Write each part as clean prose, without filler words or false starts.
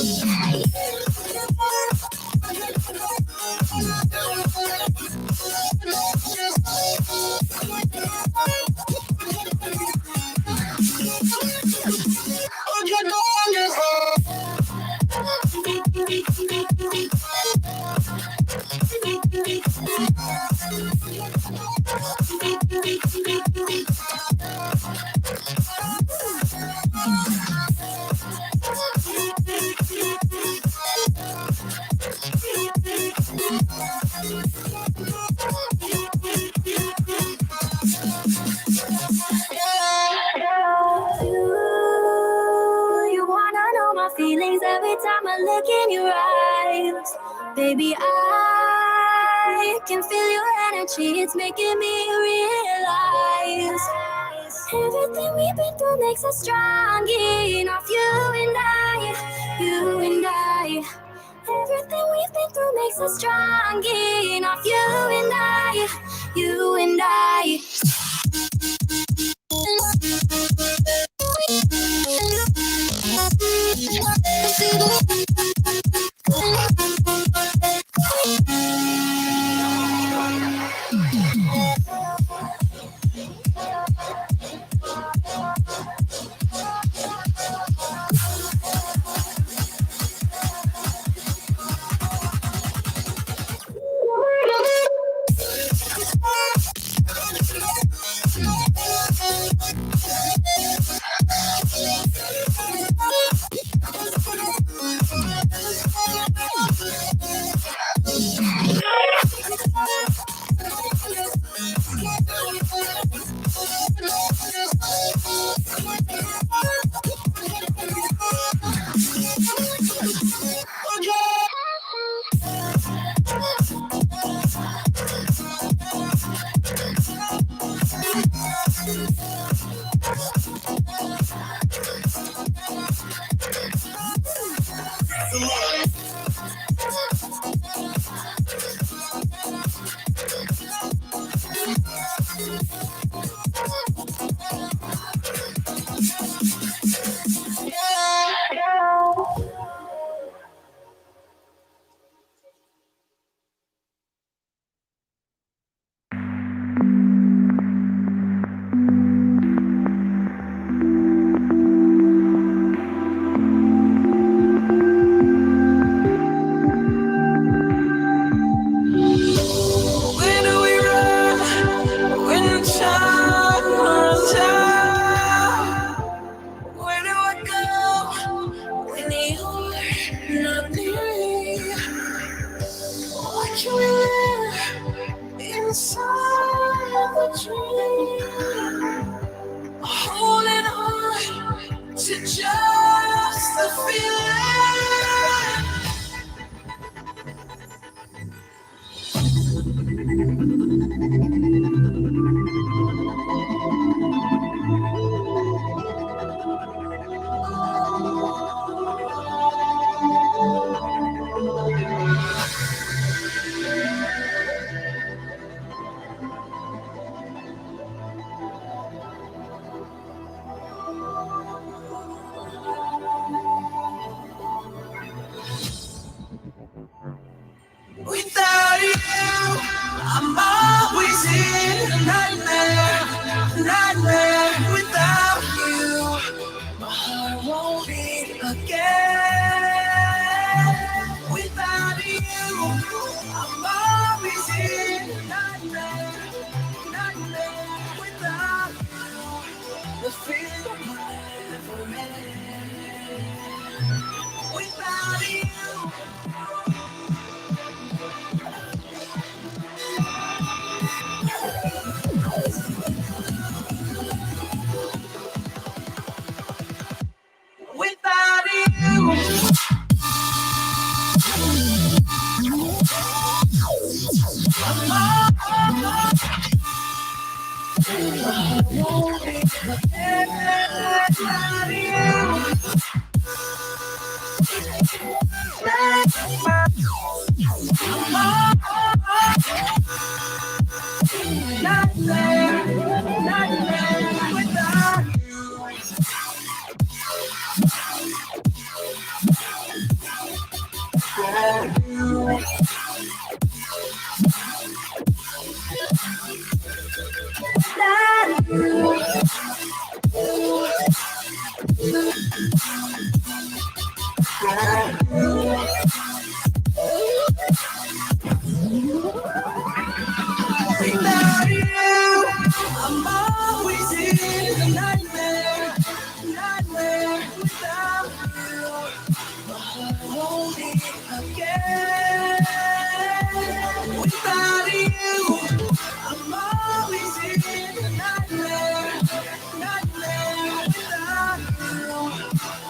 You wanna know my feelings every time I look in your eyes. Baby, I can feel your energy, it's making me realize everything we've been through makes us strong enough. You and I. Everything we've been through makes us strong enough. You and I. Without you, I'm always in a nightmare. Without you, my heart won't beat again. Without you, I'm always in a nightmare. Without you, the feeling never ends. Without you. Without you, not there, without you. Without you, I'm always in a nightmare, nightmare. Without you, my heart won't beat again. Without you, I'm always in a nightmare, nightmare. Without you,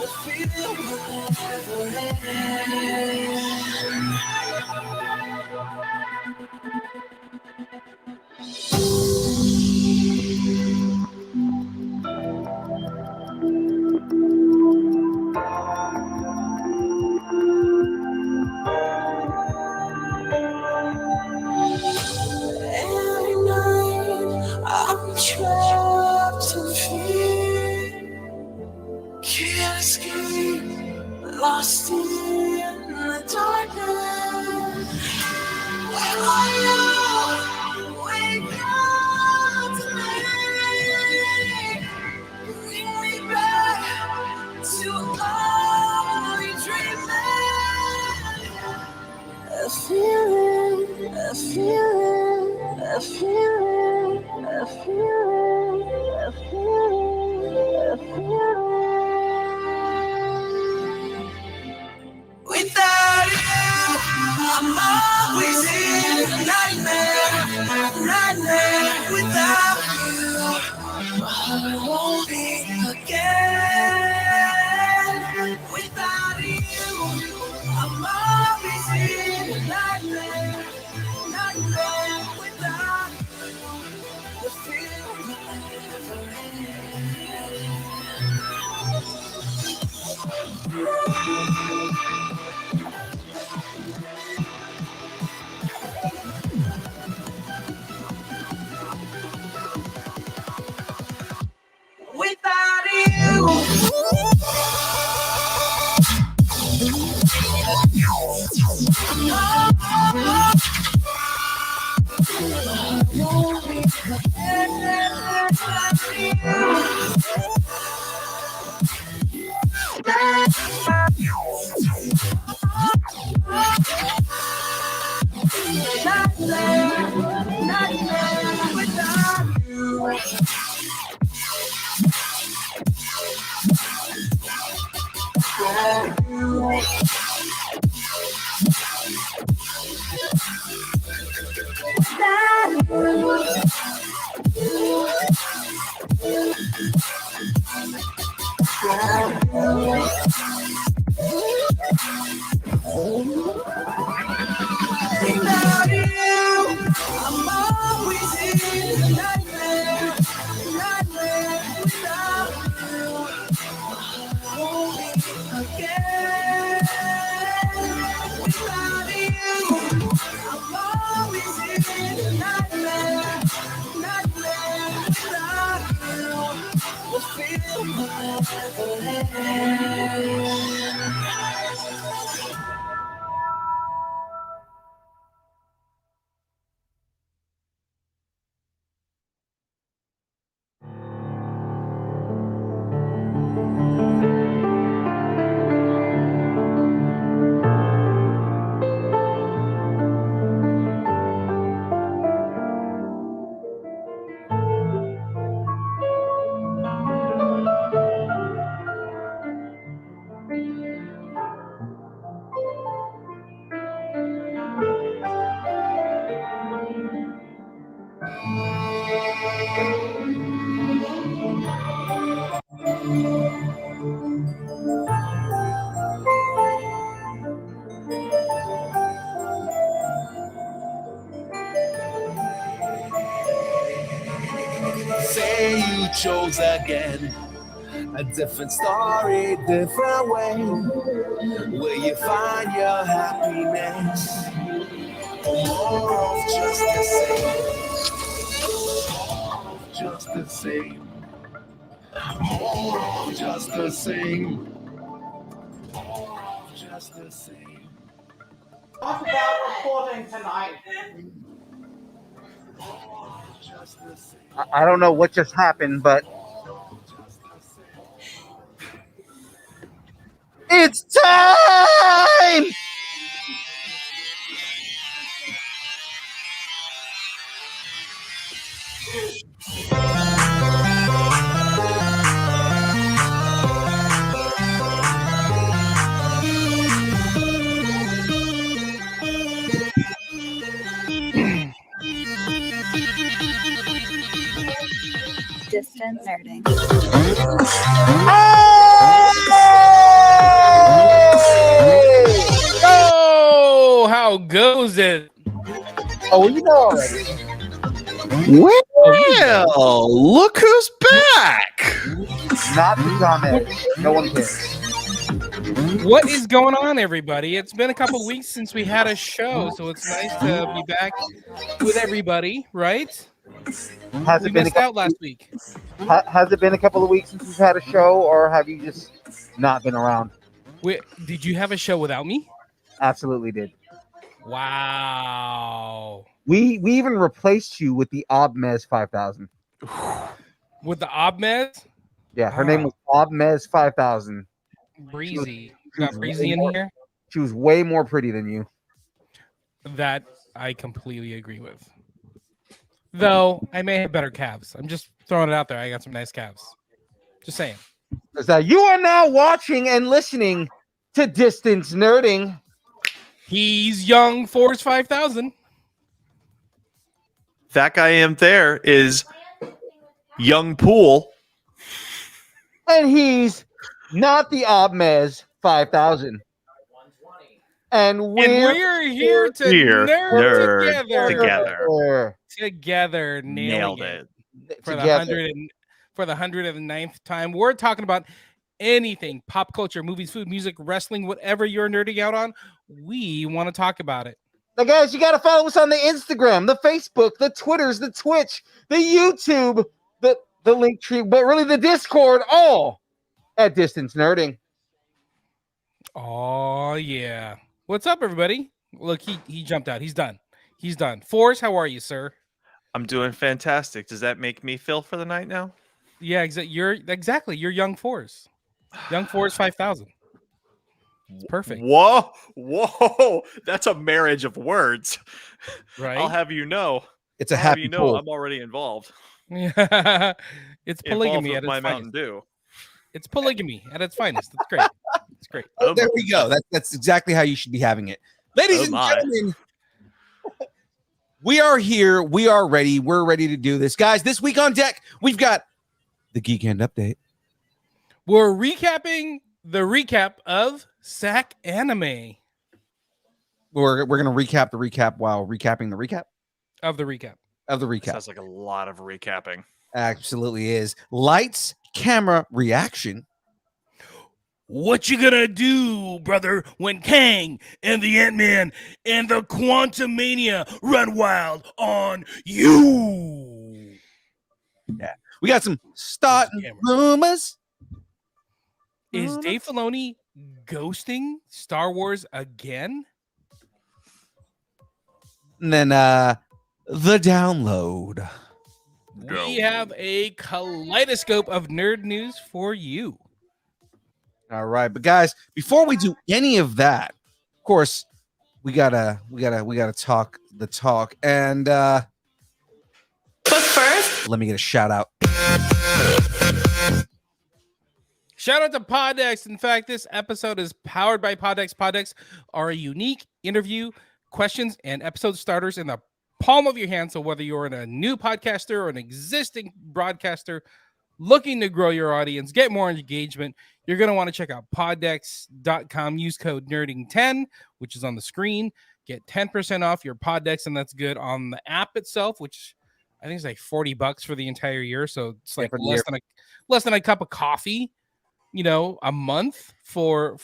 the feeling will never end. Every night I'm trapped in fear, can't escape, lost in the darkness. Where are you? Wake up tonight, bring me back to only dreaming. A feeling, a feeling, a feeling, a feeling, a feeling, a feeling. Without you, I'm always in a nightmare, nightmare. Without you, my heart won't beat again. Without you, I'm always in a nightmare, nightmare. Without you, the feeling will never end. Without you, won't be nightmare without you. Without you, I'm always in a nightmare, nightmare. Without you, I won't be again. Without you, I'm always in a nightmare, nightmare. Without you, the feeling will never end. Say you chose again, a different story, different way. Will you find your happiness? Or more of just the same? Just the same. More of just the same. More of just the same. Talk about recording tonight. Just the same. I don't know what just happened, but It's time! Distant nerding. Oh, how goes it? Oh, you know already. Well, look who's back. Not the comment. No one cares. What is going on, everybody? It's been a couple of weeks since we had a show, so it's nice to be back with everybody, right? Has We it been missed out last week. Has it been a couple of weeks since we've had a show, or have you just not been around? Did you have a show without me? Absolutely did. Wow. We even replaced you with the Obmez 5000. With the Obmez? Yeah, her name was Obmez 5000. Breezy. Got Breezy in here? She was way more pretty than you. That I completely agree with. Though I may have better calves. I'm just throwing it out there. I got some nice calves. Just saying. So you are now watching and listening to Distance Nerding. He's Young Force 5000. That guy in there is Young Pool. And he's not the Obmez 5000. And we're here to nerd together. Nailed it. For the 109th time. We're talking about anything, pop culture, movies, food, music, wrestling, whatever you're nerding out on. We want to talk about it. Now, guys, you got to follow us on the Instagram, the Facebook, the Twitters, the Twitch, the YouTube, the link tree, but really the Discord, all at Distance Nerding. Oh, yeah. What's up, everybody? Look, he jumped out. He's done. Force, how are you, sir? I'm doing fantastic. Does that make me Phil for the night now? Yeah, you're Young Force. Young Force 5000. It's perfect. Whoa. That's a marriage of words. Right? I'll have you know. It's a happy pool. I'm already involved. Yeah. It's polygamy Involved with at its my finest. Mountain Dew. It's polygamy at its finest. It's great. It's great. Oh, there we go. That's exactly how you should be having it. Ladies and gentlemen, we are here. We are ready. We're ready to do this. Guys, this week on deck, we've got the Geek End Update. We're recapping the recap of SAC Anime. We're going to recap the recap while recapping the recap? Of the recap. Of the recap. Sounds like a lot of recapping. Absolutely is. Lights, camera, reaction. What you gonna do, brother, when Kang and the Ant-Man and the Quantum Mania run wild on you? Yeah. We got some starting rumors. Is Dave Filoni ghosting Star Wars again? And then the download. We have a kaleidoscope of nerd news for you. All right, but guys, before we do any of that, of course, we gotta talk the talk. And but first, let me get a shout out. Shout out to Poddex. In fact, this episode is powered by Poddex. Poddex are a unique interview, questions, and episode starters in the palm of your hand. So whether you're a new podcaster or an existing broadcaster looking to grow your audience, get more engagement, you're going to want to check out poddex.com. Use code nerding10, which is on the screen. Get 10% off your Poddex, and that's good on the app itself, which I think is like $40 for the entire year. So it's like less than a cup of coffee, a month for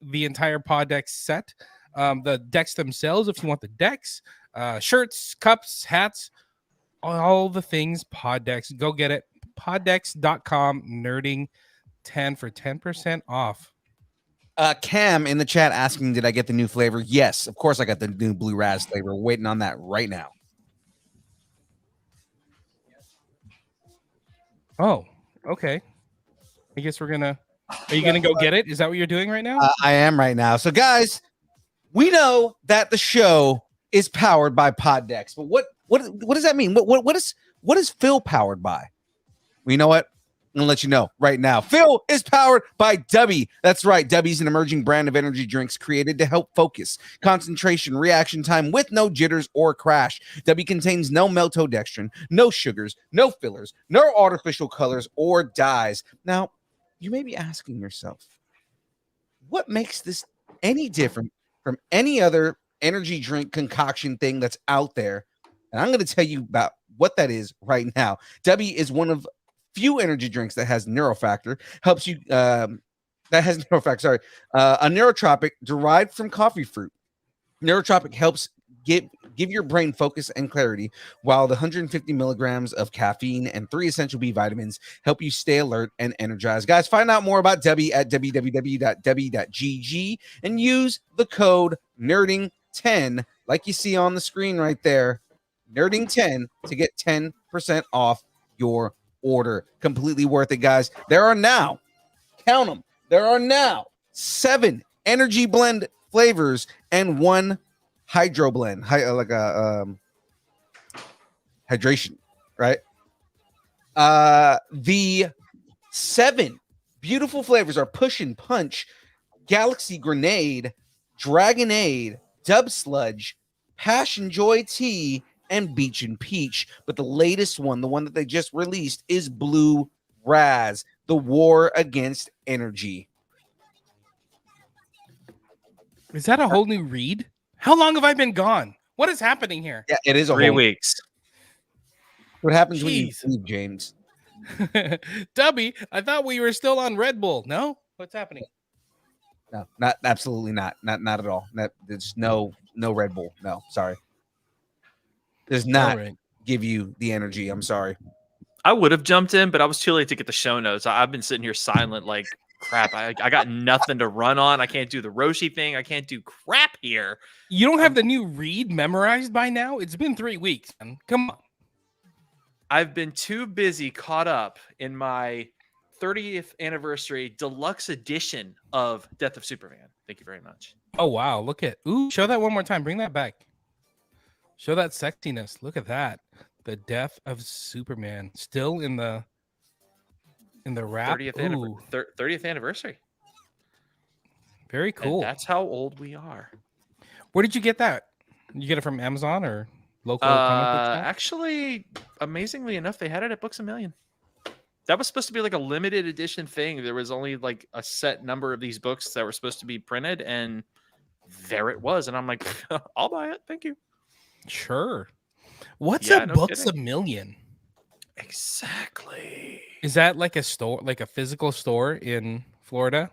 the entire Poddex set. The decks themselves, if you want the decks, shirts, cups, hats, all the things Poddex. Go get it. Poddex.com, nerding10 for 10% off. Cam in the chat asking, did I get the new flavor? Yes, of course I got the new blue raz flavor. We're waiting on that right now. Oh, okay. I guess we're gonna Are you gonna go get it? Is that what you're doing right now? I am right now. So, guys, we know that the show is powered by Poddex, but what does that mean? What is Phil powered by? Well, you know what? I'm gonna let you know right now. Phil is powered by Dubby. That's right. Dubby's an emerging brand of energy drinks created to help focus, concentration, reaction time with no jitters or crash. Dubby contains no maltodextrin, no sugars, no fillers, no artificial colors or dyes. Now, you may be asking yourself, what makes this any different from any other energy drink concoction thing that's out there? And I'm going to tell you about what that is right now. Dubby is one of few energy drinks that has neurofactor, helps you a neurotropic derived from coffee fruit. Neurotropic helps give your brain focus and clarity, while the 150 milligrams of caffeine and 3 essential B vitamins help you stay alert and energized. Guys, find out more about Dubby at www.dubby.gg and use the code nerding10 like you see on the screen right there, nerding10, to get 10% off your order. Completely worth it, guys. There are now, count them, there are now 7 energy blend flavors and 1 hydro blend, like a hydration, right? The 7 beautiful flavors are Push and Punch, Galaxy Grenade, Dragonade, Dub Sludge, Passion Joy Tea, and Beach and Peach. But the latest one, the one that they just released, is Blue Raz, the war against energy. Is that a whole new read? How long have I been gone? What is happening here? Yeah, it is a 3 whole weeks. What happens when you Jeez. leave, James? Dubby, I thought we were still on Red Bull. No? What's happening? No, not absolutely not at all. There's no Red Bull. No, sorry. Does not All right. give you the energy. I'm sorry. I would have jumped in, but I was too late to get the show notes. I've been sitting here silent like crap. I got nothing to run on. I can't do the Roshi thing. I can't do crap here. You don't have the new read memorized by now? It's been 3 weeks, man. Come on. I've been too busy caught up in my 30th anniversary deluxe edition of Death of Superman. Thank you very much. Oh, wow. Look at... Ooh, show that one more time. Bring that back. Show that sexiness. Look at that. The Death of Superman. Still in the wrap. 30th anniversary. Very cool. And that's how old we are. Where did you get that? You get it from Amazon or local comic book shop? Actually, amazingly enough, they had it at Books A Million. That was supposed to be like a limited edition thing. There was only like a set number of these books that were supposed to be printed, and there it was. And I'm like, I'll buy it. Thank you. Sure. What's Yeah, a no Books kidding. A Million? Exactly. Is that like a store, like a physical store in Florida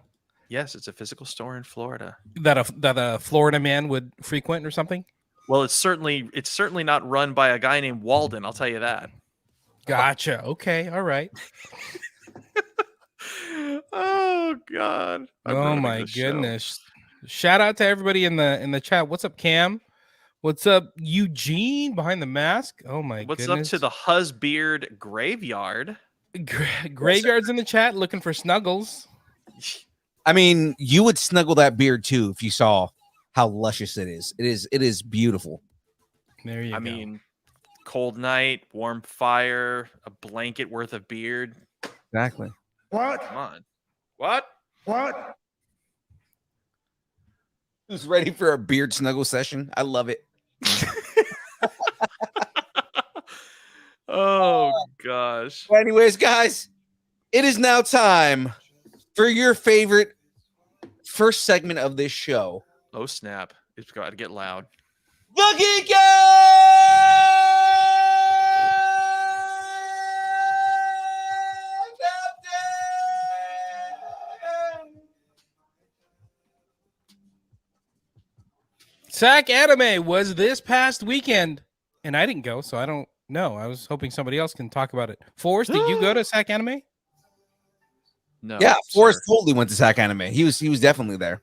Yes, it's a physical store in Florida. that a Florida man would frequent or something? Well, it's certainly not run by a guy named Walden. I'll tell you that. Gotcha. Okay. All right. Oh God. I'm Oh ruining my this show. goodness. Shout out to everybody in the chat. What's up, Cam? What's up, Eugene behind the mask? Oh my What's goodness. up to the Husbeard Graveyard? Graveyards in the chat looking for snuggles. I mean, you would snuggle that beard too if you saw how luscious it is. It is beautiful. There you I go. mean, cold night, warm fire, a blanket worth of beard. Exactly. What? Come on. What? What? Who's ready for a beard snuggle session? I love it. Oh gosh. Well, anyways, guys, it is now time for your favorite first segment of this show. Oh snap. It's got to get loud. The Geek SAC Anime was this past weekend, and I didn't go, so I don't know. I was hoping somebody else can talk about it. Forrest, did you go to SAC Anime? No. Yeah, Forrest sir. totally went to SAC Anime. He was definitely there.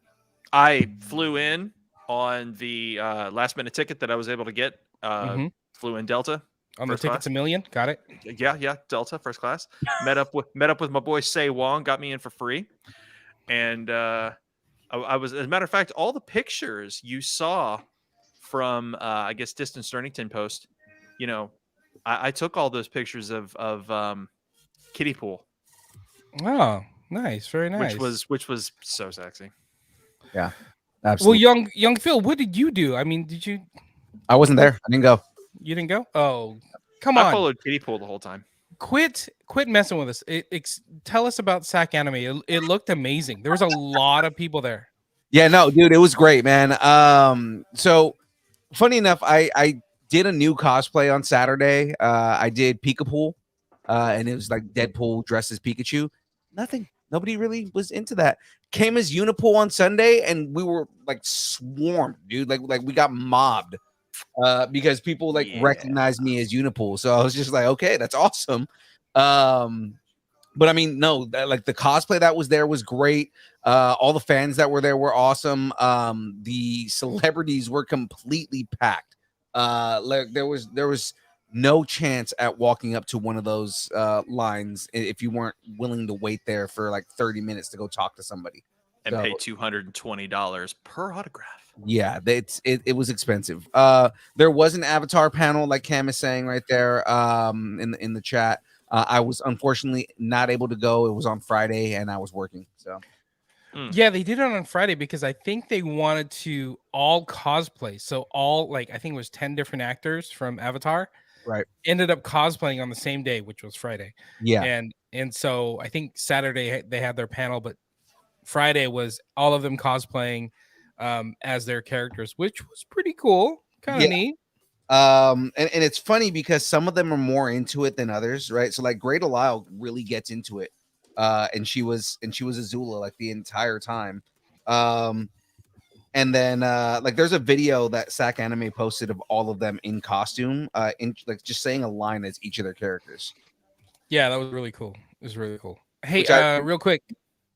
I flew in on the last minute ticket that I was able to get. Mhm. Flew in Delta. On the First Tickets class. a Million? Got it. Yeah, Delta first class. met up with my boy Say Wong, got me in for free. And I was, as a matter of fact, all the pictures you saw from I guess Distance Darnington post, you know, I took all those pictures of kiddie pool, Oh, nice, very nice. which was so sexy. Yeah, well, absolutely. young Phil, what did you do? I mean, did you? I wasn't there. I didn't go. You didn't go? Oh, come I on! followed kiddie pool the whole time. Quit messing with us. Tell us about SAC Anime. It looked amazing. There was a lot of people there. Yeah, no, dude, it was great, man. So funny enough, I did a new cosplay on Saturday. I did Pikachu, and it was like Deadpool dressed as Pikachu. Nothing. Nobody really was into that. Came as Unipool on Sunday, and we were like swarmed, dude. Like we got mobbed because people like recognized me as Unipool. So I was just like, okay, that's awesome. But I mean, no, like the cosplay that was there was great. All the fans that were there were awesome. The celebrities were completely packed. Like there was no chance at walking up to one of those lines if you weren't willing to wait there for like 30 minutes to go talk to somebody and pay $220 per autograph. Yeah, it was expensive. There was an Avatar panel, like Cam is saying right there, in the chat. I was unfortunately not able to go. It was on Friday, and I was working. So, yeah, they did it on Friday because I think they wanted to all cosplay. So all like I think it was 10 different actors from Avatar, right, ended up cosplaying on the same day, which was Friday. Yeah, and so I think Saturday they had their panel, but Friday was all of them cosplaying as their characters, which was pretty cool, kind of neat. And it's funny because some of them are more into it than others, right? So like Great Delisle really gets into it, and she was Azula like the entire time. And then like there's a video that SAC Anime posted of all of them in costume, in like just saying a line as each of their characters. Yeah, that was really cool. It was really cool. Hey, real quick,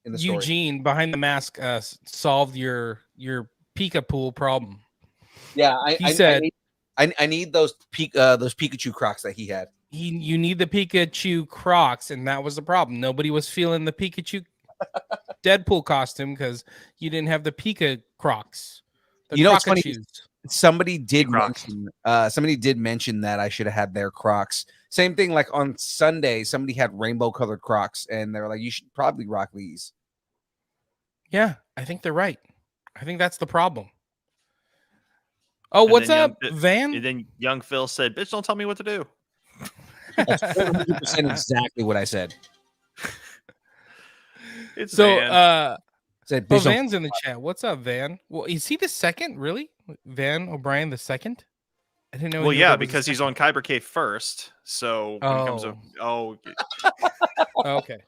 in the story. Eugene behind the mask solved your Pika pool problem. Yeah, he said. I need those Pikachu Crocs that he had. You need the Pikachu Crocs, and that was the problem. Nobody was feeling the Pikachu Deadpool costume because you didn't have the Pika Crocs. You know what's funny? Somebody did mention that I should have had their Crocs. Same thing like on Sunday, somebody had rainbow colored Crocs, and they're like, you should probably rock these. Yeah, I think they're right. I think that's the problem. Oh, and what's up, Van? And then young Phil said, "Bitch, don't tell me what to do." That's 100% exactly what I said. It's so, Van. Van's in the chat. What's up, Van? Well, is he the second? Really, Van O'Brien the second? I didn't know. Well, yeah, because he's on Kyber Cave first. So when it comes okay.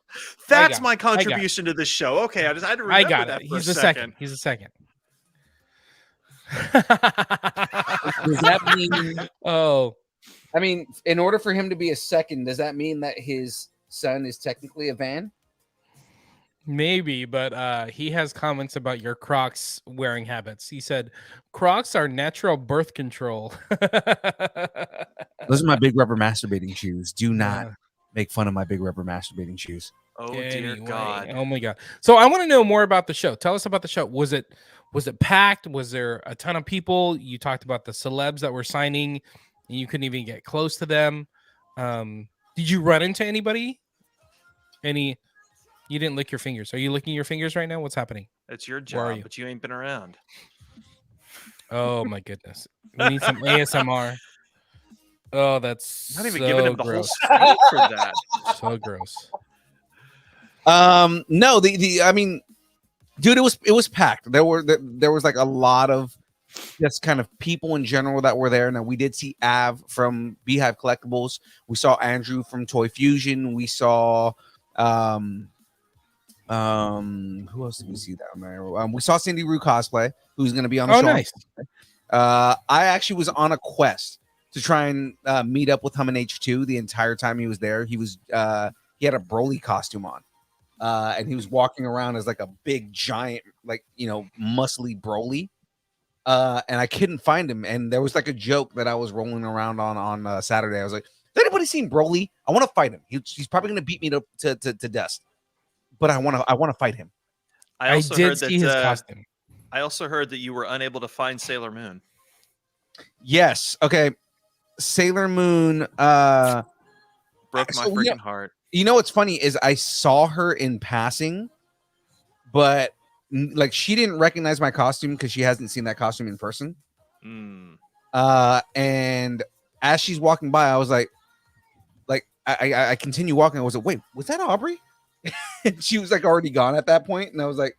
That's my contribution to the show. Okay, I had to remember that. He's the second. He's the second. Does that mean? Oh, I mean, in order for him to be a second, does that mean that his son is technically a Van? Maybe, but he has comments about your Crocs wearing habits. He said, "Crocs are natural birth control." Those are my big rubber masturbating shoes. Do not make fun of my big rubber masturbating shoes. Oh dear God! Oh my God! So I want to know more about the show. Tell us about the show. Was it packed? Was there a ton of people? You talked about the celebs that were signing, and you couldn't even get close to them. Did you run into anybody? You didn't lick your fingers. Are you licking your fingers right now? What's happening? It's your job, but you ain't been around. Oh my goodness! We need some ASMR. Oh, that's not even so giving him the gross. whole screen for that. So gross. No, I mean, dude, it was packed. There was like a lot of just kind of people in general that were there. Now we did see Av from Beehive Collectibles. We saw Andrew from Toy Fusion. We saw who else did we see down there? We saw Cindy Rue cosplay, who's going to be on the show. Nice. I actually was on a quest to try and meet up with him in H2 the entire time he was there. He had a Broly costume on. And he was walking around as like a big giant, like, muscly Broly. And I couldn't find him. And there was like a joke that I was rolling around on Saturday. I was like, has anybody seen Broly? I want to fight him. He's probably going to beat me to dust. But I want to fight him. I also did heard see his that. costume. I also heard that you were unable to find Sailor Moon. Yes. Okay. Sailor Moon. Broke my So, freaking heart. You know what's funny is I saw her in passing, but like she didn't recognize my costume because she hasn't seen that costume in person. Mm. And as she's walking by, I was like I continue walking. I was like, wait, was that Aubrey? And she was like already gone at that point, and I was like,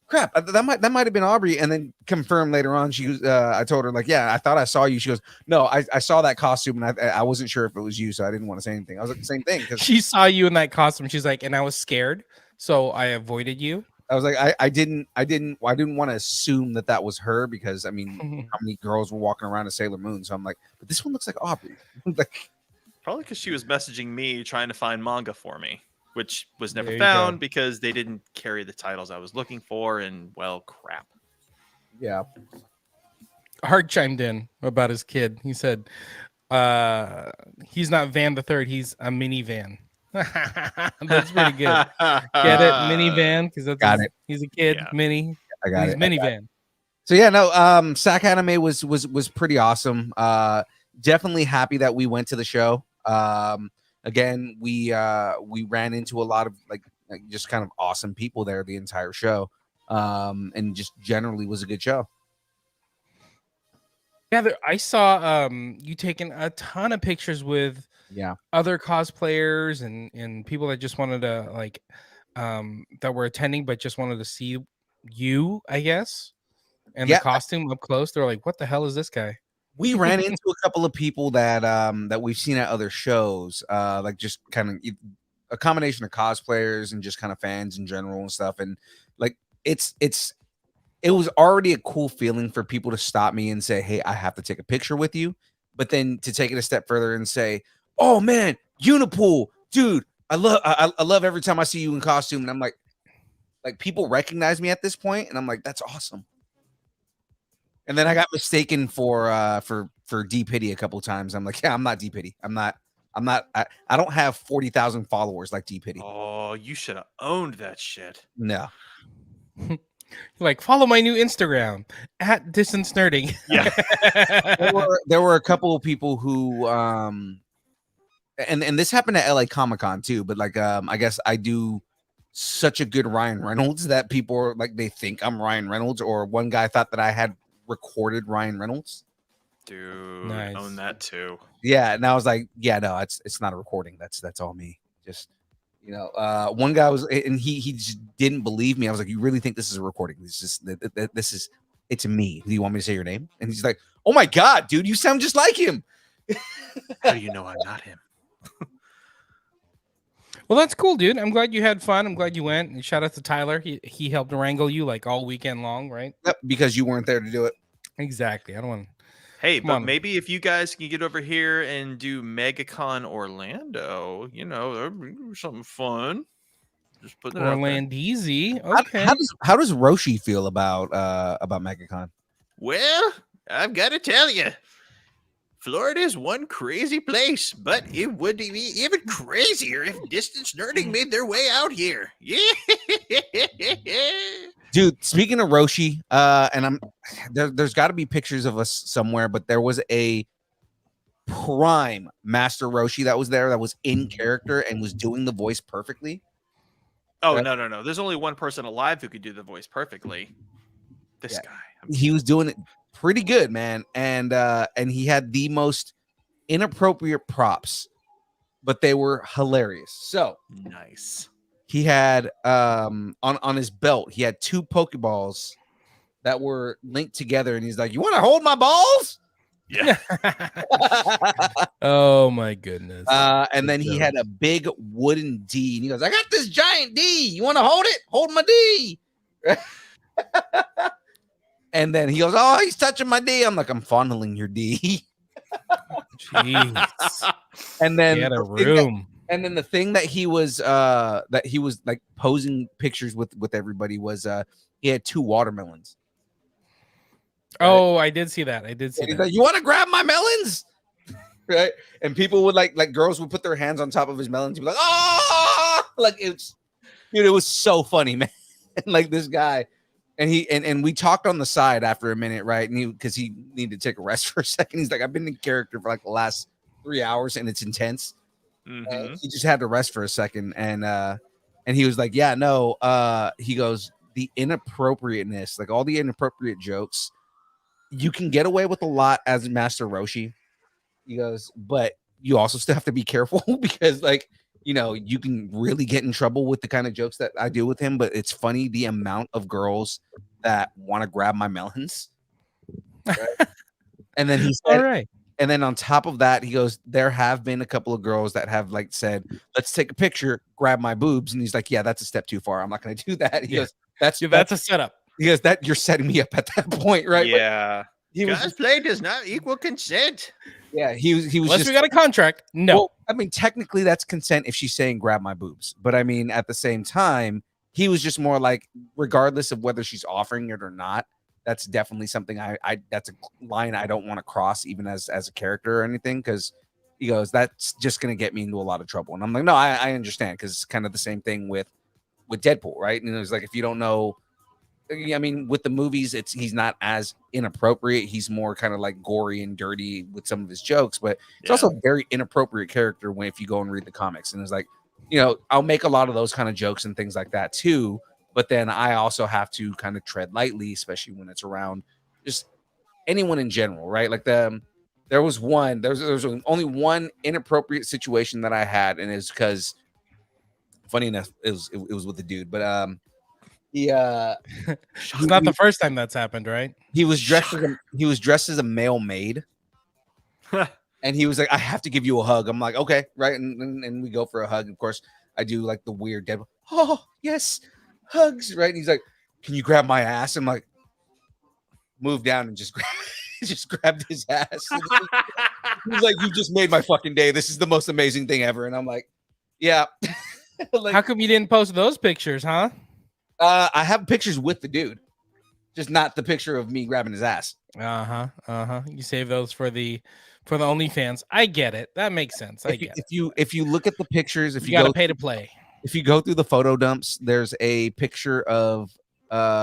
crap, that might have been Aubrey. And then confirmed later on, she was I told her like, yeah, I thought I saw you. She goes, no, I saw that costume, and I wasn't sure if it was you, so I didn't want to say anything. I was like, the same thing, because She saw you in that costume. She's like, and I was scared, so I avoided you. I was like, I didn't want to assume that was her, because I mean, how many girls were walking around in Sailor Moon? So I'm like, but this one looks like Aubrey. Like, Probably because she was messaging me trying to find manga for me, which was never There you found go. because they didn't carry the titles I was looking for. And well, crap. yeah, Hart chimed in about his kid. He said, he's not Van the Third, he's a minivan. That's pretty good. Get it? Minivan? Because that's Got it. He's a kid, Yeah. mini. I got He's it. minivan. So yeah, no, Sack Anime was pretty awesome. Definitely happy that we went to the show. Again, we ran into a lot of like just kind of awesome people there the entire show. And just generally was a good show. Yeah, I saw you taking a ton of pictures with Yeah. other cosplayers and people that just wanted to like that were attending but just wanted to see you, I guess, and Yeah. the costume up close. They're like, what the hell is this guy? We ran into a couple of people that that we've seen at other shows, like just kind of a combination of cosplayers and just kind of fans in general and stuff. And like it was already a cool feeling for people to stop me and say, "Hey, I have to take a picture with you," but then to take it a step further and say, "Oh man, Unipool, dude, I love every time I see you in costume." And I'm like people recognize me at this point, and I'm like, that's awesome. And then I got mistaken for D Pity a couple times. I'm like, yeah, I'm not D Pity. I don't have 40,000 followers like D Pity. Oh, you should have owned that shit. No. Like, follow my new Instagram at Distance Nerding. Yeah. There were a couple of people who and this happened at LA Comic-Con too, but like I guess I do such a good Ryan Reynolds that people are like, they think I'm Ryan Reynolds, or one guy thought that I had recorded Ryan Reynolds. Dude, Nice. own that too. Yeah, and I was like, yeah, no, it's not a recording. That's all me. Just one guy was, and he just didn't believe me. I was like, you really think this is a recording? It's me. Do you want me to say your name? And he's like, oh my god, dude, you sound just like him. How do you know I'm not him? Well, that's cool, dude. I'm glad you had fun. I'm glad you went. And shout out to Tyler. He helped wrangle you like all weekend long, right? Yep, because you weren't there to do it. Exactly. I don't want. Hey, Come but on. maybe if you guys can get over here and do MegaCon Orlando, that'd be something fun. Just put it out there. Orlandeezy. How- Okay. How does Roshi feel about MegaCon? Well, I've got to tell you, Florida is one crazy place, but it would be even crazier if Distance Nerding made their way out here. Yeah. Dude, speaking of Roshi, and there's got to be pictures of us somewhere, but there was a prime Master Roshi that was there, that was in character and was doing the voice perfectly. Oh, no. There's only one person alive who could do the voice perfectly. This Yeah. guy. He was doing it pretty good, man, and he had the most inappropriate props, but they were hilarious. So Nice. he had on his belt, he had 2 Pokeballs that were linked together, and he's like, "You want to hold my balls?" Yeah. Oh my goodness. And then he had a big wooden D, and he goes, "I got this giant D. You want to hold it? Hold my D." And then he goes, "Oh, he's touching my D." I'm like, "I'm fondling your D." Jeez. And then He had a the thing that- room. and then the thing that he was like posing pictures with everybody was he had 2 watermelons. Oh, I did see that. I did see And he's that. like, "You want to grab my melons?" Right? And people would like girls would put their hands on top of his melons. He'd be like, "Oh!" Like it was so funny, man. and like this guy, and we talked on the side after a minute, right? And because he needed to take a rest for a second. He's like, I've been in character for like the last 3 hours, and it's intense. He just had to rest for a second, and he was like, yeah, no. He goes, the inappropriateness, like all the inappropriate jokes, you can get away with a lot as Master Roshi. He goes, but you also still have to be careful because, like, you know, you can really get in trouble with the kind of jokes that I do with him. But it's funny the amount of girls that want to grab my melons. Right? And then he said, All right. and then on top of that, he goes, there have been a couple of girls that have like said, let's take a picture, grab my boobs. And he's like, yeah, that's a step too far. I'm not going to do that. He goes, that's a setup. He goes, that you're setting me up at that point, right? Yeah. He was Cosplay does not equal consent. Yeah, he was Unless just, we got a contract. No. Well, I mean, technically that's consent if she's saying grab my boobs. But I mean, at the same time, he was just more like, regardless of whether she's offering it or not, that's definitely something I that's a line I don't want to cross, even as a character or anything, because he goes, that's just gonna get me into a lot of trouble. And I'm like, no, I understand, because it's kind of the same thing with Deadpool, right? And it's like, if you don't know, I mean, with the movies, he's not as inappropriate. He's more kind of like gory and dirty with some of his jokes, but it's also a very inappropriate character if you go and read the comics. And it's like, you know, I'll make a lot of those kind of jokes and things like that too. But then I also have to kind of tread lightly, especially when it's around just anyone in general, right? Like there was only one inappropriate situation that I had, and it's because, funny enough, it was with the dude, but it's not the first time that's happened, right? He was dressed as a male maid, and he was like, "I have to give you a hug." I'm like, "Okay, right," and we go for a hug. Of course, I do like the weird Deadpool. Oh yes, hugs, right? And he's like, "Can you grab my ass?" I'm like, move down and just grabbed his ass. He's like, "You just made my fucking day. This is the most amazing thing ever." And I'm like, "Yeah." Like, how come you didn't post those pictures, huh? I have pictures with the dude, just not the picture of me grabbing his ass. You save those for the OnlyFans. I get it. That makes sense. If you look at the pictures, if you gotta pay to play. If you go through the photo dumps, there's a picture of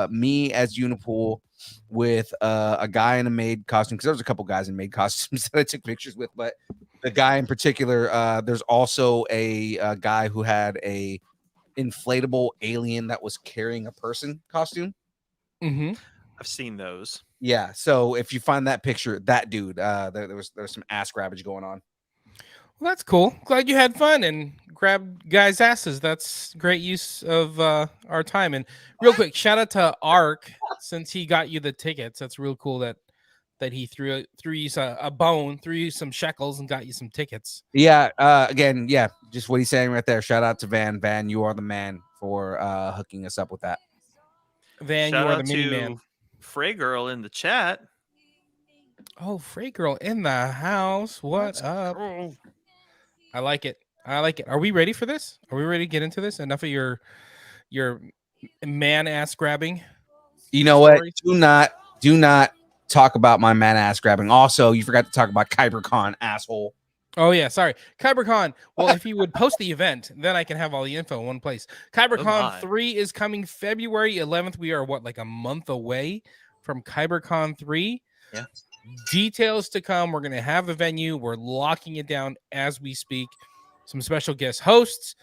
me as Unipool with a guy in a maid costume, because there was a couple guys in maid costumes that I took pictures with, but the guy in particular, there's also a guy who had a inflatable alien that was carrying a person costume. I've seen those. Yeah, so if you find that picture, that dude, there was some ass grabbage going on. Well, that's cool. Glad you had fun and grabbed guys' asses. That's great use of our time. And real quick, shout out to Ark, since he got you the tickets. That's real cool that he threw you a bone, threw you some shekels, and got you some tickets. Yeah. Again, yeah, just what he's saying right there. Shout out to Van. Van, you are the man for hooking us up with that. Van, Shout you are out the mini to man. Frey Girl in the chat. Oh, Frey Girl in the house. What up? Cool. I like it. Are we ready for this? Are we ready to get into this? Enough of your man ass grabbing. You know what? Do not talk about my man ass grabbing. Also, you forgot to talk about KyberCon, asshole. Oh yeah, sorry. KyberCon. Well, if you would post the event, then I can have all the info in one place. KyberCon 3 is coming February 11th. We are like a month away from KyberCon 3. Yeah. Details to come. We're going to have the venue. We're locking it down as we speak. Some special guest hosts.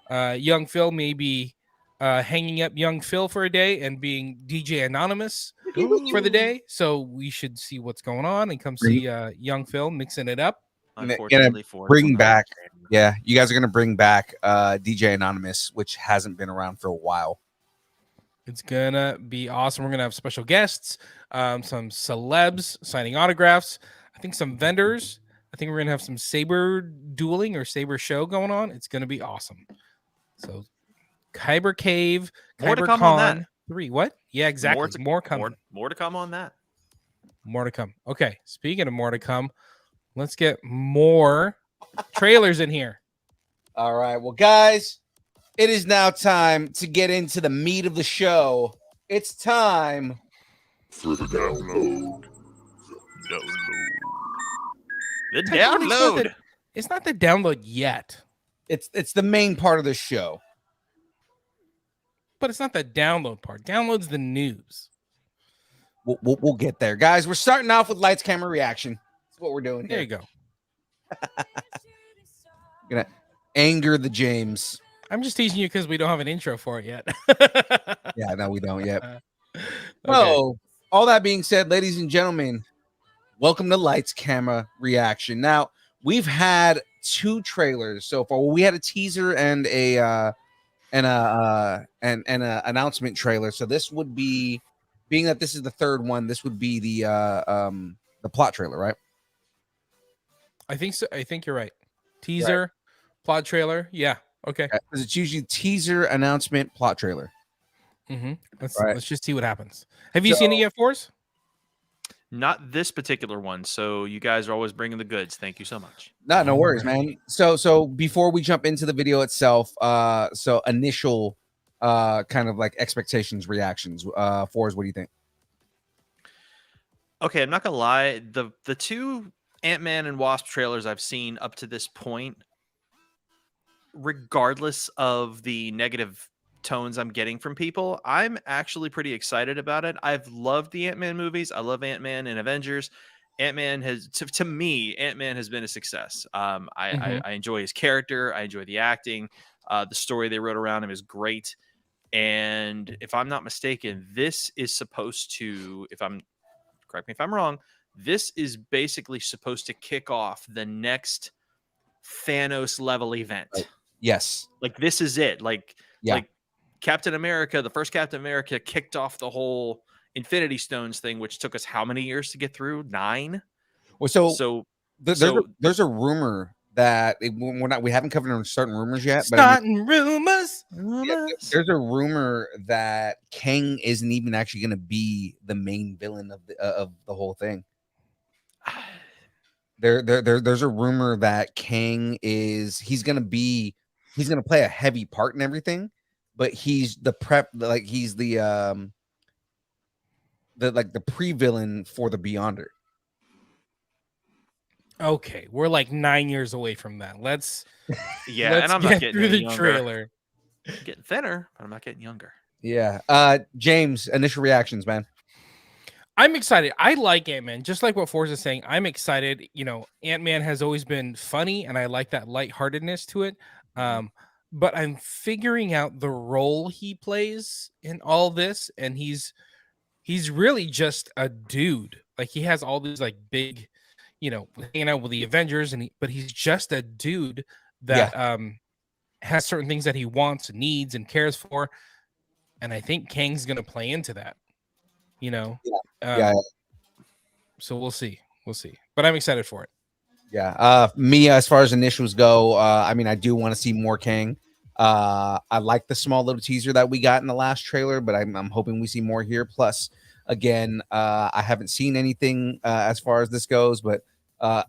Young Phil may be hanging up Young Phil for a day and being DJ Anonymous for the day. So we should see what's going on and come see Young Phil mixing it up. Unfortunately, bring back. Yeah, you guys are going to bring back DJ Anonymous, which hasn't been around for a while. It's gonna be awesome. We're gonna have special guests, some celebs signing autographs. I think some vendors. I think we're gonna have some saber dueling or saber show going on. It's gonna be awesome. So, Kyber Cave, more to come on that. 3. What? Yeah, exactly. More coming. More to come on that. More to come. Okay. Speaking of more to come, let's get more trailers in here. All right. Well, guys, it is now time to get into the meat of the show. It's time for the download. The download. It's not the download yet. It's the main part of the show. but it's not the download part. Download's the news. We'll get there, guys. We're starting off with lights, camera, reaction. That's what we're doing There here. you go. Gonna anger the James. I'm just teasing you because we don't have an intro for it yet. Yeah, no, we don't yet. Okay. So, all that being said, ladies and gentlemen, welcome to Lights, Camera, Reaction. Now, we've had 2 trailers so far. Well, we had a teaser and a announcement trailer. So this would be, being that this is the 3rd one, this would be the plot trailer, right? I think so. I think you're right. Teaser, plot trailer. Yeah. Okay. Because it's usually teaser, announcement, plot trailer. Let's just see what happens. Have you seen it yet, Force? Not this particular one. So you guys are always bringing the goods. Thank you so much. No worries, man. So before we jump into the video itself, so initial kind of like expectations, reactions. Forrest, what do you think? Okay, I'm not gonna lie. The 2 Ant-Man and Wasp trailers I've seen up to this point, regardless of the negative tones I'm getting from people, I'm actually pretty excited about it. I've loved the Ant-Man movies. I love Ant-Man and Avengers. Ant-Man has, to me, Ant-Man has been a success. I enjoy his character. I enjoy the acting. The story they wrote around him is great. And if I'm not mistaken, this is supposed to, correct me if I'm wrong, this is basically supposed to kick off the next Thanos level event. Yes. Like this is it. Like Captain America, the first Captain America kicked off the whole Infinity Stones thing, which took us how many years to get through? 9. Well, there's a rumor that we haven't covered on certain rumors yet. But Starting rumors. Yeah, there's a rumor that Kang isn't even actually going to be the main villain of the whole thing. There's a rumor that Kang he's going to play a heavy part in everything, but he's the pre-villain for the Beyonder. Okay, we're like 9 years away from that. Let's and I'm not get getting through the younger. trailer. I'm getting thinner, but I'm not getting younger. Yeah. James, initial reactions, man. I'm excited. I like Ant-Man, just like what Forrest is saying. I'm excited. You know, Ant-Man has always been funny, and I like that lightheartedness to it. But I'm figuring out the role he plays in all this, and he's really just a dude. Like he has all these like big, hanging out with the Avengers, but he's just a dude that has certain things that he wants, needs, and cares for. And I think Kang's gonna play into that. So we'll see. But I'm excited for it. Yeah. Me, as far as initials go, I mean, I do want to see more Kang. I like the small little teaser that we got in the last trailer, but I'm hoping we see more here. Plus, again, I haven't seen anything as far as this goes, but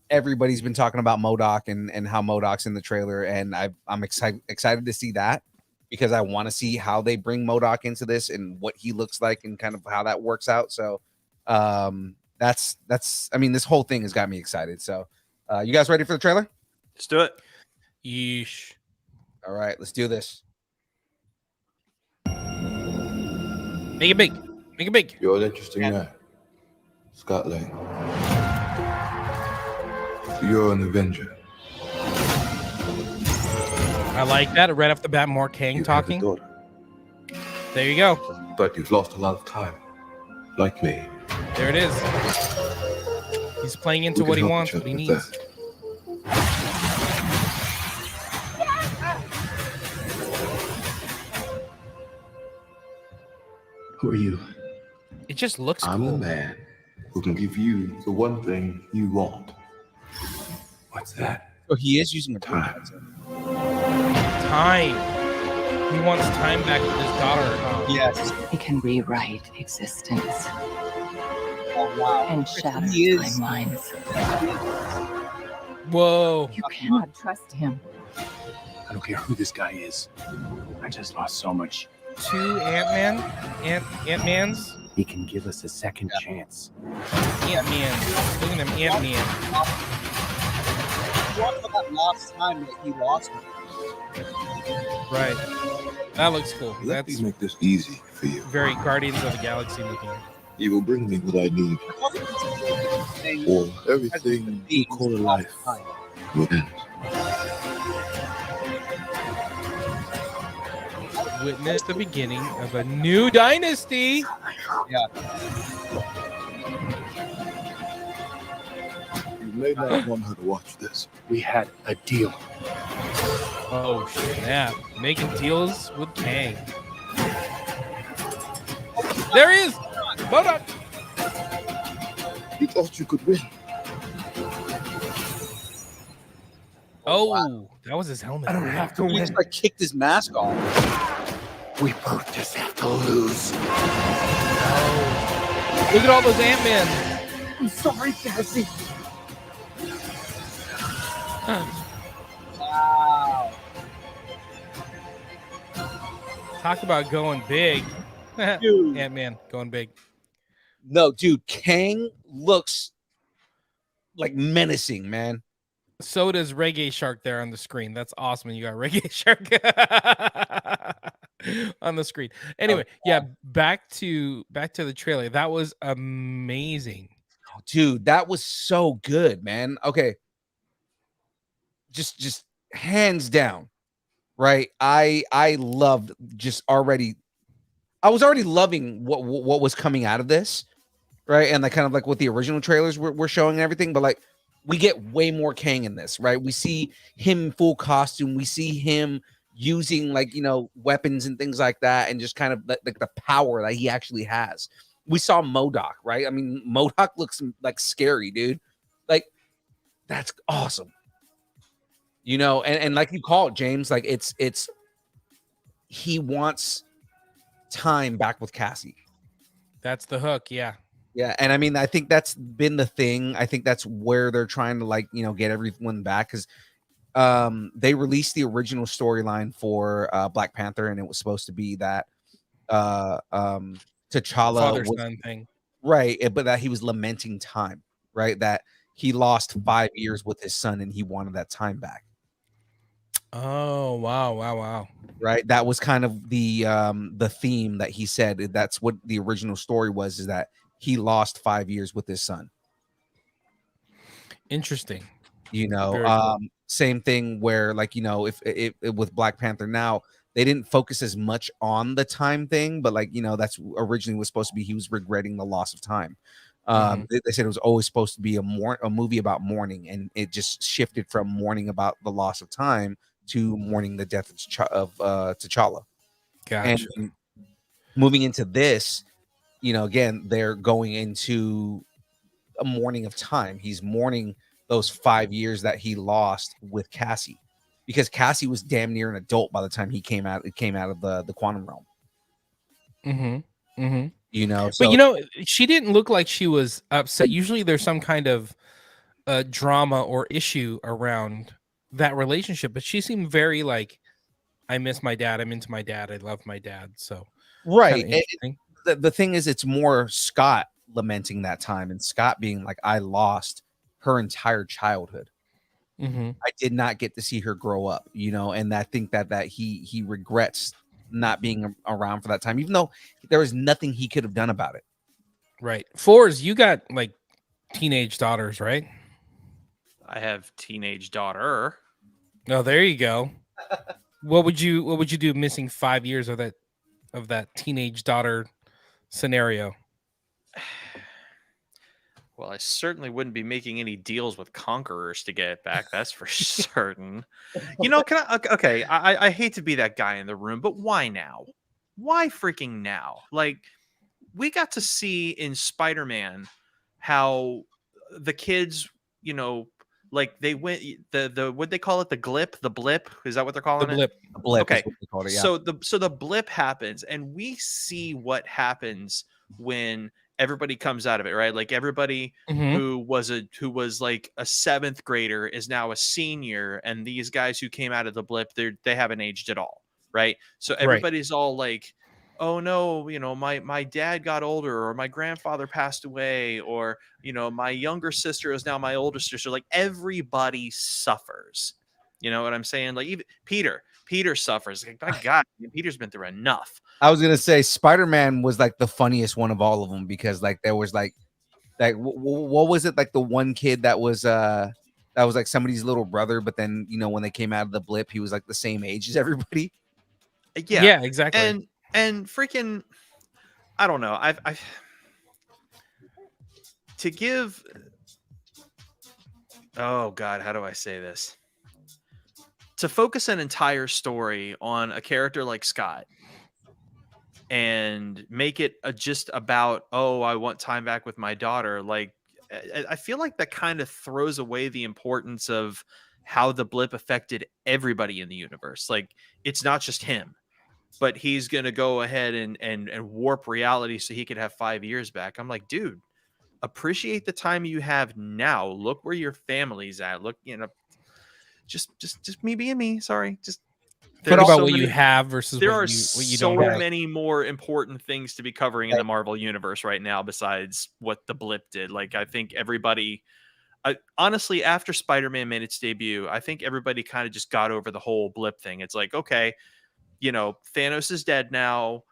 everybody's been talking about MODOK and how MODOK's in the trailer, and I'm excited to see that, because I want to see how they bring MODOK into this and what he looks like and kind of how that works out. So that's I mean, this whole thing has got me excited. So you guys ready for the trailer? Let's do it. Yeesh. All right, let's do this. Make it big. Make it big. You're an interesting man, Scott Lang. You're an Avenger. I like that. Right off the bat, more Kang You talking. have a daughter, There you go. but you've lost a lot of time, like me. There it is. He's playing into We what can he help wants, each what he other needs. with that. Who are you? It just looks I'm cool. the man who can give you the one thing you want. What's that? So he is using a Time. Time. He wants time back with his daughter. Yes. It can rewrite existence Oh, wow. and shatter He is. timelines. Whoa. You cannot trust him. I don't care who this guy is. I just lost so much. 2 Ant-Mans. He can give us a second chance. Ant-Man. Look at him, Ant-Man. What about that last time that he lost me? Right. That looks cool. Let That's me make this easy for you. very Guardians of the Galaxy looking. You will bring me what I need, or everything you call a life will end. Witness the beginning of a new dynasty. Yeah. You may not want her to watch this. We had a deal. Oh snap! Making deals with Kang. There he is. MODOK. You thought you could win. Oh, that was his helmet. I don't have to He win. just like kicked his mask off. We both just have to lose. Oh. Look at all those Ant-Man. I'm sorry, Cassie. Wow. Talk about going big. Dude. Ant-Man going big. No, dude, Kang looks like menacing, man. So does Reggae Shark there on the screen. That's awesome. You got Reggae Shark on the screen. Anyway, yeah, back to the trailer. That was amazing. Dude, that was so good, man. Okay. Just hands down, right? I loved just already. I was already loving what was coming out of this, right? And like kind of like what the original trailers were showing and everything, but like we get way more Kang in this, right? We see him in full costume. We see him using like, you know, weapons and things like that, and just kind of like the power that he actually has. We saw MODOK, right? I mean, MODOK looks like scary, dude. Like, that's awesome. You know, and like you call it, James, like it's he wants time back with Cassie. That's the hook, yeah. Yeah, and I mean, I think that's been the thing. I think that's where they're trying to, like, you know, get everyone back, because they released the original storyline for Black Panther, and it was supposed to be that T'Challa Father-son thing. right, but that he was lamenting time, right? That he lost 5 years with his son, and he wanted that time back. Oh, wow. Right, that was kind of the theme that he said. That's what the original story was, is that he lost 5 years with his son. Interesting. You know, Very cool. same thing where, like, you know, if with Black Panther now, they didn't focus as much on the time thing, but like, you know, that's originally was supposed to be he was regretting the loss of time. They said it was always supposed to be a movie about mourning, and it just shifted from mourning about the loss of time to mourning the death of T'Challa. Gotcha. And moving into this, you know, again, they're going into a mourning of time. He's mourning those 5 years that he lost with Cassie, because Cassie was damn near an adult by the time he came out of the quantum realm. You know, But you know, she didn't look like she was upset. Usually there's some kind of drama or issue around that relationship, but she seemed very like, I miss my dad, I'm into my dad, I love my dad. So right. interesting. The thing is, it's more Scott lamenting that time, and Scott being like, I lost her entire childhood. I did not get to see her grow up, you know, and I think that he regrets not being around for that time, even though there was nothing he could have done about it. Right. Fours, you got like teenage daughters, right? I have teenage daughter. Oh, there you go. What would you do missing 5 years of that teenage daughter scenario? Well, I certainly wouldn't be making any deals with conquerors to get it back. That's for certain. You know, I hate to be that guy in the room, but why now? Why freaking now? Like, we got to see in Spider-Man how the kids, you know, like they went the what they call it, the blip, is that what they're calling The blip. it? The blip Okay. is what they called it, yeah. So the blip happens, and we see what happens when everybody comes out of it, right? Like everybody who was like a 7th grader is now a senior, and these guys who came out of the blip, they haven't aged at all, right? So everybody's all like, oh no, you know, my dad got older, or my grandfather passed away, or, you know, my younger sister is now my older sister. Like everybody suffers. You know what I'm saying? Like even Peter, Peter suffers. Like, my God, Peter's been through enough. I was gonna say Spider-Man was like the funniest one of all of them because like there was like what was it, like the one kid that was like somebody's little brother, but then when they came out of the blip, he was like the same age as everybody. Yeah, exactly. And freaking, I don't know. I've to give. Oh God, how do I say this? To focus an entire story on a character like Scott and make it just about, oh, I want time back with my daughter. Like, I feel like that kind of throws away the importance of how the blip affected everybody in the universe. Like, it's not just him, but he's going to go ahead and warp reality so he could have 5 years back. I'm like, dude, appreciate the time you have now. Look where your family's at. Look, just me being me. Sorry. Just think about what you have versus there what are you so don't have. many more important things to be covering in the Marvel universe right now besides what the blip did. Like, I think everybody, honestly, after Spider-Man made its debut, I think everybody kind of just got over the whole blip thing. It's like, okay, Thanos is dead now.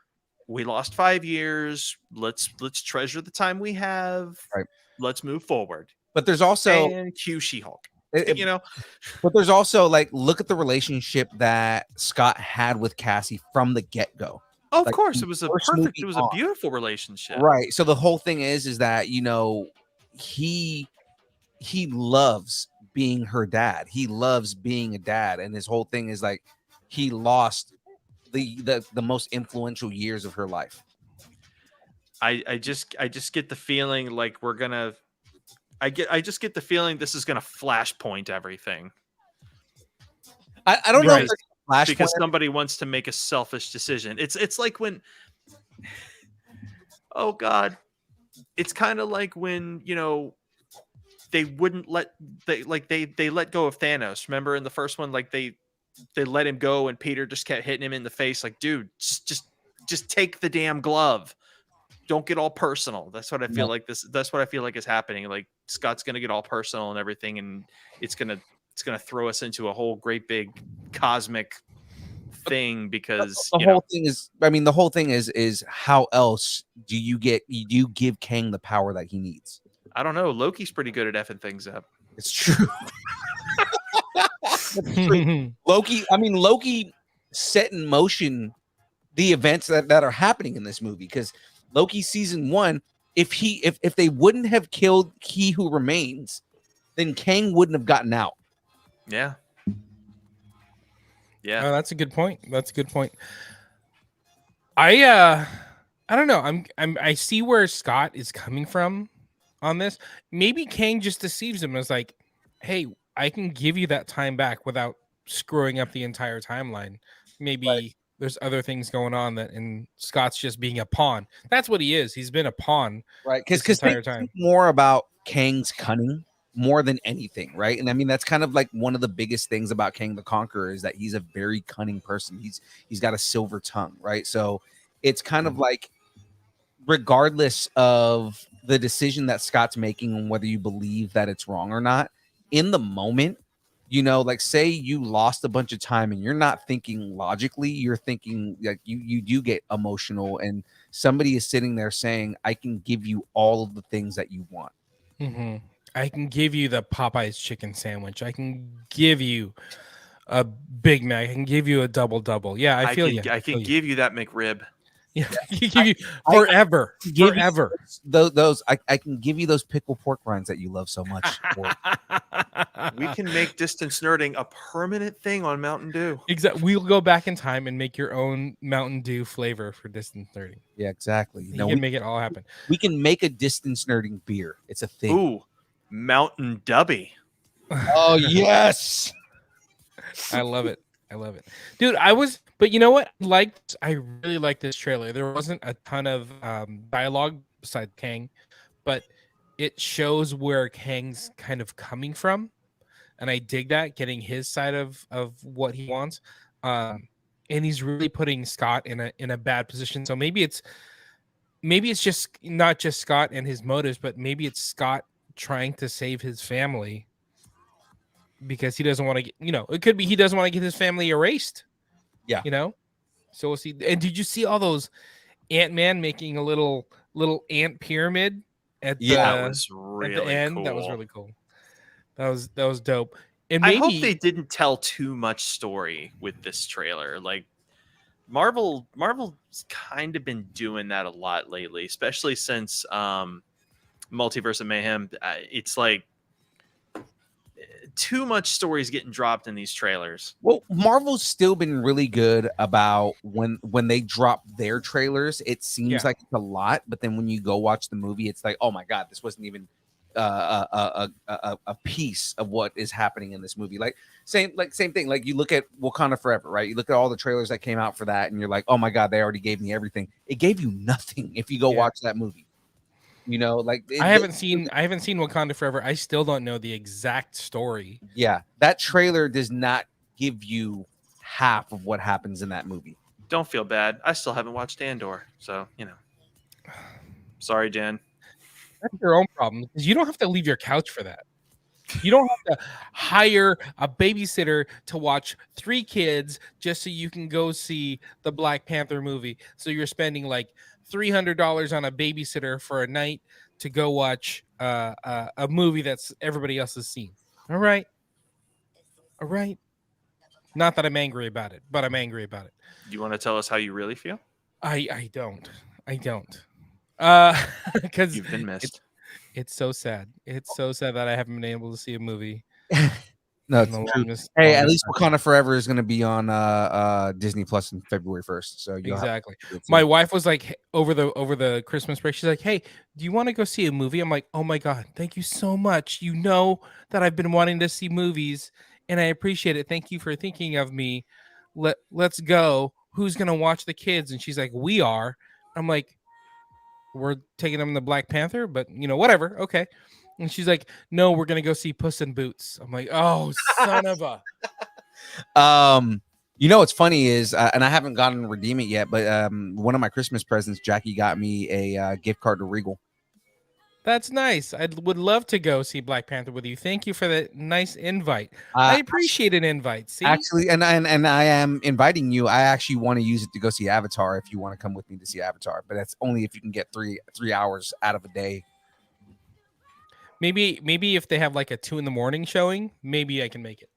We lost 5 years. Let's treasure the time we have. Right. Let's move forward. But there's also and cue She-Hulk. But there's also like, look at the relationship that Scott had with Cassie from the get-go. Oh, of course, it was a beautiful relationship. Right. So the whole thing is that he loves being her dad. He loves being a dad, and his whole thing is like he lost the most influential years of her life. I just get the feeling like I just get the feeling this is gonna flashpoint everything. I don't know if it's because somebody wants to make a selfish decision. It's like when oh God. It's kind of like when they wouldn't let they let go of Thanos. Remember in the first one, like they let him go and Peter just kept hitting him in the face like, dude, just take the damn glove. Don't get all personal. That's what I feel like that's what I feel like is happening. Like Scott's going to get all personal and everything, and it's going to throw us into a whole great big cosmic thing because the whole thing is how else do you give Kang the power that he needs? I don't know. Loki's pretty good at effing things up. It's true. Loki set in motion the events that are happening in this movie, because Loki season 1, if they wouldn't have killed He Who Remains, then Kang wouldn't have gotten out. Yeah. Oh, that's a good point. I don't know. I see where Scott is coming from on this. Maybe Kang just deceives him and is like, hey, I can give you that time back without screwing up the entire timeline. Maybe there's other things going on and Scott's just being a pawn. That's what he is. He's been a pawn, right? Because time more about Kang's cunning more than anything, right? And I mean that's kind of like one of the biggest things about Kang the Conqueror is that he's a very cunning person. He's got a silver tongue, right? So it's kind of like, regardless of the decision that Scott's making and whether you believe that it's wrong or not, in the moment, like say you lost a bunch of time and you're not thinking logically, you're thinking like you do get emotional, and somebody is sitting there saying, I can give you all of the things that you want. Mm-hmm. I can give you the Popeyes chicken sandwich. I can give you a Big Mac. I can give you a double. Yeah, I feel you. I can give you that McRib. Yeah, forever. Those I can give you those pickle pork rinds that you love so much. We can make distance nerding a permanent thing on Mountain Dew. Exactly. We'll go back in time and make your own Mountain Dew flavor for distance nerding. Yeah, exactly. You can make it all happen. We can make a distance nerding beer. It's a thing. Ooh, Mountain Dubby. Oh yes. I love it. Dude, but you know what? I really liked this trailer. There wasn't a ton of dialogue besides Kang, but it shows where Kang's kind of coming from. And I dig that, getting his side of what he wants. And he's really putting Scott in a bad position. So maybe it's just not just Scott and his motives, but maybe it's Scott trying to save his family because he doesn't want to get, it could be he doesn't want to get his family erased Yeah. You know? So we'll see. And did you see all those Ant-Man making a little ant pyramid at That was at really the end? cool. That was really cool. That was dope. And I maybe hope they didn't tell too much story with this trailer. Like Marvel's kind of been doing that a lot lately, especially since Multiverse of Mayhem. It's like too much stories getting dropped in these trailers. Well, Marvel's still been really good about when they drop their trailers. It seems like it's a lot, but then when you go watch the movie, it's like, oh my god, this wasn't even a piece of what is happening in this movie. Same thing. Like you look at Wakanda Forever, right? You look at all the trailers that came out for that, and you're like, oh my god, they already gave me everything. It gave you nothing if you go watch that movie. You know, like I haven't seen Wakanda Forever. I still don't know the exact story. Yeah, that trailer does not give you half of what happens in that movie. Don't feel bad. I still haven't watched Andor, so you know. Sorry, Jen. That's your own problem because you don't have to leave your couch for that. You don't have to hire a babysitter to watch 3 kids just so you can go see the Black Panther movie. So you're spending like $300 on a babysitter for a night to go watch a movie that's everybody else has seen. All right. Not that I'm angry about it, but I'm angry about it. You want to tell us how you really feel? I don't. Because you've been missed. It's so sad. It's so sad that I haven't been able to see a movie. No, it's true. Hey, at least Wakanda Forever is going to be on Disney Plus on February 1st. So exactly. My wife was like over the Christmas break. She's like, "Hey, do you want to go see a movie?" I'm like, "Oh my god, thank you so much. You know that I've been wanting to see movies, and I appreciate it. Thank you for thinking of me. Let's go. Who's gonna watch the kids?" And she's like, "We are." I'm like, "We're taking them to Black Panther, but you know, whatever. Okay." And she's like, "No, we're gonna go see Puss in Boots." I'm like, "Oh, son of a." You know what's funny is, and I haven't gotten to redeem it yet, but one of my Christmas presents, Jackie got me a gift card to Regal. That's nice. I would love to go see Black Panther with you. Thank you for that nice invite. I appreciate an invite. See, actually, and I am inviting you. I actually want to use it to go see Avatar. If you want to come with me to see Avatar, but that's only if you can get three hours out of a day. Maybe if they have like a 2 a.m. showing, maybe I can make it.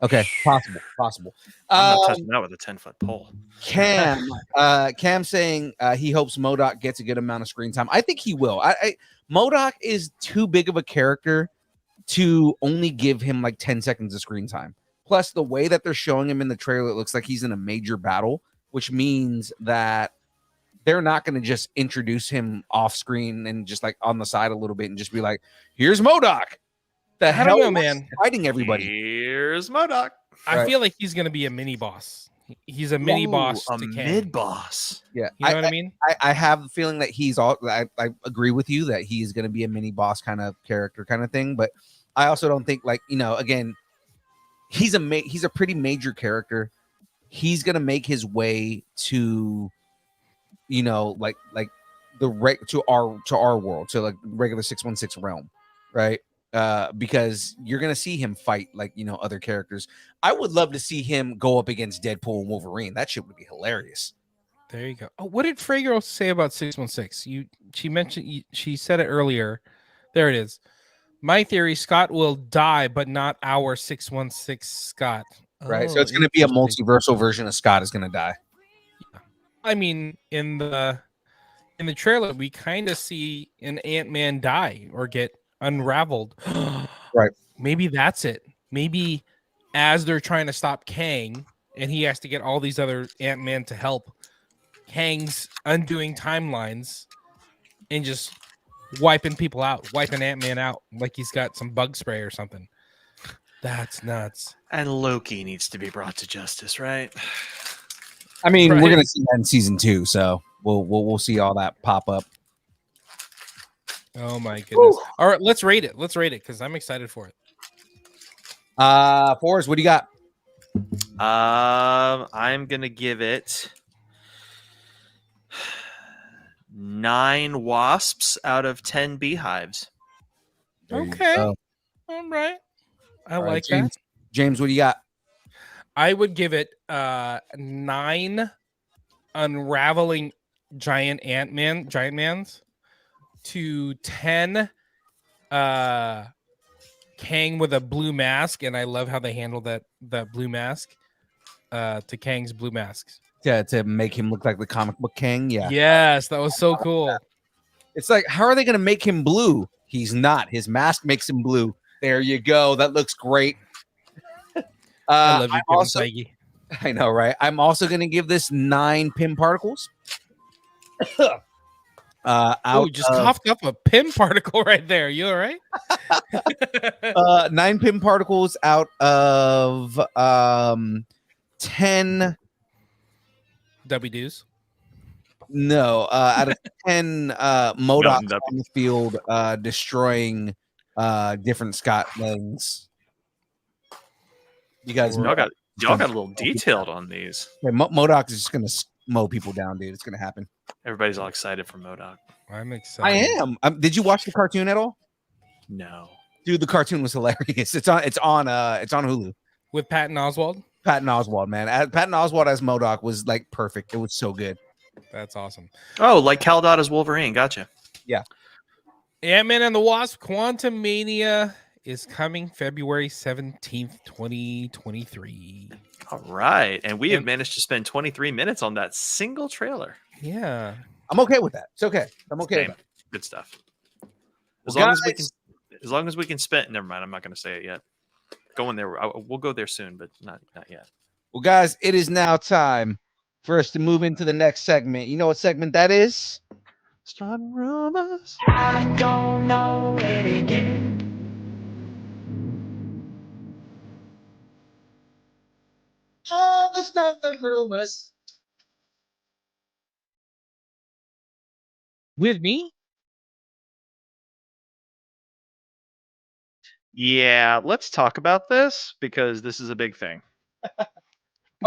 Okay, possible. I'm not touching that with a 10-foot pole. Cam saying he hopes MODOK gets a good amount of screen time. I think he will. MODOK is too big of a character to only give him like 10 seconds of screen time. Plus, the way that they're showing him in the trailer, it looks like he's in a major battle, which means that they're not going to just introduce him off screen and just like on the side a little bit and just be like, "Here's MODOK." The hell, know, man. Fighting everybody. Here's MODOK. I feel like he's going to be a mini boss. He's a mini boss, a mid boss. Yeah, you know what I mean. I have the feeling that he's all. I agree with you that he's going to be a mini boss kind of character, kind of thing. But I also don't think again, he's a pretty major character. He's going to make his way to, like to our world, to like regular 616 realm, right? Because you're gonna see him fight other characters. I would love to see him go up against Deadpool and Wolverine. That shit would be hilarious. There you go. Oh, what did Fragirl say about 616? She said it earlier. There it is. My theory: Scott will die, but not our 616 Scott. Right. So it's gonna be a multiversal version of Scott is gonna die. Yeah. I mean, in the trailer, we kind of see an Ant-Man die or get unraveled. Right. Maybe that's it. Maybe as they're trying to stop Kang and he has to get all these other Ant-Man to help, Kang's undoing timelines and just wiping people out, wiping Ant-Man out like he's got some bug spray or something. That's nuts. And Loki needs to be brought to justice, right? I mean, we're gonna see that in season 2, so we'll see all that pop up. Oh my goodness. Woo. All right, let's rate it because I'm excited for it. Forrest, what do you got? I'm gonna give it 9 wasps out of 10 beehives. Okay. All right. I like that. James, what do you got? I would give it 9 unraveling giant mans to 10 Kang with a blue mask, and I love how they handled that blue mask to Kang's blue masks. To make him look like the comic book Kang. Yeah. Yes, that was so cool. It's like, how are they going to make him blue? He's not. His mask makes him blue. There you go. That looks great. I love you, Kevin Feige. I know, right? I'm also going to give this 9 Pym particles. Oh, just coughed up a Pym particle right there. You all right? 9 Pym particles out of 10 W-Doos. No, out of 10 MODOKs on the field, destroying different Scotlings. You guys, y'all got a little detailed on these. Yeah, MODOK is just gonna mow people down, dude. It's gonna happen. Everybody's all excited for MODOK. I'm excited. I am. Did you watch the cartoon at all? No, dude. The cartoon was hilarious. It's on Hulu with Patton Oswalt. Patton Oswalt, man. Patton Oswalt as MODOK was like perfect. It was so good. That's awesome. Oh, like Cal Dot as Wolverine. Gotcha. Yeah. Ant-Man and the Wasp: Quantumania is coming February 17th, 2023. All right. And we have managed to spend 23 minutes on that single trailer. Yeah. I'm okay with that. It's okay. I'm okay with that. Good stuff. As Well, long as we can spend, never mind. I'm not going to say it yet. Going there. We'll go there soon, but not yet. Well, guys, it is now time for us to move into the next segment. You know what segment that is? Starting rumors. I don't know anything. Oh, that's not the rumors. With me? Yeah, let's talk about this because this is a big thing.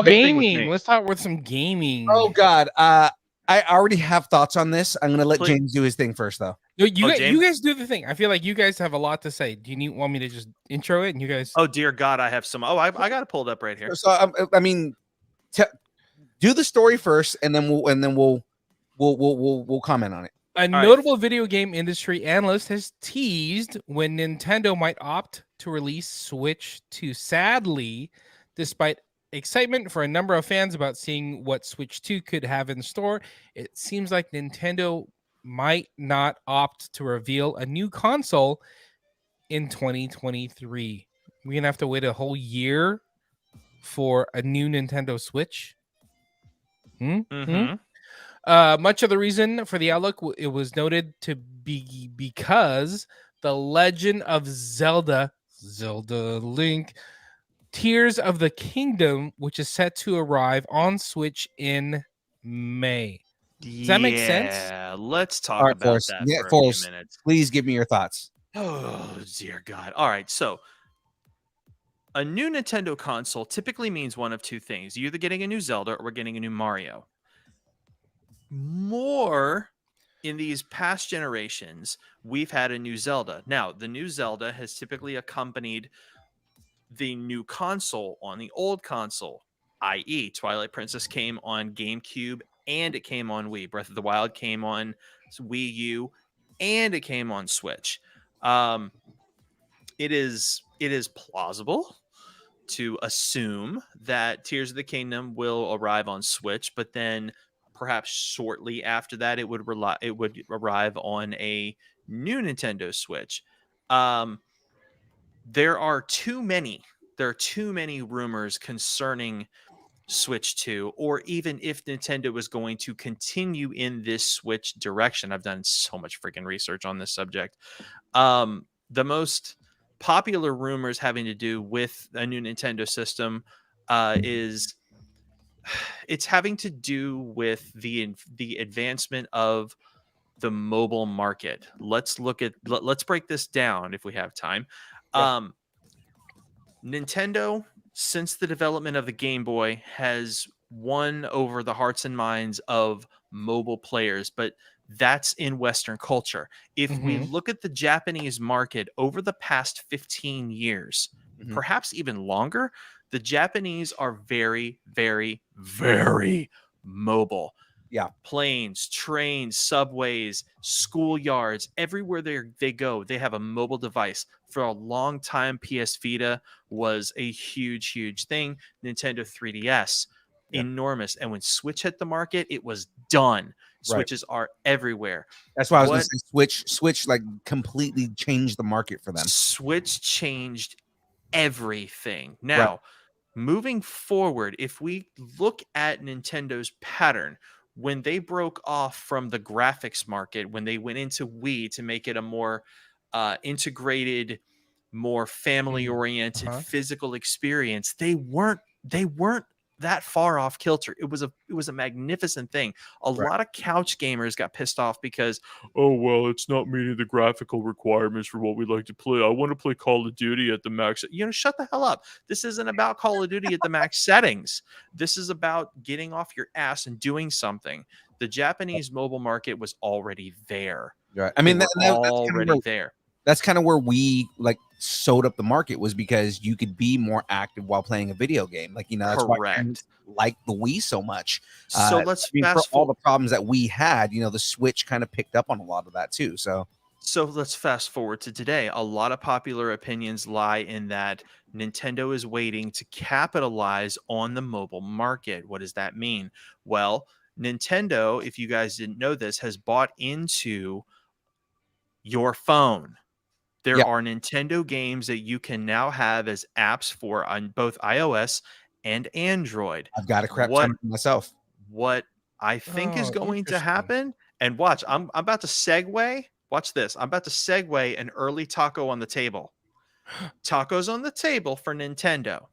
Gaming. Let's talk with some gaming. Oh God, I already have thoughts on this. I'm gonna let James do his thing first, though. No, you guys do the thing. I feel like you guys have a lot to say. Do you want me to just intro it and you guys? Oh dear God, I have some. Oh, I got it pulled up right here. So I mean, do the story first, and then we'll comment on it. A notable video game industry analyst has teased when Nintendo might opt to release Switch 2. Sadly, despite excitement for a number of fans about seeing what Switch 2 could have in store, it seems like Nintendo might not opt to reveal a new console in 2023. We're going to have to wait a whole year for a new Nintendo Switch. Much of the reason for the outlook, it was noted to be because The Legend of Zelda Link, Tears of the Kingdom, which is set to arrive on Switch in May. Does that make sense? Yeah, let's talk about that for a few minutes. Please give me your thoughts. Oh, dear God. All right, so a new Nintendo console typically means one of two things. You're either getting a new Zelda or we're getting a new Mario. More in these past generations, we've had a new Zelda. Now, the new Zelda has typically accompanied the new console on the old console, i.e. Twilight Princess came on GameCube and it came on Wii. Breath of the Wild came on Wii U and it came on Switch. It is plausible to assume that Tears of the Kingdom will arrive on Switch, but then perhaps shortly after that, it would arrive on a new Nintendo Switch. There are too many rumors concerning Switch 2, or even if Nintendo was going to continue in this Switch direction. I've done so much freaking research on this subject. The most popular rumors having to do with a new Nintendo system is it's having to do with the advancement of the mobile market. Let's break this down if we have time. Yeah. Nintendo, since the development of the Game Boy, has won over the hearts and minds of mobile players, but that's in Western culture. If we look at the Japanese market over the past 15 years, perhaps even longer, The Japanese are very, very, very mobile. Yeah. Planes, trains, subways, schoolyards, everywhere they go, they have a mobile device. For a long time, PS Vita was a huge, huge thing. Nintendo 3DS, enormous. And when Switch hit the market, it was done. Switches are everywhere. That's why I was going to say Switch like completely changed the market for them. Switch changed everything. Now, moving forward, if we look at Nintendo's pattern, when they broke off from the graphics market, when they went into Wii to make it a more integrated, more family-oriented physical experience, they weren't that far off kilter. It was a magnificent thing. A lot of couch gamers got pissed off because, oh well, it's not meeting the graphical requirements for what we like to play. I want to play Call of Duty at the max. Shut the hell up. This isn't about Call of Duty at the max settings. This is about getting off your ass and doing something. The Japanese mobile market was already there. Right. I mean, that's already there. That's kind of where we like sewed up the market, was because you could be more active while playing a video game. Like, that's why I like the Wii so much. So let's fast forward. All the problems that we had, the Switch kind of picked up on a lot of that too. So let's fast forward to today. A lot of popular opinions lie in that Nintendo is waiting to capitalize on the mobile market. What does that mean? Well, Nintendo, if you guys didn't know this, has bought into your phone. There are Nintendo games that you can now have as apps for on both iOS and Android. I've got a crap ton myself. What I think is going to happen, and watch, I'm about to segue. Watch this. I'm about to segue an early taco on the table. Tacos on the table for Nintendo.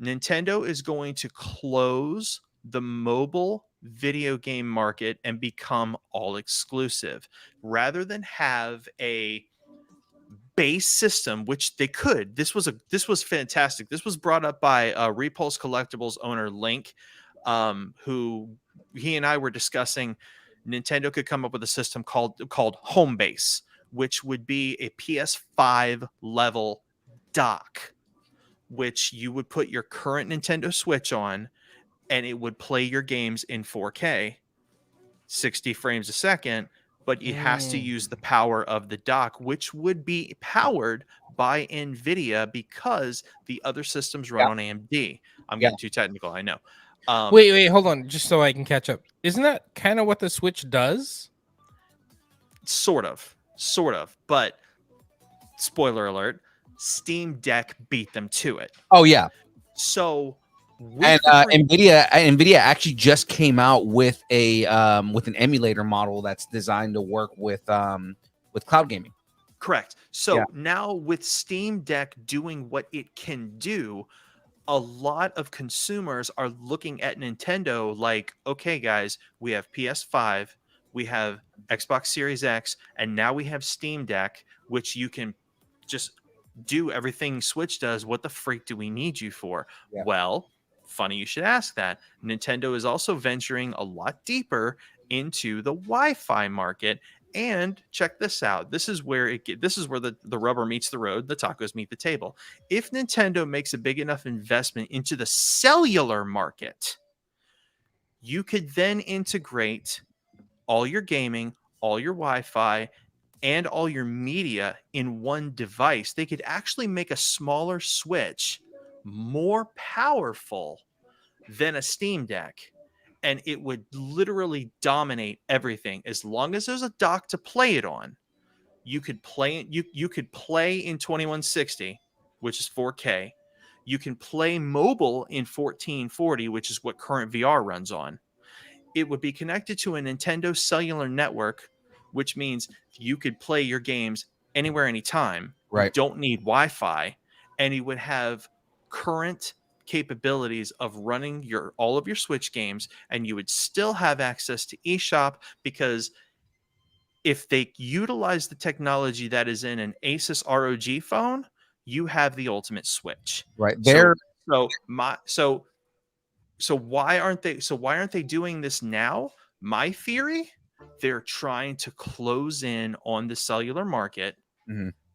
Nintendo is going to close the mobile video game market and become all exclusive, rather than have a base system, which they could. This was fantastic. This was brought up by Repulse Collectibles owner Link, who he and I were discussing. Nintendo could come up with a system called Home Base, which would be a PS5 level dock, which you would put your current Nintendo Switch on, and it would play your games in 4K, 60 frames a second. But it has to use the power of the dock, which would be powered by NVIDIA, because the other systems run on AMD. I'm getting too technical, I know. Wait, hold on, just so I can catch up. Isn't that kind of what the Switch does? Sort of. But spoiler alert, Steam Deck beat them to it. Oh, yeah. So... And NVIDIA actually just came out with an emulator model that's designed to work with cloud gaming. Correct. So now with Steam Deck doing what it can do, a lot of consumers are looking at Nintendo like, okay, guys, we have PS5, we have Xbox Series X, and now we have Steam Deck, which you can just do everything Switch does. What the freak do we need you for? Yeah. Well, funny you should ask that. Nintendo is also venturing a lot deeper into the Wi-Fi market. And check this out. This is where the rubber meets the road, the tacos meet the table. If Nintendo makes a big enough investment into the cellular market, you could then integrate all your gaming, all your Wi-Fi, and all your media in one device. They could actually make a smaller Switch more powerful than a Steam Deck, and it would literally dominate everything. As long as there's a dock to play it on, you could play you could play in 2160, which is 4K. You can play mobile in 1440, which is what current VR runs on. It would be connected to a Nintendo cellular network, which means you could play your games anywhere, anytime. Right. You don't need Wi-Fi, and you would have current capabilities of running all of your Switch games, and you would still have access to eShop, because if they utilize the technology that is in an Asus ROG phone, you have the ultimate Switch. Right there. So why aren't they doing this now? My theory, they're trying to close in on the cellular market,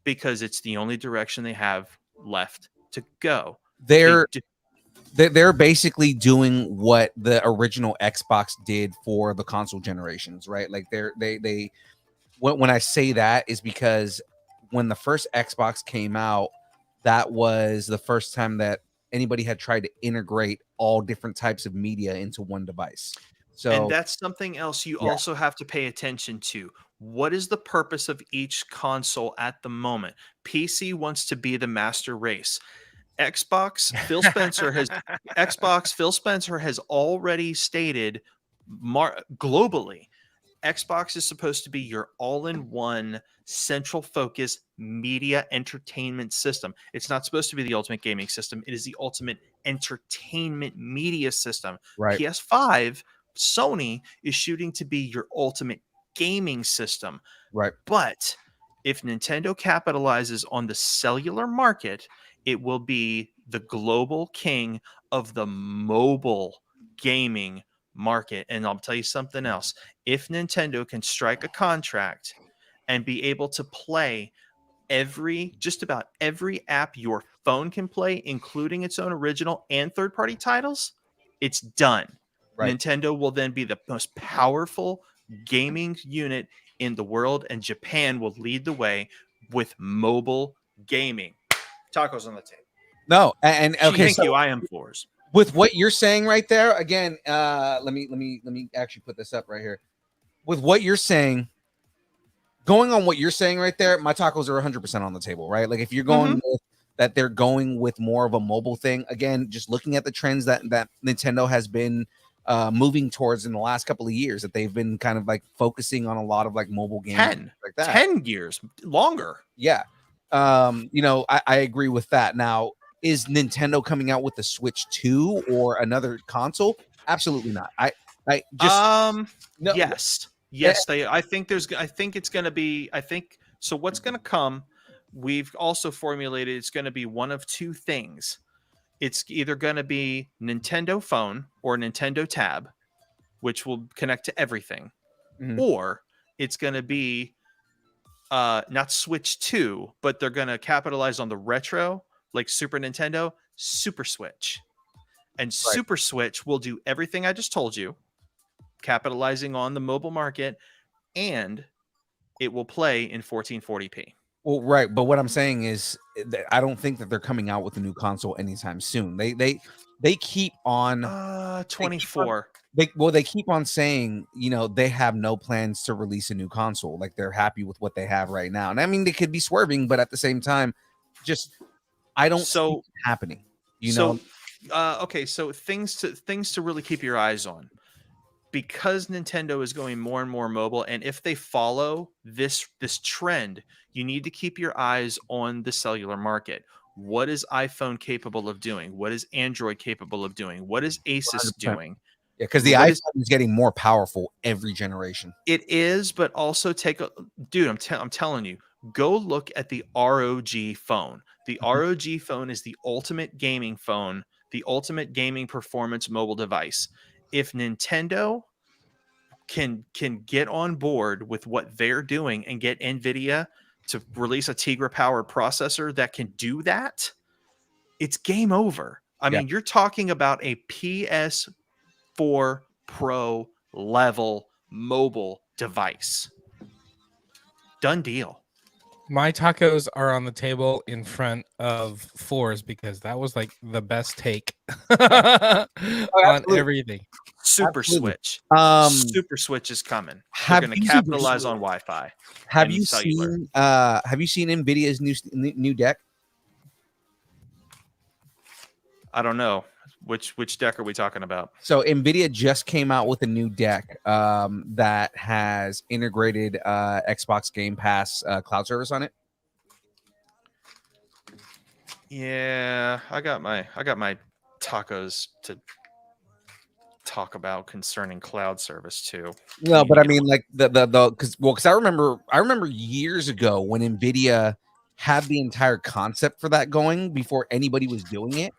because it's the only direction they have left to go. they're basically doing what the original Xbox did for the console generations, right? Like they when I say that is because when the first Xbox came out, that was the first time that anybody had tried to integrate all different types of media into one device. So, and that's something else you also have to pay attention to. What is the purpose of each console at the moment? PC wants to be the master race. Xbox Phil Spencer has already stated globally, Xbox is supposed to be your all-in-one central focus media entertainment system. It's not supposed to be the ultimate gaming system. It is the ultimate entertainment media system. Right. PS5, Sony is shooting to be your ultimate gaming system. Right. But if Nintendo capitalizes on the cellular market, it will be the global king of the mobile gaming market. And I'll tell you something else. If Nintendo can strike a contract and be able to play just about every app your phone can play, including its own original and third-party titles, it's done. Right. Nintendo will then be the most powerful gaming unit in the world, and Japan will lead the way with mobile gaming. Tacos on the table. No, and okay, Thank you. I am fours. With what you're saying right there, again, let me actually put this up right here. With what you're saying, going on what you're saying right there, my tacos are 100% on the table, right? Like if you're going with that, they're going with more of a mobile thing. Again, just looking at the trends that Nintendo has been moving towards in the last couple of years, that they've been kind of like focusing on a lot of like mobile games, 10 years longer. Yeah. I agree with that. Now, is Nintendo coming out with the Switch 2 or another console? Absolutely not. Yes, I think it's going to be, so what's going to come, we've also formulated, it's going to be one of two things. It's either going to be Nintendo phone or Nintendo tab, which will connect to everything, or it's going to be not Switch 2, but they're going to capitalize on the retro, like Super Nintendo, Super Switch. And Super Switch will do everything I just told you, capitalizing on the mobile market, and it will play in 1440p. Well, right, but what I'm saying is that I don't think that they're coming out with a new console anytime soon. They keep on 24. They keep on saying, they have no plans to release a new console. Like they're happy with what they have right now. And I mean, they could be swerving, but at the same time, I don't see it happening. Okay, so things to really keep your eyes on, because Nintendo is going more and more mobile, and if they follow this trend, you need to keep your eyes on the cellular market. What is iPhone capable of doing? What is Android capable of doing? What is Asus 100%. doing? Yeah, because the iPhone is getting more powerful every generation. It is, but also I'm telling you, go look at the ROG phone. The ROG phone is the ultimate gaming phone, the ultimate gaming performance mobile device. If Nintendo can get on board with what they're doing and get NVIDIA to release a Tegra powered processor that can do that, it's game over. I mean, you're talking about a PS4 Pro level mobile device. Done deal. My tacos are on the table in front of fours because that was like the best take on everything. Super Switch. Super Switch is coming. They're going to capitalize on Wi-Fi. Have you seen Nvidia's new deck? I don't know. Which deck are we talking about? So Nvidia just came out with a new deck that has integrated Xbox Game Pass cloud service on it. Yeah, I got my tacos to talk about concerning cloud service too. No, but I mean, like because I remember years ago when Nvidia had the entire concept for that going before anybody was doing it.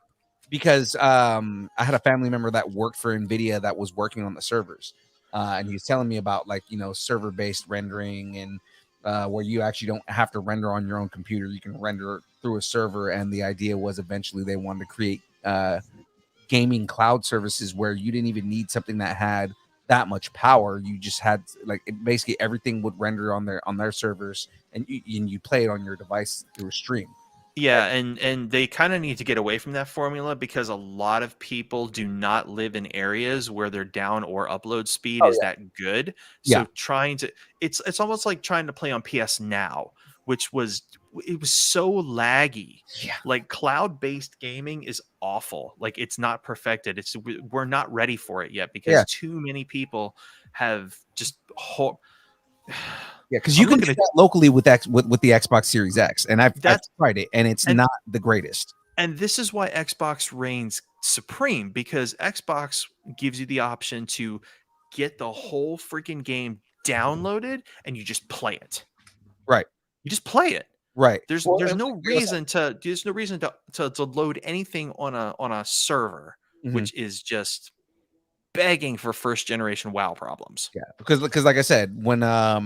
Because I had a family member that worked for NVIDIA that was working on the servers. And he was telling me about server-based rendering and where you actually don't have to render on your own computer. You can render through a server, and the idea was eventually they wanted to create gaming cloud services where you didn't even need something that had that much power. You just had basically everything would render on their servers, and you play it on your device through a stream. Yeah, and they kind of need to get away from that formula because a lot of people do not live in areas where their down or upload speed is that good. So it's almost like trying to play on PS Now, which was so laggy. Yeah. Like cloud-based gaming is awful. Like it's not perfected. We're not ready for it yet because too many people have just because you can do that locally with the Xbox Series X, and I've tried it, and it's not the greatest. And this is why Xbox reigns supreme, because Xbox gives you the option to get the whole freaking game downloaded, and you just play it. Right. You just play it. Right. There's no reason to load anything on a server, which is just begging for first generation WoW problems. Yeah, because like I said, when I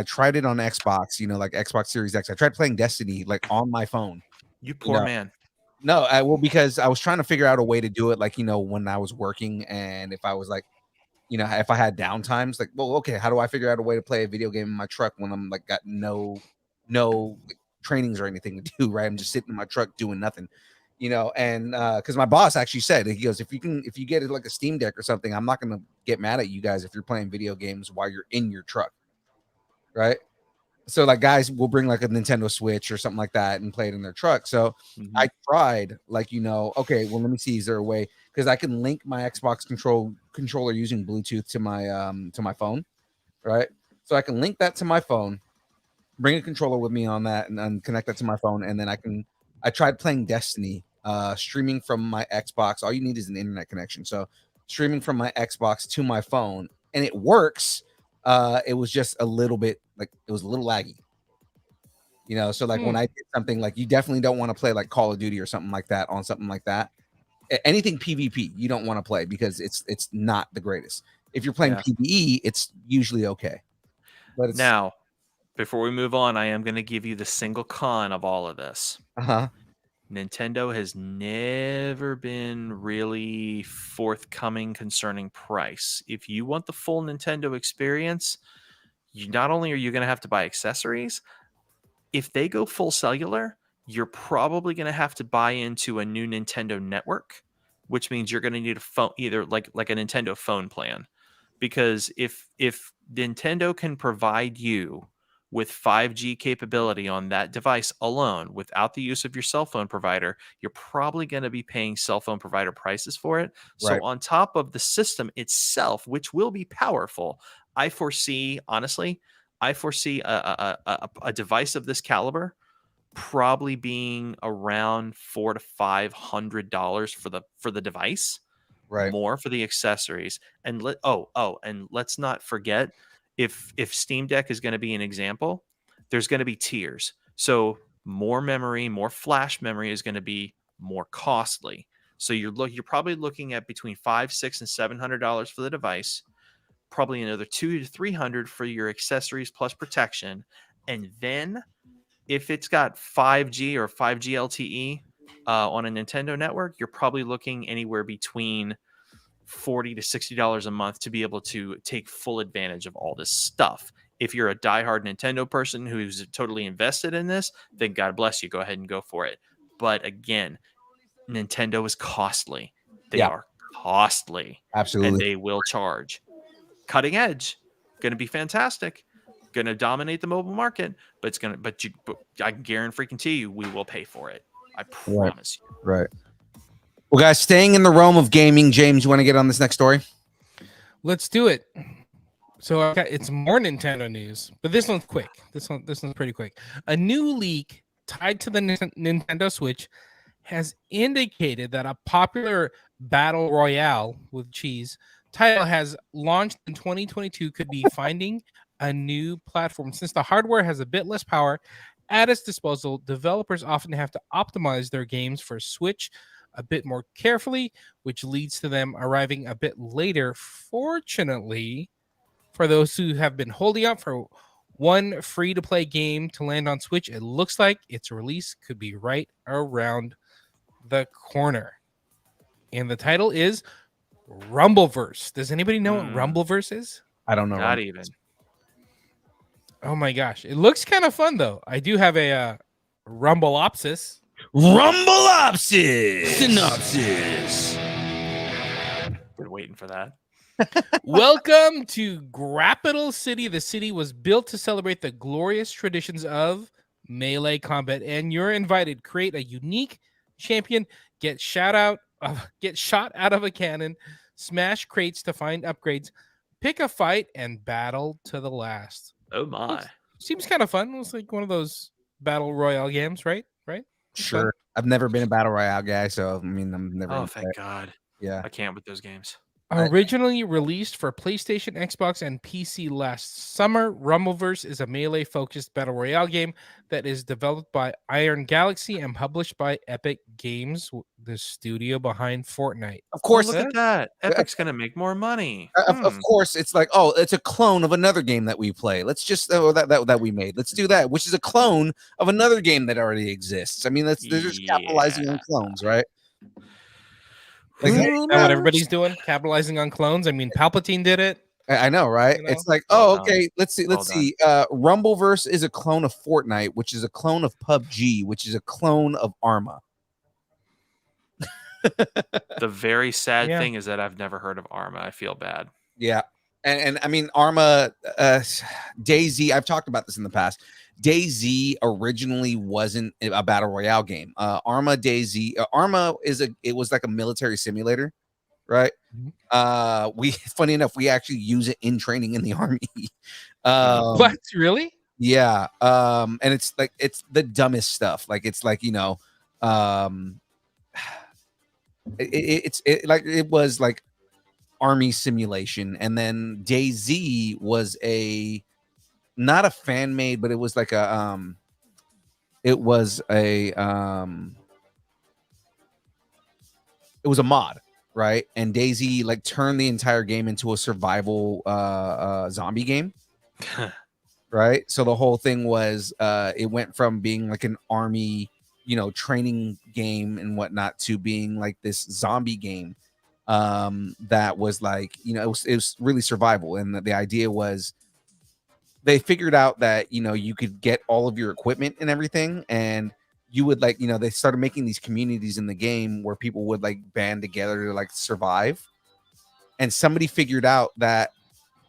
tried it on Xbox, like Xbox Series X, I tried playing Destiny like on my phone. You poor man. No, because I was trying to figure out a way to do it, like when I was working, and if I was like, if I had downtimes, like, well, okay, how do I figure out a way to play a video game in my truck when I'm like got no trainings or anything to do, right? I'm just sitting in my truck doing nothing. And because my boss actually said, he goes, if you get it like a Steam Deck or something, I'm not gonna get mad at you guys if you're playing video games while you're in your truck, right? So like guys will bring like a Nintendo Switch or something like that and play it in their truck. So I tried okay, well, let me see, is there a way, because I can link my Xbox controller using Bluetooth to my phone, right? So I can link that to my phone, bring a controller with me on that, and connect that to my phone, and then I tried playing Destiny, streaming from my Xbox. All you need is an internet connection. So streaming from my Xbox to my phone, and it works. It was just a little bit it was a little laggy. So like when I did something like, you definitely don't want to play like Call of Duty or something like that on something like that. Anything PvP, you don't want to play because it's not the greatest. If you're playing PvE, it's usually okay. But now, before we move on, I am going to give you the single con of all of this. Nintendo has never been really forthcoming concerning price. If you want the full Nintendo experience, not only are you going to have to buy accessories, if they go full cellular, you're probably going to have to buy into a new Nintendo network, which means you're going to need a phone, either like a Nintendo phone plan. Because if Nintendo can provide you with 5G capability on that device alone, without the use of your cell phone provider, you're probably going to be paying cell phone provider prices for it. So on top of the system itself, which will be powerful, I foresee a device of this caliber probably being around $400 to $500 for the device, right? More for the accessories. And let's not forget, if Steam Deck is going to be an example, there's going to be tiers. So more memory, more flash memory is going to be more costly. So you're probably looking at between $500, $600, and $700 for the device, probably another $200 to $300 for your accessories plus protection, and then if it's got 5G or 5G LTE on a Nintendo network, you're probably looking anywhere between $40 to $60 a month to be able to take full advantage of all this stuff. If you're a diehard Nintendo person who's totally invested in this, then God bless you. Go ahead and go for it. But again, Nintendo is costly. They are costly. Absolutely. And they will charge. Cutting edge, going to be fantastic. Going to dominate the mobile market, but I guarantee you, we will pay for it. I promise you. Right. Well, guys, staying in the realm of gaming, James, you want to get on this next story? Let's do it. So it's more Nintendo news, but this one's quick. This one's pretty quick. A new leak tied to the Nintendo Switch has indicated that a popular battle royale with cheese title has launched in 2022 could be finding a new platform. Since the hardware has a bit less power at its disposal, developers often have to optimize their games for Switch a bit more carefully, which leads to them arriving a bit later. Fortunately, For those who have been holding out for one free-to-play game to land on Switch, it looks like its release could be right around the corner. And the title is Rumbleverse. Does anybody know what Rumbleverse is? I don't know. Not even. Oh my gosh. It looks kind of fun, though. I do have a Rumbleopsis. Rumbleopsis! Synopsis. Been waiting for that. Welcome to Grappital City. The city was built to celebrate the glorious traditions of melee combat, and you're invited. Create a unique champion, get shot out of a cannon, smash crates to find upgrades, pick a fight, and battle to the last. Oh my. Seems kind of fun. It's like one of those battle royale games, right? Sure. I've never been a battle royale guy, so I mean, I'm never. Oh, thank God. Yeah. I can't with those games. Originally released for PlayStation, Xbox, and PC last summer, Rumbleverse is a melee-focused battle royale game that is developed by Iron Galaxy and published by Epic Games, the studio behind Fortnite. Of course, look at that. Epic's gonna make more money. Of course, it's like, oh, it's a clone of another game that we play. Let's just that we made. Let's do that, which is a clone of another game that already exists. I mean, they're just capitalizing on clones, right? Like, is that what everybody's doing? Capitalizing on clones? I mean, Palpatine did it. I know, right? You know? It's like, oh, okay, let's see. Rumbleverse is a clone of Fortnite, which is a clone of PUBG, which is a clone of Arma. The very sad thing is that I've never heard of Arma. I feel bad. Yeah. And I mean, Arma, DayZ, I've talked about this in the past. DayZ originally wasn't a battle royale game. Arma DayZ, Arma it was like a military simulator, right? Funny enough, we actually use it in training in the army. What, really? Yeah. And it's the dumbest stuff. Like, it's like, you know, it was like army simulation, and then DayZ was not a fan made, but it was like a it was a mod, right? And DayZ like turned the entire game into a survival zombie game. Right? So the whole thing was it went from being like an army, you know, training game and whatnot to being like this zombie game that was like, you know, it was really survival. And the idea was they figured out that, you know, you could get all of your equipment and everything, and you would like, you know, they started making these communities in the game where people would like band together to like survive. And somebody figured out that,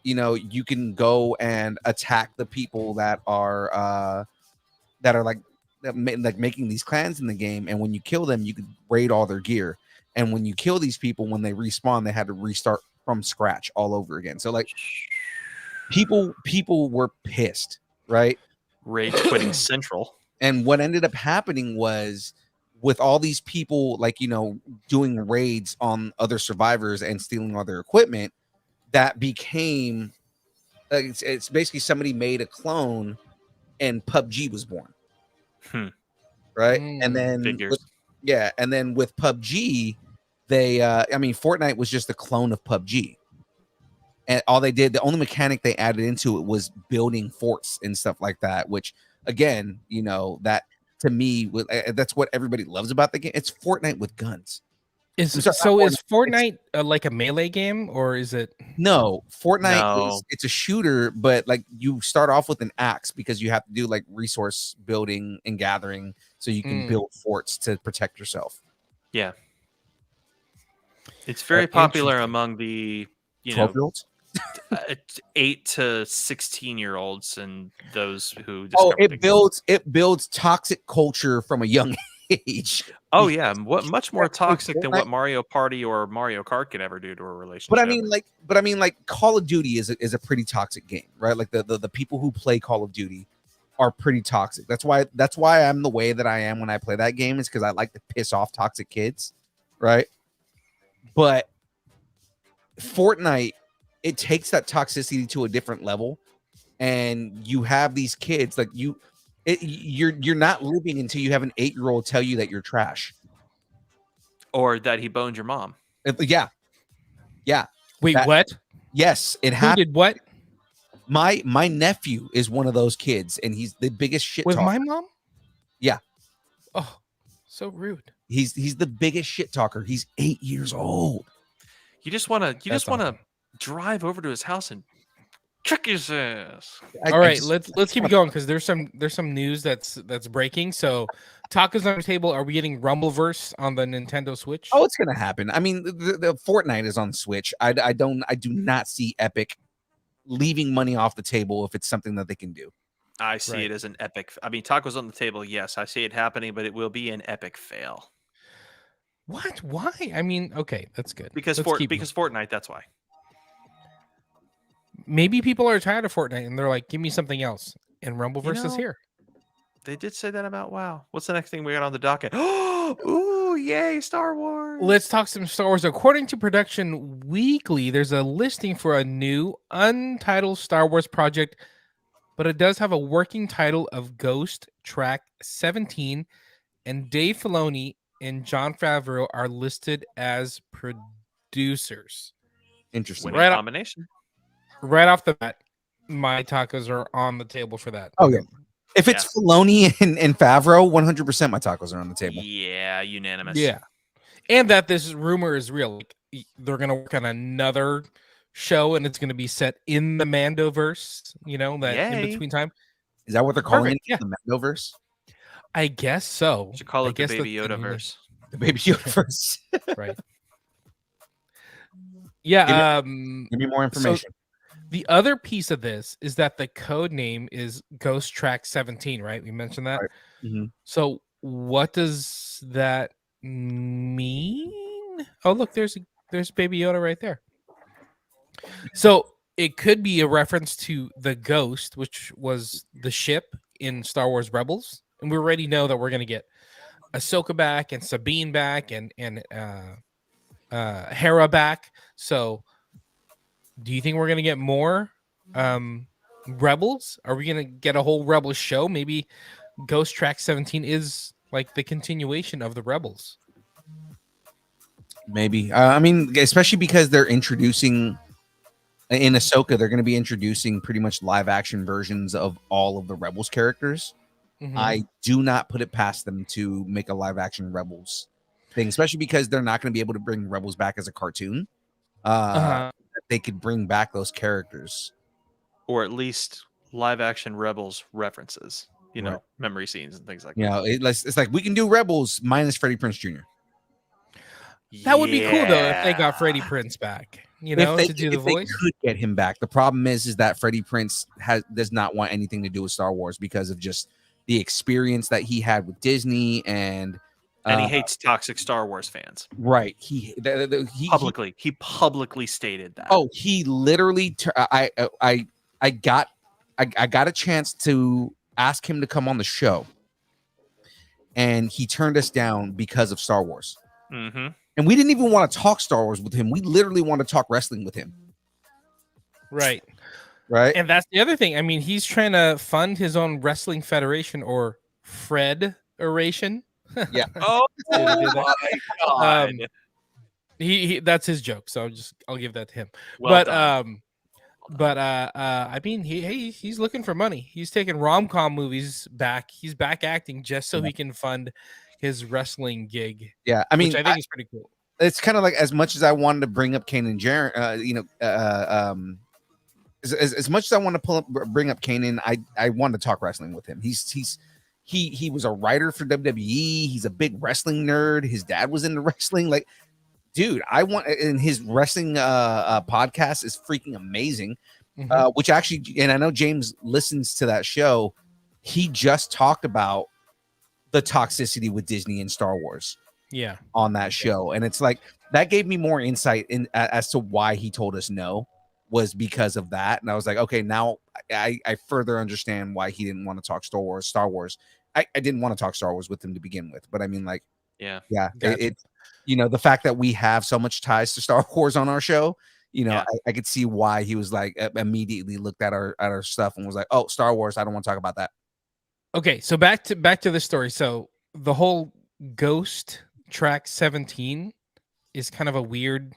you know, you can go and attack the people that are like making these clans in the game, and when you kill them, you could raid all their gear. And when you kill these people, when they respawn, they had to restart from scratch all over again. So like people were pissed, right? Rage quitting Central. And what ended up happening was, with all these people, like, you know, doing raids on other survivors and stealing all their equipment, that became it's basically somebody made a clone and PUBG was born. Right. And then and then with PUBG, they I mean, Fortnite was just a clone of PUBG. And all they did, the only mechanic they added into it was building forts and stuff like that, which again, you know, that to me, that's what everybody loves about the game. It's Fortnite with guns. Is Fortnite like a melee game, or is it? No, Fortnite it's a shooter, but like you start off with an axe because you have to do like resource building and gathering so you can build forts to protect yourself. Yeah. It's very popular among the, you know, 12-year-olds? 8 to 16-year-olds and those who it builds toxic culture from a young age. Oh yeah, much more toxic than what Mario Party or Mario Kart could ever do to a relationship. But I mean like Call of Duty is a pretty toxic game, right? Like the people who play Call of Duty are pretty toxic. That's why I'm the way that I am when I play that game, is because I like to piss off toxic kids, right? But Fortnite, it takes that toxicity to a different level, and you have these kids like you're not living until you have an 8-year-old tell you that you're trash, or that he boned your mom. Yeah. Wait, what? Yes, it happened. Who did what? My nephew is one of those kids, and he's the biggest shit With talker. my mom? Yeah. Oh, so rude. He's the biggest shit talker. He's 8 years old. You just want to That's awesome. drive over to his house and check his ass. All right, let's keep it going because there's some news that's breaking. So, tacos on the table. Are we getting Rumbleverse on the Nintendo Switch? Oh, it's gonna happen. I mean, the Fortnite is on Switch. I do not see Epic leaving money off the table if it's something that they can do. I see it as an epic. I mean, tacos on the table. Yes, I see it happening, but it will be an epic fail. What? Why? I mean, okay, that's good. Because Let's Fortnite. That's why. maybe people are tired of Fortnite and they're like, give me something else. And Rumbleverse is here. They did say that about WoW. What's the next thing we got on the docket? Ooh, yay, Star Wars. Let's talk some Star Wars. According to Production Weekly, there's a listing for a new untitled Star Wars project, but it does have a working title of Ghost Track 17, and Dave Filoni and Jon Favreau are listed as producers. Interesting. Winning combination. Right off the bat, my tacos are on the table for that. Oh yeah. If it's Filoni and Favreau, 100% my tacos are on the table. Yeah, unanimous. Yeah. And that this rumor is real. Like, they're going to work on another show and it's going to be set in the Mandoverse, that in between time. Is that what they're calling Perfect, it? The Mandoverse? I guess so. You should call it the guess Baby that's- Yoda-verse. The Baby Yoda-verse. Right. Yeah. Give me more information. So the other piece of this is that the code name is Ghost Track 17, right? We mentioned that. Right. Mm-hmm. So what does that mean? Oh, look, there's Baby Yoda right there. So it could be a reference to the Ghost, which was the ship in Star Wars Rebels, and we already know that we're gonna get Ahsoka back and Sabine back and Hera back. So do you think we're gonna get more Rebels? Are we gonna get a whole Rebels show? Maybe Ghost Track 17 is like the continuation of the Rebels. Maybe. I mean, especially because they're introducing in Ahsoka, they're going to be introducing pretty much live action versions of all of the Rebels characters. Mhm. I do not put it past them to make a live action Rebels thing, especially because they're not going to be able to bring Rebels back as a cartoon. They could bring back those characters, Or at least live action Rebels references, Right. memory scenes and things like you that. know. It's like we can do Rebels minus Freddie Prinze Jr. That would be cool though if they got Freddie Prinze back, to do the if they voice. could get him back. The problem is that Freddie Prinze does not want anything to do with Star Wars because of just the experience that he had with Disney and he hates toxic Star Wars fans. Right. He publicly stated that. Oh, he literally. I got a chance to ask him to come on the show, and he turned us down because of Star Wars. Mm-hmm. And we didn't even want to talk Star Wars with him. We literally want to talk wrestling with him. Right. Right. And that's the other thing. I mean, he's trying to fund his own wrestling federation or Fred-eration. Yeah. Oh my God. He that's his joke, so I'll give that to him. Well But I mean, he's looking for money. He's taking rom-com movies back. He's back acting just so he can fund his wrestling gig. Yeah, I mean, which I think is pretty cool. It's kind of like, as much as I wanted to bring up Kanan Jarrus, as much as I want to bring up Kanan, I wanted to talk wrestling with him. He was a writer for WWE. He's a big wrestling nerd. His dad was into wrestling. Like, dude, and his wrestling podcast is freaking amazing. Mhm. Which actually, and I know James listens to that show. He just talked about the toxicity with Disney and Star Wars. Yeah. On that show, and it's like that gave me more insight as to why he told us no, was because of that. And I was like, okay, now I further understand why he didn't want to talk Star Wars. I didn't want to talk Star Wars with him to begin with, but I mean, like, yeah, gotcha. The fact that we have so much ties to Star Wars on our show, I could see why he was like immediately looked at our stuff and was like, oh, Star Wars, I don't want to talk about that. Okay, so back to the story. So the whole Ghost Track 17 is kind of a weird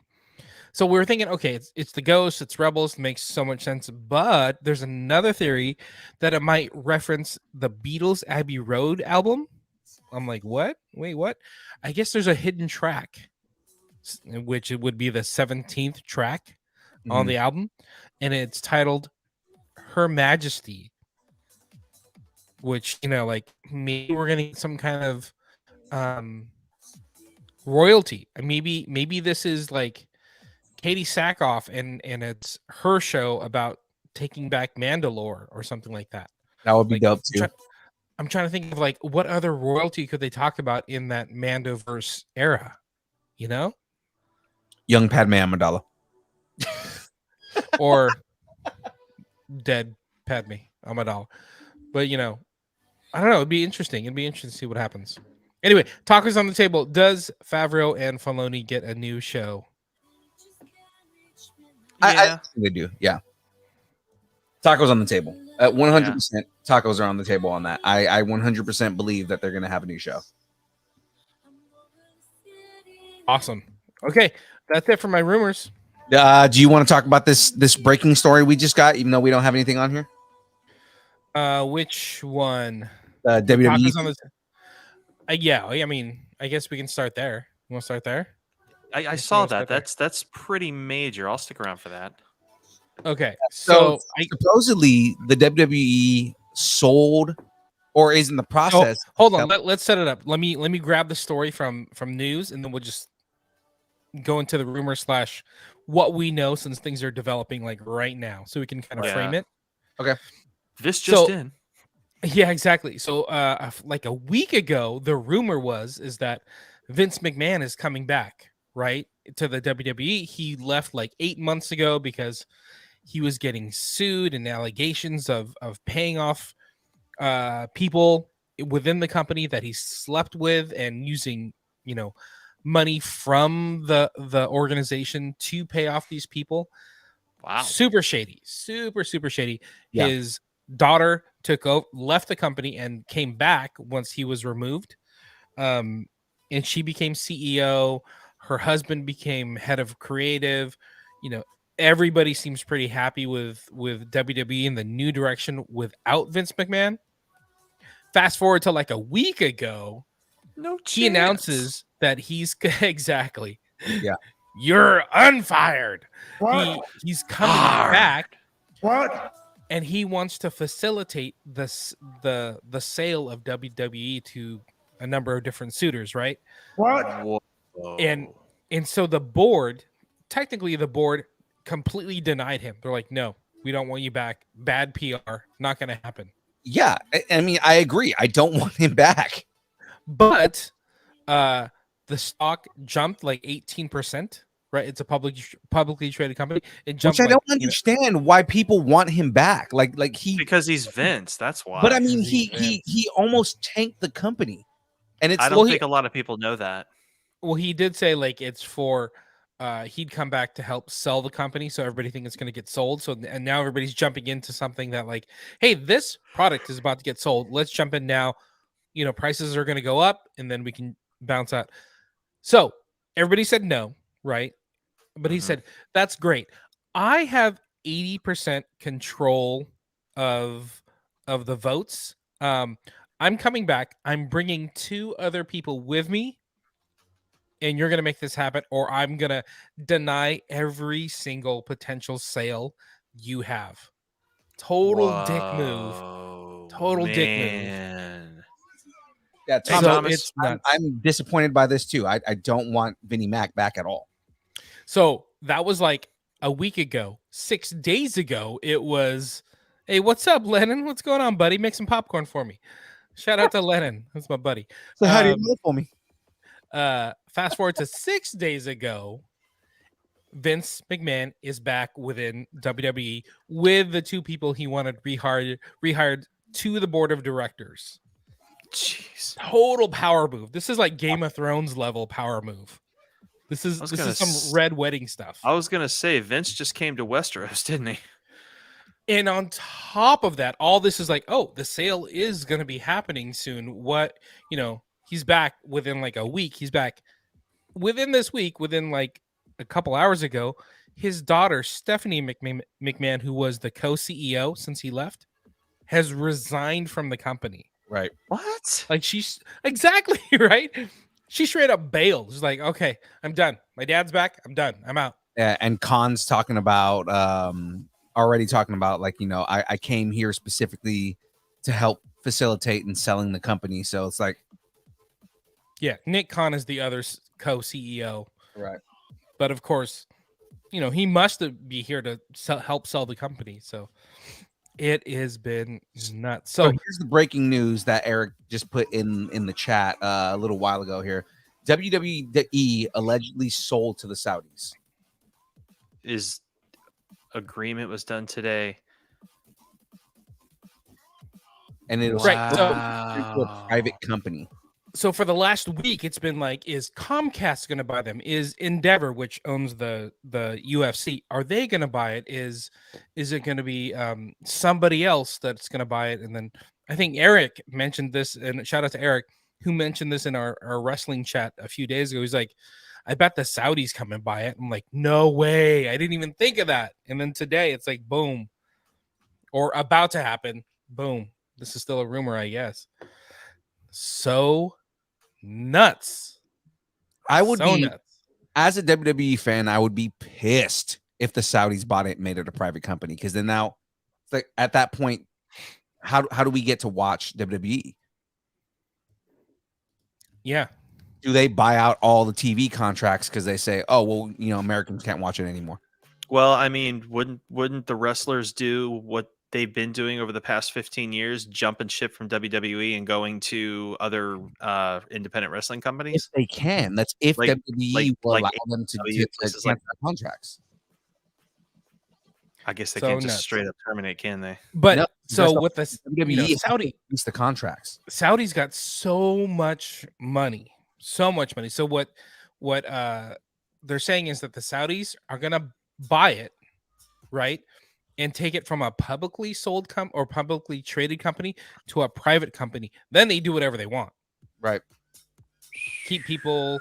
So we were thinking, okay, it's the Ghost, it's Rebels, makes so much sense. But there's another theory that it might reference the Beatles' Abbey Road album. I'm like, what? Wait, what? I guess there's a hidden track, which it would be the 17th track on the album, and it's titled Her Majesty, which, like maybe we're gonna get some kind of royalty. Maybe this is like Katie Sackhoff and it's her show about taking back Mandalore or something like that. That would be dope too. I'm trying to think of like what other royalty could they talk about in that Mandoverse era, Young Padme Amidala. or dead Padme Amidala. But I don't know. It'd be interesting. It'd be interesting to see what happens. Anyway, tacos on the table. Does Favreau and Filoni get a new show? I think they do. Yeah. Tacos on the table. 100% tacos are on the table on that. I 100% believe that they're going to have a new show. Awesome. Okay. That's it for my rumors. Do you want to talk about this breaking story we just got, even though we don't have anything on here? Which one? WWE. Yeah. I mean, I guess we can start there. You want to start there? I saw that. That's pretty major. I'll stick around for that. Okay. So supposedly the WWE sold or is in the process. Hold on. Let's set it up. Let me grab the story from news, and then we'll just go into the rumor / what we know, since things are developing like right now, so we can kind of frame it. Okay. This just in. Yeah, exactly. So like a week ago, the rumor is that Vince McMahon is coming back, right, to the WWE. He left like 8 months ago because he was getting sued and allegations of paying off people within the company that he slept with and using, money from the organization to pay off these people. Wow. Super shady. Super shady. Yeah. His daughter left the company and came back once he was removed. And she became CEO. Her husband became head of creative. Everybody seems pretty happy with WWE in the new direction without Vince McMahon. Fast forward to like a week ago, he announces that he's exactly. Yeah. You're unfired. What? He's coming back. What? And he wants to facilitate the sale of WWE to a number of different suitors, right? What? Whoa. And so the board completely denied him. They're like, no, we don't want you back. Bad PR. Not going to happen. Yeah. I mean, I agree. I don't want him back. But the stock jumped like 18%, right? It's a publicly traded company. It jumped. Which I don't understand why people want him back. Because he's Vince. That's why. But I mean, he almost tanked the company, and it's. I don't think a lot of people know that. Well, he did say like it's for. He'd come back to help sell the company, so everybody thinks it's going to get sold. So and now everybody's jumping into something that like, hey, this product is about to get sold. Let's jump in now. Prices are going to go up, and then we can bounce out. So everybody said no, right? But he said, that's great. I have 80% control of the votes. I'm coming back. I'm bringing 2 other people with me, and you're going to make this happen, or I'm going to deny every single potential sale you have. Total dick move. Total dick move. Yeah, Thomas, I'm disappointed by this too. I don't want Vinnie Mac back at all. So that was like a week ago. 6 days ago, it was, hey, what's up, Lennon? What's going on, buddy? Make some popcorn for me. Shout out to Lennon. That's my buddy. So how do you know for me? Fast forward to 6 days ago, Vince McMahon is back within WWE with the 2 people he wanted rehired to the board of directors. Jeez. Total power move. This is like Game of Thrones level power move. This is some red wedding stuff. I was gonna say Vince just came to Westeros, didn't he? And on top of that, all this is like, oh, the sale is gonna be happening soon. What, he's back within like a week. He's back within this week, within like a couple hours ago, his daughter, Stephanie McMahon, who was the co-CEO since he left, has resigned from the company. Right. What? Like she's exactly right. She straight up bailed. She's like, okay, I'm done. My dad's back. I'm done. I'm out. And Khan's talking about already talking about like, you know, I came here specifically to help facilitate and selling the company. So it's like, yeah, Nick Khan is the other co-CEO. Right. But of course, you know, he must be here to help sell the company. So it has been nuts. So here's the breaking news that Eric just put in the chat a little while ago here. WWE allegedly sold to the Saudis. His agreement was done today. And it was right. to a private company. So for the last week, it's been like, is Comcast going to buy them? Is Endeavor, which owns the UFC, are they going to buy it? Is it going to be somebody else that's going to buy it? And then I think Eric mentioned this, and shout out to Eric, who mentioned this in our wrestling chat a few days ago. He's like, I bet the Saudis come and buy it. I'm like, no way. I didn't even think of that. And then today it's like, boom, or about to happen. Boom. This is still a rumor, I guess. So nuts. I would so be nuts. As a WWE fan, I would be pissed if the Saudis bought it and made it a private company, because then now it's like at that point, how do we get to watch WWE? Yeah. Do they buy out all the TV contracts because they say, oh well, you know, Americans can't watch it anymore? Well, I mean, wouldn't the wrestlers do what they've been doing over the past 15 years, jump and ship from WWE and going to other independent wrestling companies? If they can. That's if WWE will allow them to cancel contracts. I guess they So can't just nuts. straight up terminate, can they? But No, so that's with the WWE you know, Saudi, the contracts. Saudi's got so much money. So what they're saying is that the Saudis are gonna buy it, right, and take it from a publicly sold or publicly traded company to a private company. Then they do whatever they want. Right. Keep people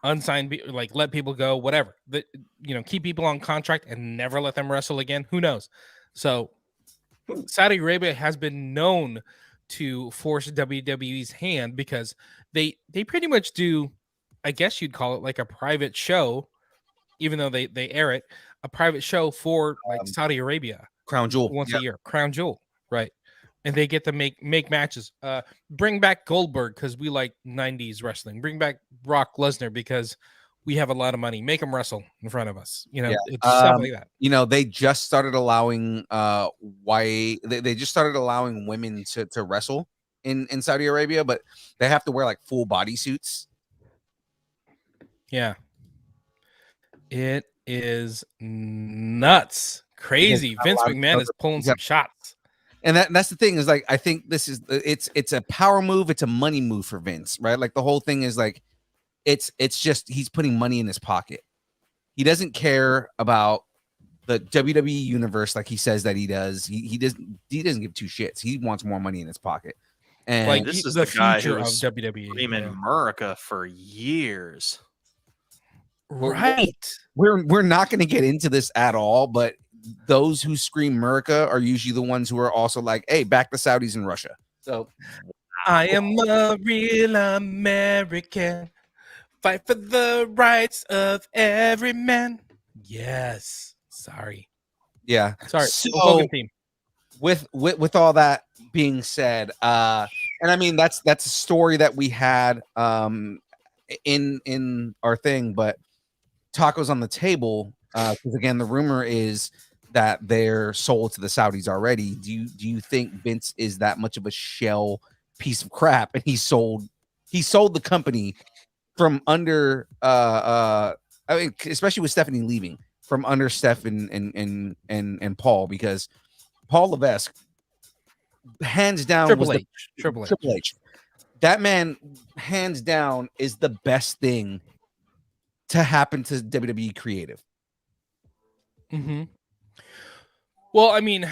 unsigned, like let people go, whatever. Keep people on contract and never let them wrestle again. Who knows? So Saudi Arabia has been known to force WWE's hand because they pretty much do, I guess you'd call it like a private show, even though they air it, a private show for like Saudi Arabia. Crown Jewel. Once a year. Crown Jewel, right. And they get to make matches. Bring back Goldberg because we like 90s wrestling. Bring back Brock Lesnar because we have a lot of money. Make them wrestle in front of us. You know, it's stuff like that. You know, they just started allowing they just started allowing women to wrestle in Saudi Arabia, but they have to wear like full body suits. Yeah. It is nuts. Crazy. Vince McMahon is pulling some shots. And that's the thing is like, I think this is it's a power move. It's a money move for Vince, right? Like the whole thing is like, it's just, he's putting money in his pocket. He doesn't care about the WWE universe. Like he says that he does. He doesn't give two shits. He wants more money in his pocket. And like this is the guy who of was WWE screaming America for years. Right. We're not going to get into this at all, but those who scream America are usually the ones who are also like, hey, back the Saudis and Russia. So I am a real American. Fight for the rights of every man. Yes. Sorry. Yeah. Sorry. So with all that being said, and I mean that's a story that we had in our thing, but Tacos on the Table, because again, the rumor is that they're sold to the Saudis already. Do you think Vince is that much of a shell piece of crap, and he sold the company from under I mean, especially with Stephanie leaving, from under Steph and Paul, because Paul Levesque, hands down, Triple H. That man, hands down, is the best thing to happen to WWE creative. Mm-hmm. Well, I mean,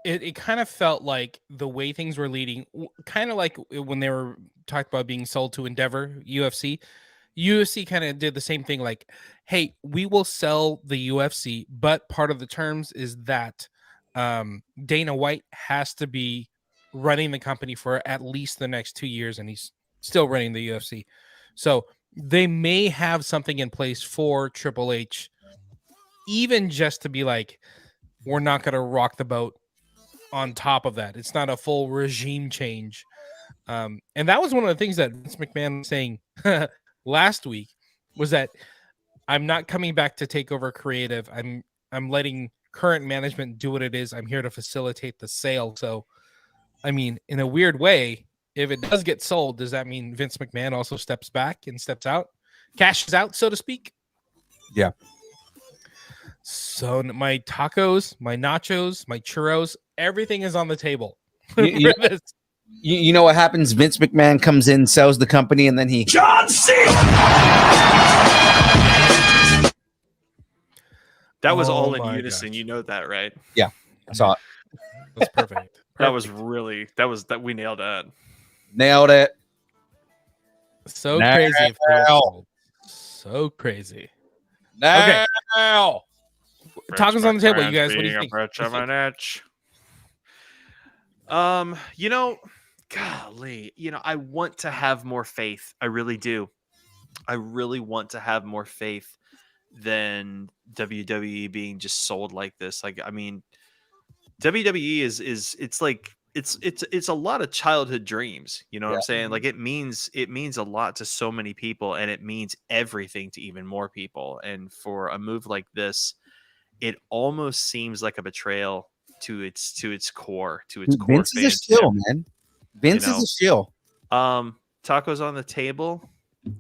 it kind of felt like the way things were leading, kind of like when they were talked about being sold to Endeavor UFC. UFC kind of did the same thing. Like, hey, we will sell the UFC, but part of the terms is that Dana White has to be running the company for at least the next 2 years, and he's still running the UFC. So they may have something in place for Triple H, even just to be like, we're not going to rock the boat on top of that. It's not a full regime change. And that was one of the things that Vince McMahon was saying last week, was that I'm not coming back to take over creative. I'm letting current management do what it is. I'm here to facilitate the sale. So, I mean, in a weird way, if it does get sold, does that mean Vince McMahon also steps back and steps out, cashes out, so to speak? Yeah. So my tacos, my nachos, my churros, everything is on the table. You know what happens? Vince McMahon comes in, sells the company, and then he John Cena. That was all in unison. You know that, right? Yeah, I saw it. That's perfect. That was we nailed that. Nailed it. So crazy. If it was sold. So crazy. Now. Tacos on the table, you guys. What do you think? You know, golly, I want to have more faith. I really do. I really want to have more faith than WWE being just sold like this. Like, I mean, WWE is it's like it's a lot of childhood dreams. You know what I'm saying? Like, it means a lot to so many people, and it means everything to even more people. And for a move like this, it almost seems like a betrayal to its core, Vince is a shill, man. Vince is a shill. Tacos on the table.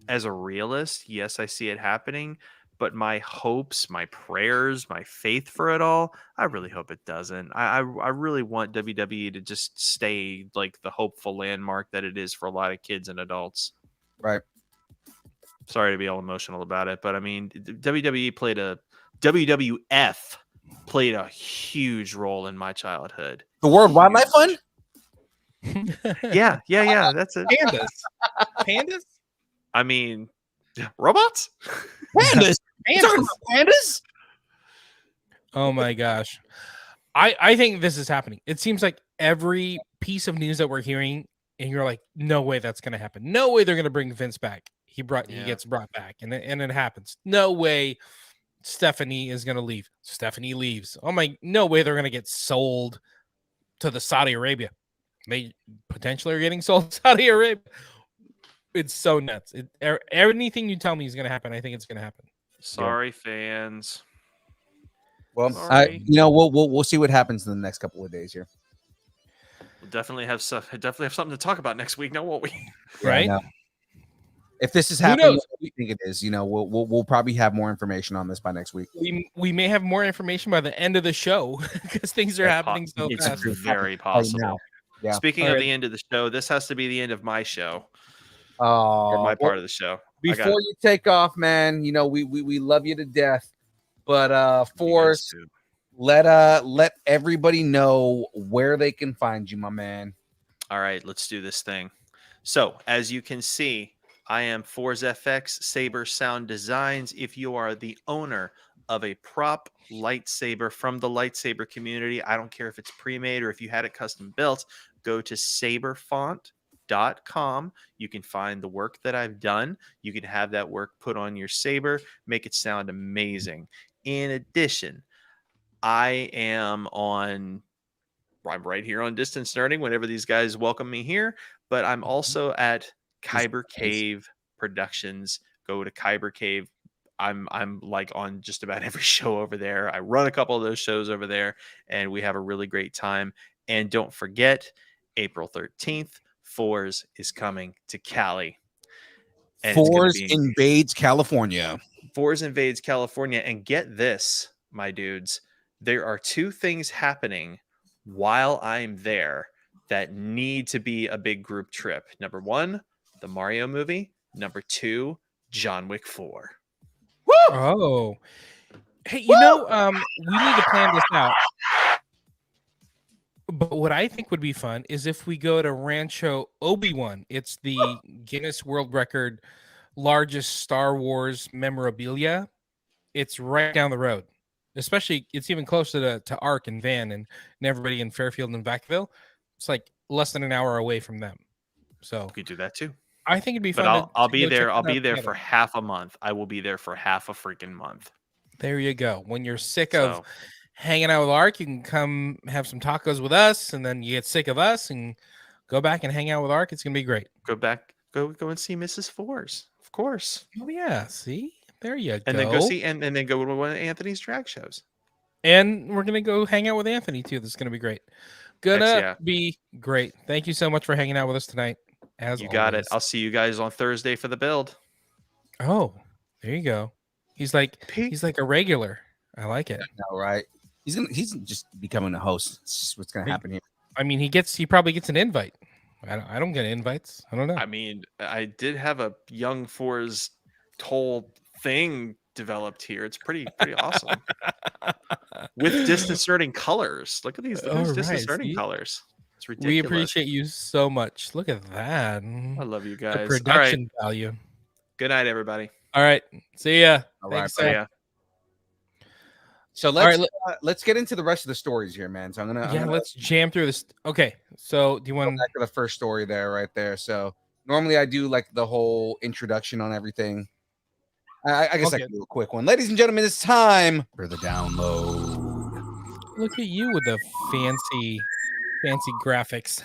As a realist, yes, I see it happening, but my hopes, my prayers, my faith for it all, I really hope it doesn't. I really want WWE to just stay like the hopeful landmark that it is for a lot of kids and adults. Right. Sorry to be all emotional about it, but I mean, WWF played a huge role in my childhood. The World Wildlife Fund? Yeah. That's it. Pandas? I mean, robots? Pandas? Pandas? Oh my gosh. I think this is happening. It seems like every piece of news that we're hearing, and you're like, no way that's going to happen. No way they're going to bring Vince back. He gets brought back, and it happens. No way Stephanie is going to leave. Stephanie leaves. Oh my, no way they're going to get sold to the Saudi Arabia. They potentially are getting sold to Saudi Arabia. It's so nuts. Anything you tell me is going to happen, I think it's going to happen. Sorry, fans. Well, we'll see what happens in the next couple of days here. We'll definitely have something to talk about next week, now won't we? Right? Yeah, if this is happening, what we think it is, we'll probably have more information on this by next week. We may have more information by the end of the show because things are happening so fast. It's very possible. Yeah. Speaking of the end of the show, this has to be the end of my show. Or my part of the show. Before you take off, man, we love you to death. But Forrest, let everybody know where they can find you, my man. All right, let's do this thing. So, as you can see, I am ForceFX Saber Sound Designs. If you are the owner of a prop lightsaber from the lightsaber community, I don't care if it's pre-made or if you had it custom built, go to saberfont.com. You can find the work that I've done. You can have that work put on your saber, make it sound amazing. In addition, I'm right here on Distance Nerding whenever these guys welcome me here, but I'm also at Kyber Cave Productions. Go to Kyber Cave. I'm like on just about every show over there. I run a couple of those shows over there, and we have a really great time. And don't forget, April 13th, Fours is coming to Cali. Fours invades California. Fours invades California. And get this, my dudes, there are two things happening while I'm there that need to be a big group trip. Number one, the Mario movie. Number two, John Wick 4. Woo! Oh. Hey, we need to plan this out. But what I think would be fun is if we go to Rancho Obi-Wan. It's the Guinness World Record largest Star Wars memorabilia, it's right down the road. Especially, it's even closer to Ark and Van and everybody in Fairfield and Vacaville. It's like less than an hour away from them. So We could do that too. I think it'd be But fun. I'll to be go check there. it I'll out be there together. for half a month. I will be there for half a freaking month. There you go. When you're sick of So hanging out with Ark, you can come have some tacos with us, and then you get sick of us and go back and hang out with Ark. It's gonna be great. go back, go and see Mrs. Fours, of course, Oh yeah, see, there you and go. then go see and then go to one of Anthony's drag shows. And we're gonna go hang out with Anthony too. This is gonna be great. Gonna yeah. be great. Thank you so much for hanging out with us tonight. As You got it. always. I'll see you guys on Thursday for the build. Oh, there you go. He's like a regular. I like it. No, right? He's just becoming a host. It's just what's gonna happen here. I mean, he probably gets an invite. I don't get invites. I don't know. I mean, I did have a Young Fours whole thing developed here. It's pretty awesome. With disconcerting colors. Look at these Oh, right, disconcerting see? colors. It's ridiculous. We appreciate you so much. Look at that. I love you The guys. All right. production value. Good night, everybody. All right. See ya. All Thanks, right, Sam. Yeah. So right, let's get into the rest of the stories here, man. So I'm gonna Let's jam through this. Okay. So do you go want back to the first story there, right there. So normally I do like the whole introduction on everything. I guess I Okay. can do a quick one. Ladies and gentlemen, it's time for the download. look at you with the fancy graphics?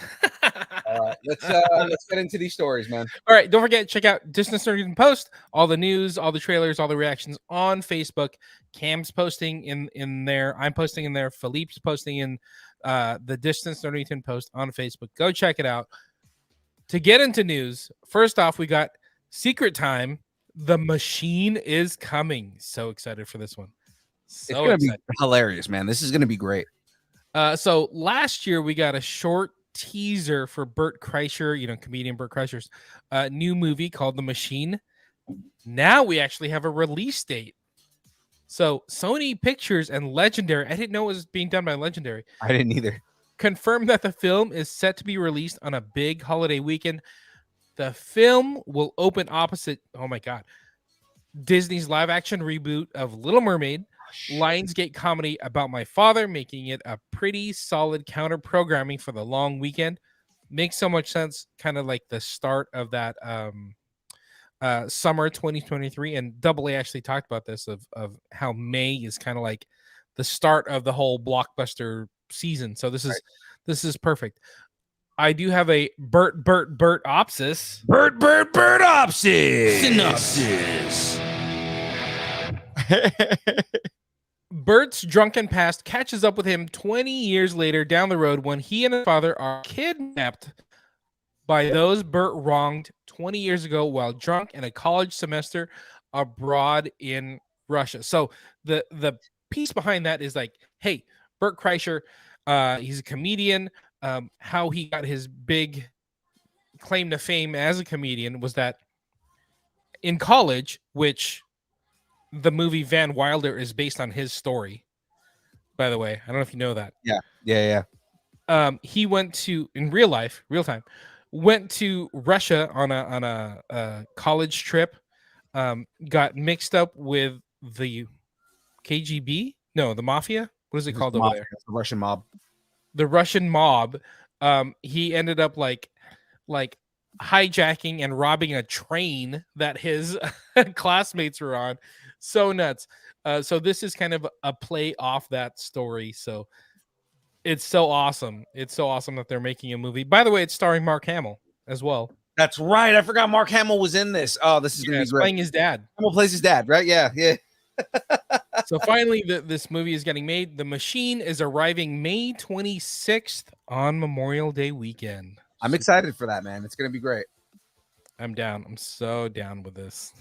Let's get into these stories, man. All right, don't forget, check out Distance Nerdy Post, all the news, all the trailers, all the reactions on Facebook. Cam's posting in there. I'm posting in there. Philippe's posting in the Distance Nerdy Post on Facebook. Go check it out. To get into news, first off, we got Secret Time. The Machine is coming. So excited for this one. It's So gonna excited. be hilarious, man. This is gonna be great. So last year we got a short teaser for Bert Kreischer, comedian Bert Kreischer's new movie called The Machine. Now we actually have a release date. So Sony Pictures and Legendary, I didn't know it was being done by Legendary, I didn't either. confirmed that the film is set to be released on a big holiday weekend. The film will open opposite, oh my God, Disney's live action reboot of Little Mermaid, Lionsgate comedy about my father, making it a pretty solid counter programming for the long weekend. Makes so much sense, kind of like the start of that summer 2023. And Double A actually talked about this of how May is kind of like the start of the whole blockbuster season. So this is perfect. I do have a Bert opsis. Bert opsis. Synopsis. Bert's drunken past catches up with him 20 years later down the road when he and his father are kidnapped by those Bert wronged 20 years ago while drunk in a college semester abroad in Russia. So the piece behind that is like, hey, Bert Kreischer, he's a comedian. How he got his big claim to fame as a comedian was that in college, which the movie Van Wilder is based on his story, by the way. I don't know if you know that. Yeah. He went to, in real time, went to Russia on a college trip, got mixed up with the KGB? No, the mafia? What is it called over there? The Russian mob. The Russian mob. He ended up like hijacking and robbing a train that his classmates were on. So nuts. So this is kind of a play off that story. So it's so awesome. It's so awesome that they're making a movie. By the way, it's starring Mark Hamill as well. That's right. I forgot Mark Hamill was in this. Oh, this is gonna be great. Playing his dad. Hamill plays his dad, right? Yeah. So finally, this movie is getting made. The Machine is arriving May 26th on Memorial Day weekend. I'm excited for that, man. It's gonna be great. I'm down. I'm so down with this.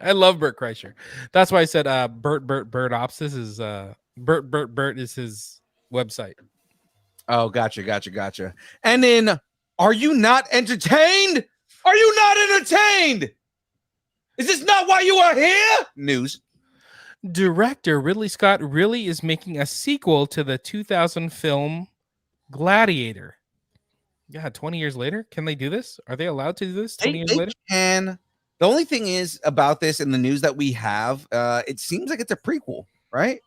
I love Bert Kreischer. That's why I said Bert Opsis is Bert is his website. Oh, gotcha. And then, are you not entertained? Are you not entertained? Is this not why you are here? News. Director Ridley Scott really is making a sequel to the 2000 film Gladiator. God, 20 years later? Can they do this? Are they allowed to do this 20 years later? Can, The only thing is about this in the news that we have, it seems like it's a prequel, right?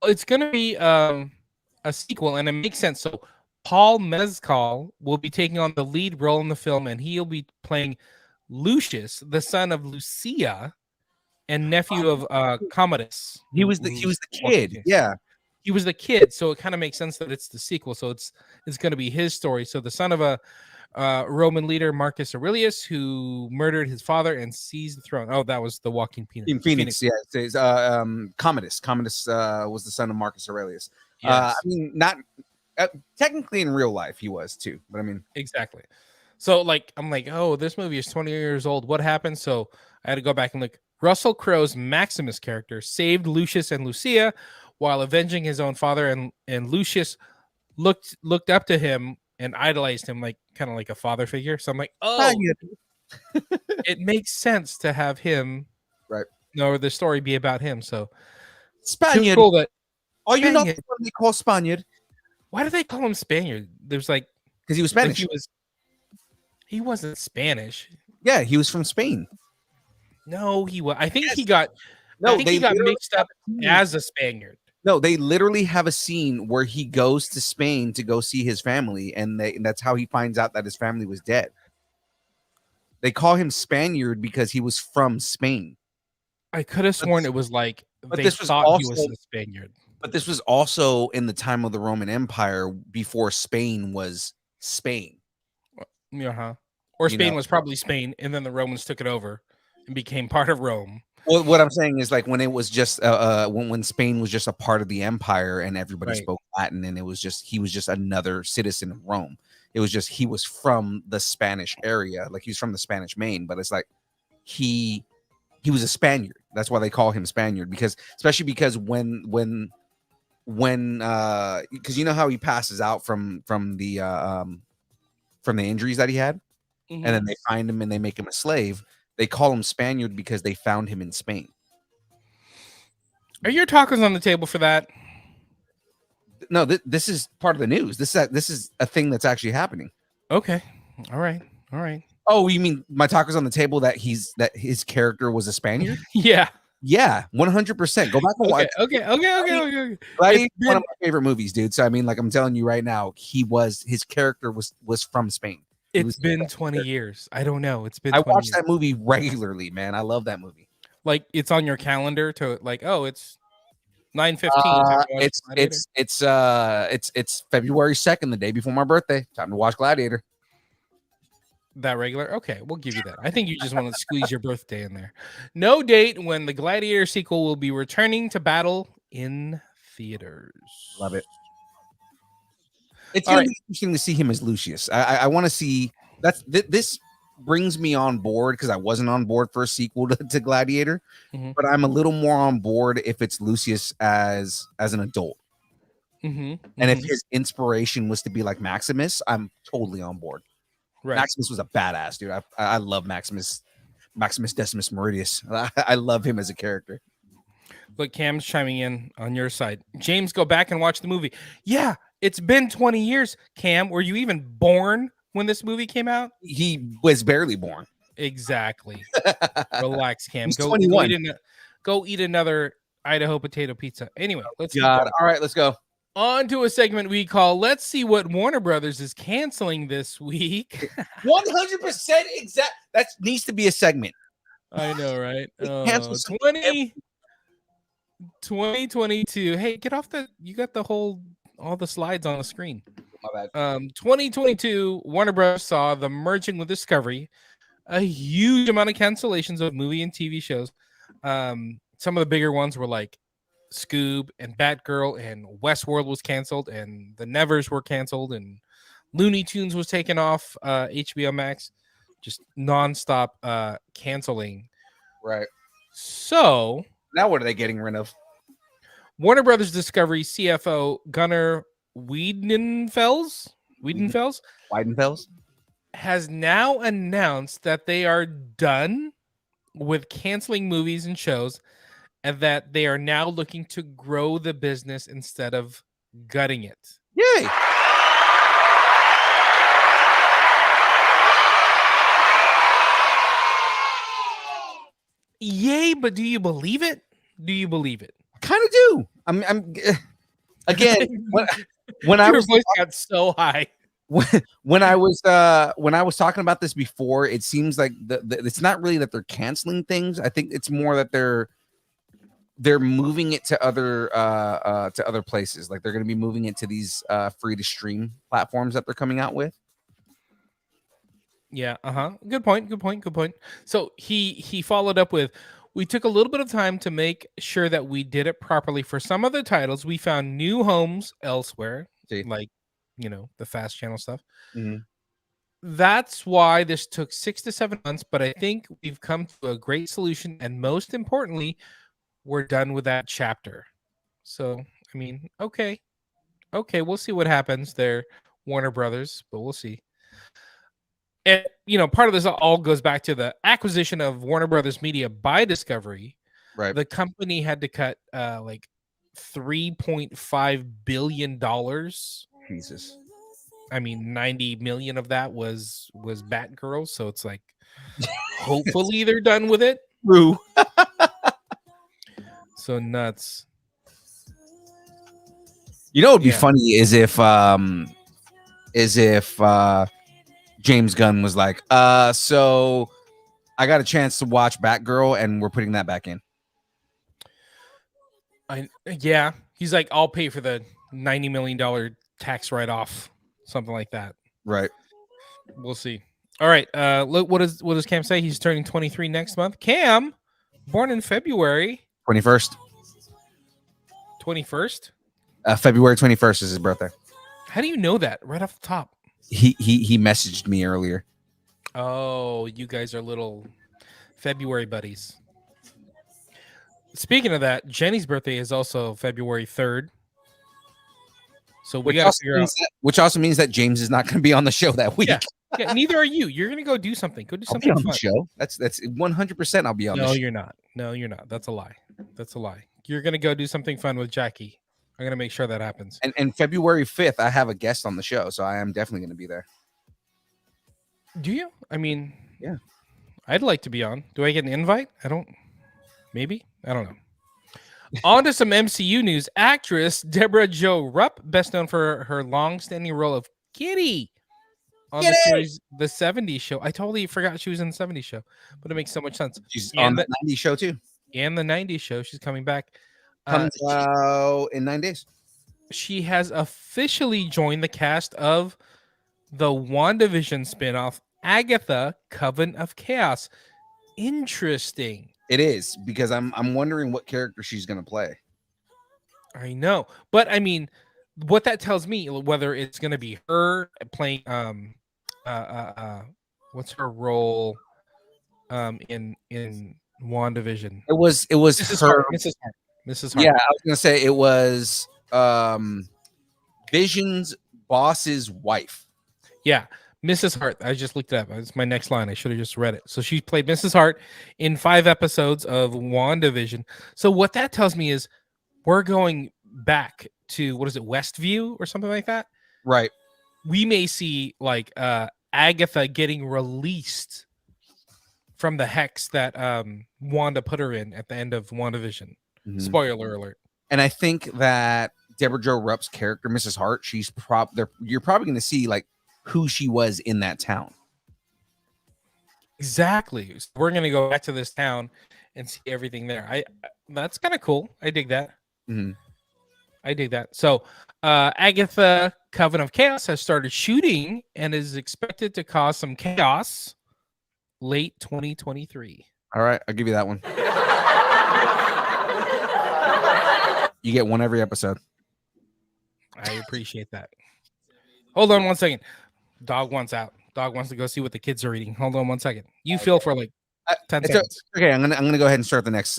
It's gonna be a sequel, and it makes sense. So Paul Mescal will be taking on the lead role in the film, and he'll be playing Lucius, the son of Lucia and nephew of Commodus. He was the kid. Yeah. He was the kid, so it kind of makes sense that it's the sequel. So it's going to be his story. So the son of a Roman leader, Marcus Aurelius, who murdered his father and seized the throne. Oh, that was the Walking Phoenix. In Phoenix, yeah. It's Commodus. Commodus was the son of Marcus Aurelius. Yes. I mean, not technically in real life, he was too. But I mean, exactly. So like, I'm like, oh, this movie is 20 years old. What happened? So I had to go back and look. Russell Crowe's Maximus character saved Lucius and Lucia while avenging his own father, and Lucius looked up to him and idolized him, like kind of like a father figure. So I'm like, oh, it makes sense to have him, right? Or the story be about him. So Spaniard. Cool that, are you not what they call Spaniard? Why do they call him Spaniard? There's like because he was Spanish. He wasn't Spanish. Yeah, he was from Spain. No, he was. I think he got. No, I think he got mixed up as a Spaniard. No, they literally have a scene where he goes to Spain to go see his family, and that's how he finds out that his family was dead. They call him Spaniard because he was from Spain. I could have sworn it was like they this was thought also, he was a Spaniard. But this was also in the time of the Roman Empire before Spain was Spain. Uh-huh. Or Spain was probably Spain, and then the Romans took it over and became part of Rome. Well, what I'm saying is like when it was just when Spain was just a part of the empire and everybody spoke Latin, and he was just another citizen of Rome. It was just he was from the Spanish area, like he was from the Spanish Main, but it's like he was a Spaniard. That's why they call him Spaniard, because especially because when because you know how he passes out from the injuries that he had, and then they find him and they make him a slave. They call him Spaniard because they found him in Spain. Are your tacos on the table for that? No, this is part of the news. This is a thing that's actually happening. Okay. All right. Oh, you mean my tacos on the table that his character was a Spaniard? Yeah. Yeah, 100%. Go back and watch. Okay. Gladiator, one of my favorite movies, dude. So I mean, like I'm telling you right now, his character was from Spain. It's been 20 years. I don't know. It's been. I watch that movie regularly, man. I love that movie. Like it's on your calendar to like, oh, it's 9/15. It's February 2nd, the day before my birthday. Time to watch Gladiator. That regular? Okay, we'll give you that. I think you just want to squeeze your birthday in there. No date when the Gladiator sequel will be returning to battle in theaters. Love it. It's gonna be interesting to see him as Lucius. I want to see this brings me on board because I wasn't on board for a sequel to Gladiator, but I'm a little more on board if it's Lucius as an adult. And if his inspiration was to be like Maximus, I'm totally on board. Right. Maximus was a badass dude. I love Maximus Decimus Meridius. I love him as a character. Look, Cam's chiming in on your side. James, go back and watch the movie. Yeah, it's been 20 years. Cam, were you even born when this movie came out? He was barely born. Exactly. Relax, Cam. Go eat another Idaho potato pizza. Anyway, let's go. All right, let's go. On to a segment we call Let's See What Warner Brothers is canceling this week. 100% exact. That needs to be a segment. I know, right? 2022. Hey, get off you got all the slides on the screen. My bad. 2022, Warner Bros. Saw the merging with Discovery, a huge amount of cancellations of movie and TV shows. Some of the bigger ones were like Scoob and Batgirl, and Westworld was canceled, and The Nevers were canceled, and Looney Tunes was taken off HBO Max. Just nonstop canceling. Right. So now what are they getting rid of? Warner Brothers Discovery CFO Gunnar Wiedenfels has now announced that they are done with canceling movies and shows, and that they are now looking to grow the business instead of gutting it. Yay! Yay, but do you believe it? Do you believe it? Kind of do. I'm again when I Your was voice got so high. when I was talking about this before, it seems like it's not really that they're canceling things. I think it's more that they're moving it to other places. Like they're going to be moving it to these free to stream platforms that they're coming out with. Yeah, Good point. So he followed up with, we took a little bit of time to make sure that we did it properly. For some of the titles, we found new homes elsewhere, like, the fast channel stuff. Mhm. That's why this took 6 to 7 months, but I think we've come to a great solution, and most importantly, we're done with that chapter. So, I mean, okay, we'll see what happens there, Warner Brothers, but we'll see. And, part of this all goes back to the acquisition of Warner Brothers Media by Discovery. Right. The company had to cut like $3.5 billion. Jesus. I mean, 90 million of that was Batgirl. So it's like, hopefully they're done with it. True. So nuts. You know what would be funny is if James Gunn was like, so I got a chance to watch Batgirl and we're putting that back in. He's like, I'll pay for the $90 million tax write-off, something like that. Right. We'll see. All right. Look, what does Cam say? He's turning 23 next month. Cam, born in February 21st. 21st? February 21st is his birthday. How do you know that right off the top? He messaged me earlier. Oh, you guys are little February buddies. Speaking of that, Jenny's birthday is also February 3rd. So we got to figure out. Which also means that James is not going to be on the show that week. Yeah, neither are you. You're going to go do something. Go do something on fun. the show. That's 100%. I'll be on. No, you're not. No, you're not. That's a lie. You're going to go do something fun with Jackie. I'm going to make sure that happens. And February 5th, I have a guest on the show, so I am definitely going to be there. Do you? I mean, yeah. I'd like to be on. Do I get an invite? Maybe. I don't know. On to some MCU news. Actress Deborah Jo Rupp, best known for her long-standing role of Kitty on the series The 70s Show. I totally forgot she was in the 70s Show, but it makes so much sense. She's on the 90s Show too. And the 90s Show. She's coming back. Comes out in 9 days. She has officially joined the cast of the WandaVision spinoff, Agatha, Coven of Chaos. Interesting. It is, because I'm wondering what character she's going to play. I know. But I mean, what that tells me, whether it's going to be her playing what's her role in WandaVision? It was Mrs. her. Mrs. Hart. Yeah, I was going to say it was Vision's boss's wife. Yeah, Mrs. Hart. I just looked it up. It's my next line. I should have just read it. So she played Mrs. Hart in 5 episodes of WandaVision. So what that tells me is we're going back to, what is it, Westview or something like that? Right. We may see like Agatha getting released from the hex that Wanda put her in at the end of WandaVision. Mhm. Spoiler alert. And I think that Deborah Jo Rupp's character, Mrs. Hart, you're probably going to see like who she was in that town. Exactly. So we're gonna go back to this town and see everything there. That's kind of cool. I dig that. Mhm. I dig that. So Agatha, Coven of Chaos has started shooting and is expected to cause some chaos late 2023. All right, I'll give you that one. You get one every episode. I appreciate that. Hold on one second. Dog wants out. Dog wants to go see what the kids are eating. Hold on one second. You feel for like 10 seconds. Okay, I'm gonna go ahead and start the next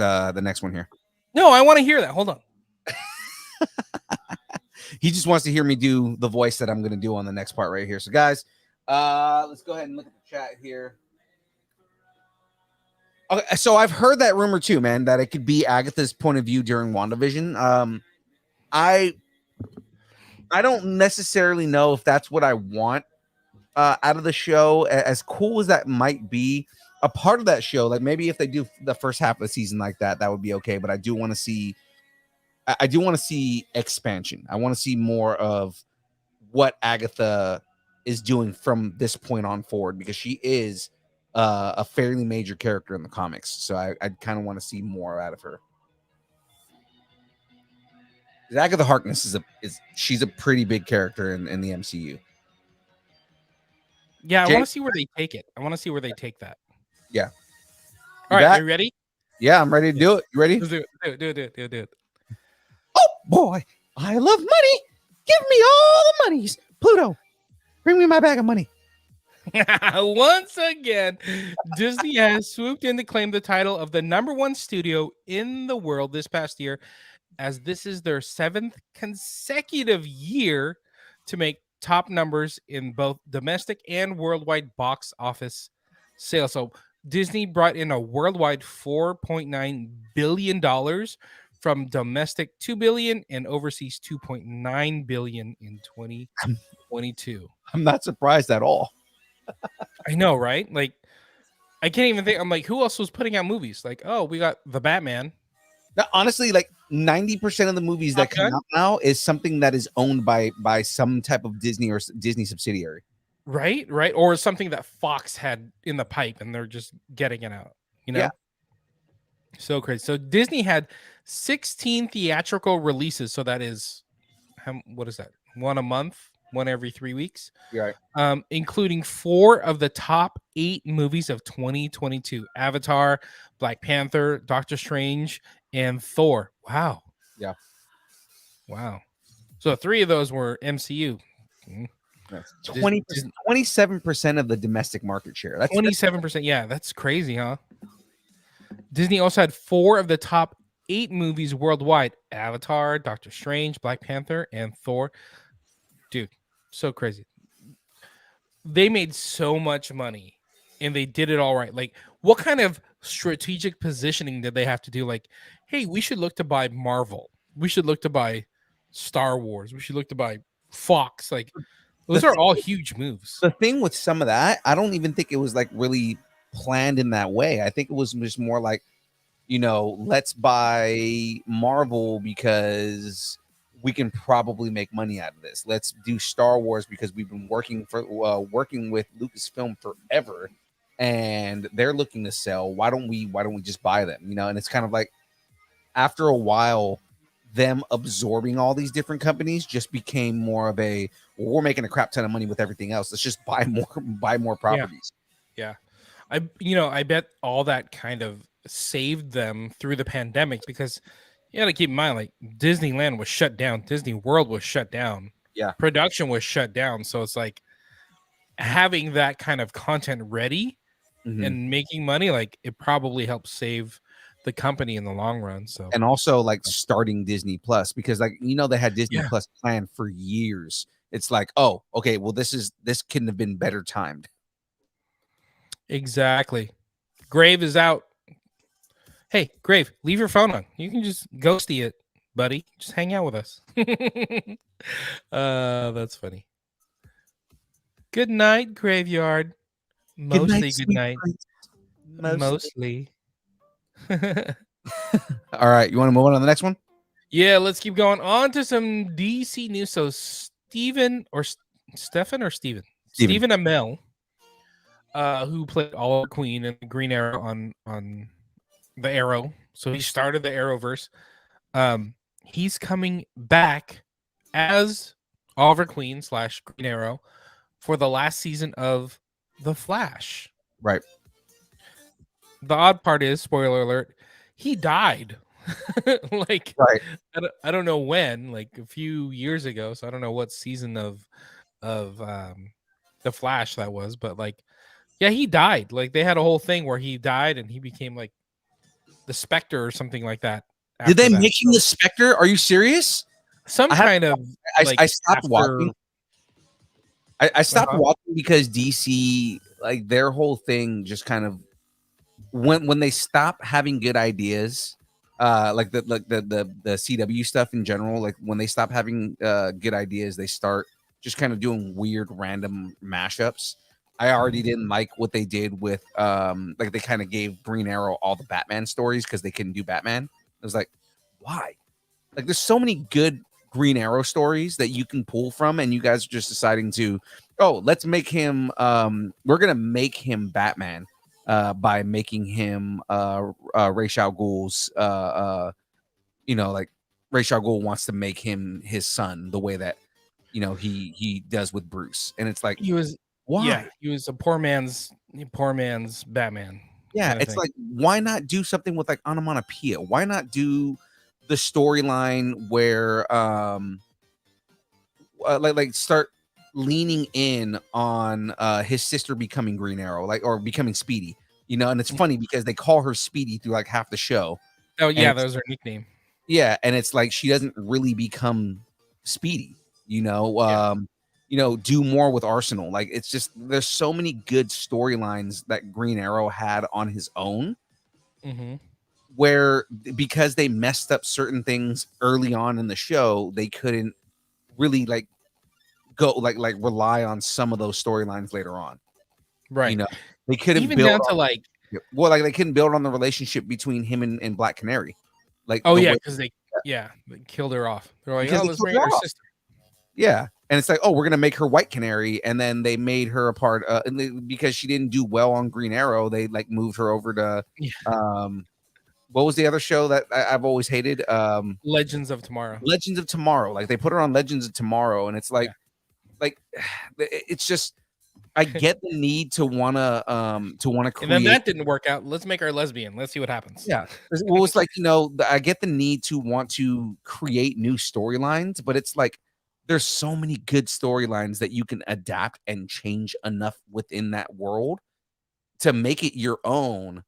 one here. No, I want to hear that. Hold on. He just wants to hear me do the voice that I'm gonna do on the next part right here. So guys, let's go ahead and look at the chat here. Okay, so I've heard that rumor too, man, that it could be Agatha's point of view during WandaVision. I don't necessarily know if that's what I want. out of the show. As cool as that might be, a part of that show, like maybe if they do the first half of the season like that, that would be okay. But I do want to see expansion. I want to see more of what Agatha is doing from this point on forward, because she is a fairly major character in the comics. So I kind of want to see more out of her. Agatha Harkness she's a pretty big character in the MCU. Yeah, I want to see where they take it. I want to see where they take that. Yeah. All right, are you ready? Yeah, I'm ready to do it. You ready? Let's do it. Oh boy, I love money. Give me all the monies. Pluto, bring me my bag of money. Once again, Disney has swooped in to claim the title of the #1 studio in the world this past year, as this is their 7th consecutive year to make top numbers in both domestic and worldwide box office sales. So Disney brought in a worldwide $4.9 billion from domestic $2 billion and overseas $2.9 billion in 2022. I'm not surprised at all. I know, right? Like, I can't even think. I'm like, who else was putting out movies? Like, oh, we got the Batman. Now, honestly, like 90% of the movies that come out now is something that is owned by some type of Disney or Disney subsidiary. Right. Or something that Fox had in the pipe and they're just getting it out, you know? Yeah. So crazy. So Disney had 16 theatrical releases. So that is, what is that? One a month, one every 3 weeks. You're right. Including 4 of the top 8 movies of 2022: Avatar, Black Panther, Doctor Strange, and Thor. Wow. Yeah. Wow. So 3 of those were MCU. 27% of the domestic market share. That's 27%. Yeah, that's crazy, huh? Disney also had 4 of the top 8 movies worldwide: Avatar, Doctor Strange, Black Panther, and Thor. Dude, so crazy. They made so much money and they did it all right. Like, what kind of strategic positioning did they have to do? Like, hey, we should look to buy Marvel. We should look to buy Star Wars. We should look to buy Fox. Like, those are all huge moves. The thing with some of that, I don't even think it was like really planned in that way. I think it was just more like, let's buy Marvel because we can probably make money out of this. Let's do Star Wars because we've been working with Lucasfilm forever, and they're looking to sell. Why don't we just buy them? And it's kind of like, after a while, them absorbing all these different companies just became more of a, well, we're making a crap ton of money with everything else. Let's just buy more properties. Yeah. I bet all that kind of saved them through the pandemic, because you got to keep in mind, like, Disneyland was shut down. Disney World was shut down. Yeah. Production was shut down. So it's like having that kind of content ready and making money, like, it probably helps save the company in the long run. So, and also like starting Disney Plus, because like, they had Disney Plus planned for years. It's like, oh, okay, well, this couldn't have been better timed. Exactly. Grave is out. Hey, Grave, leave your phone on. You can just ghosty it, buddy. Just hang out with us. That's funny. Good night, Graveyard. Mostly good night. Mostly. All right, you want to move on to the next one? Yeah, let's keep going on to some DC news. So Stephen Amell, who played Oliver Queen in the Green Arrow on the Arrow. So he started the Arrowverse. He's coming back as Oliver Queen / Green Arrow for the last season of The Flash. Right. The odd part is, spoiler alert, he died. Like, right. I don't know when, like a few years ago. So I don't know what season of The Flash that was, but like, yeah, he died. Like, they had a whole thing where he died and he became like the Spectre or something like that. Did they make him the Spectre? Are you serious? I stopped watching. I stopped watching because DC, like, their whole thing just kind of, when they stop having good ideas, like the CW stuff in general, like when they stop having good ideas, they start just kind of doing weird random mashups. I already didn't like what they did with like they kind of gave Green Arrow all the Batman stories because they couldn't do Batman. I was like, why? Like there's so many good Green Arrow stories that you can pull from, and you guys are just deciding to, oh, let's make him we're gonna make him Batman by making him Ra's al Ghul's you know, like Ra's al Ghul wants to make him his son the way that he does with Bruce. And it's like He was why? Yeah, he was a poor man's Batman. Yeah, kinda it's thing. like, why not do something with like onomatopoeia? Why not do the storyline where like start leaning in on his sister becoming Green Arrow, like, or becoming Speedy, and it's funny because they call her Speedy through like half the show. Oh yeah, And that was her nickname. yeah, and it's like she doesn't really become Speedy, do more with Arsenal. Like it's just there's so many good storylines that Green Arrow had on his own Mm-hmm. where because they messed up certain things early on in the show, they couldn't really like go like rely on some of those storylines later on. Right. They couldn't Even build down to on- like, like they couldn't build on the relationship between him and Black Canary. Like oh the yeah, way- because they killed her off. They're like, Because oh, they let's killed bring her her off. sister. Yeah, and it's like, oh, we're gonna make her White Canary, and then they made her a part because she didn't do well on Green Arrow. They like moved her over to what was the other show that I've always hated? Legends of Tomorrow. Legends of Tomorrow. Like they put her on Legends of Tomorrow, and it's like, it's just I get the need to wanna create. And then that didn't work out. Let's make her lesbian. Let's see what happens. Yeah. Well, it's like, I get the need to want to create new storylines, but it's like there's so many good storylines that you can adapt and change enough within that world to make it your own,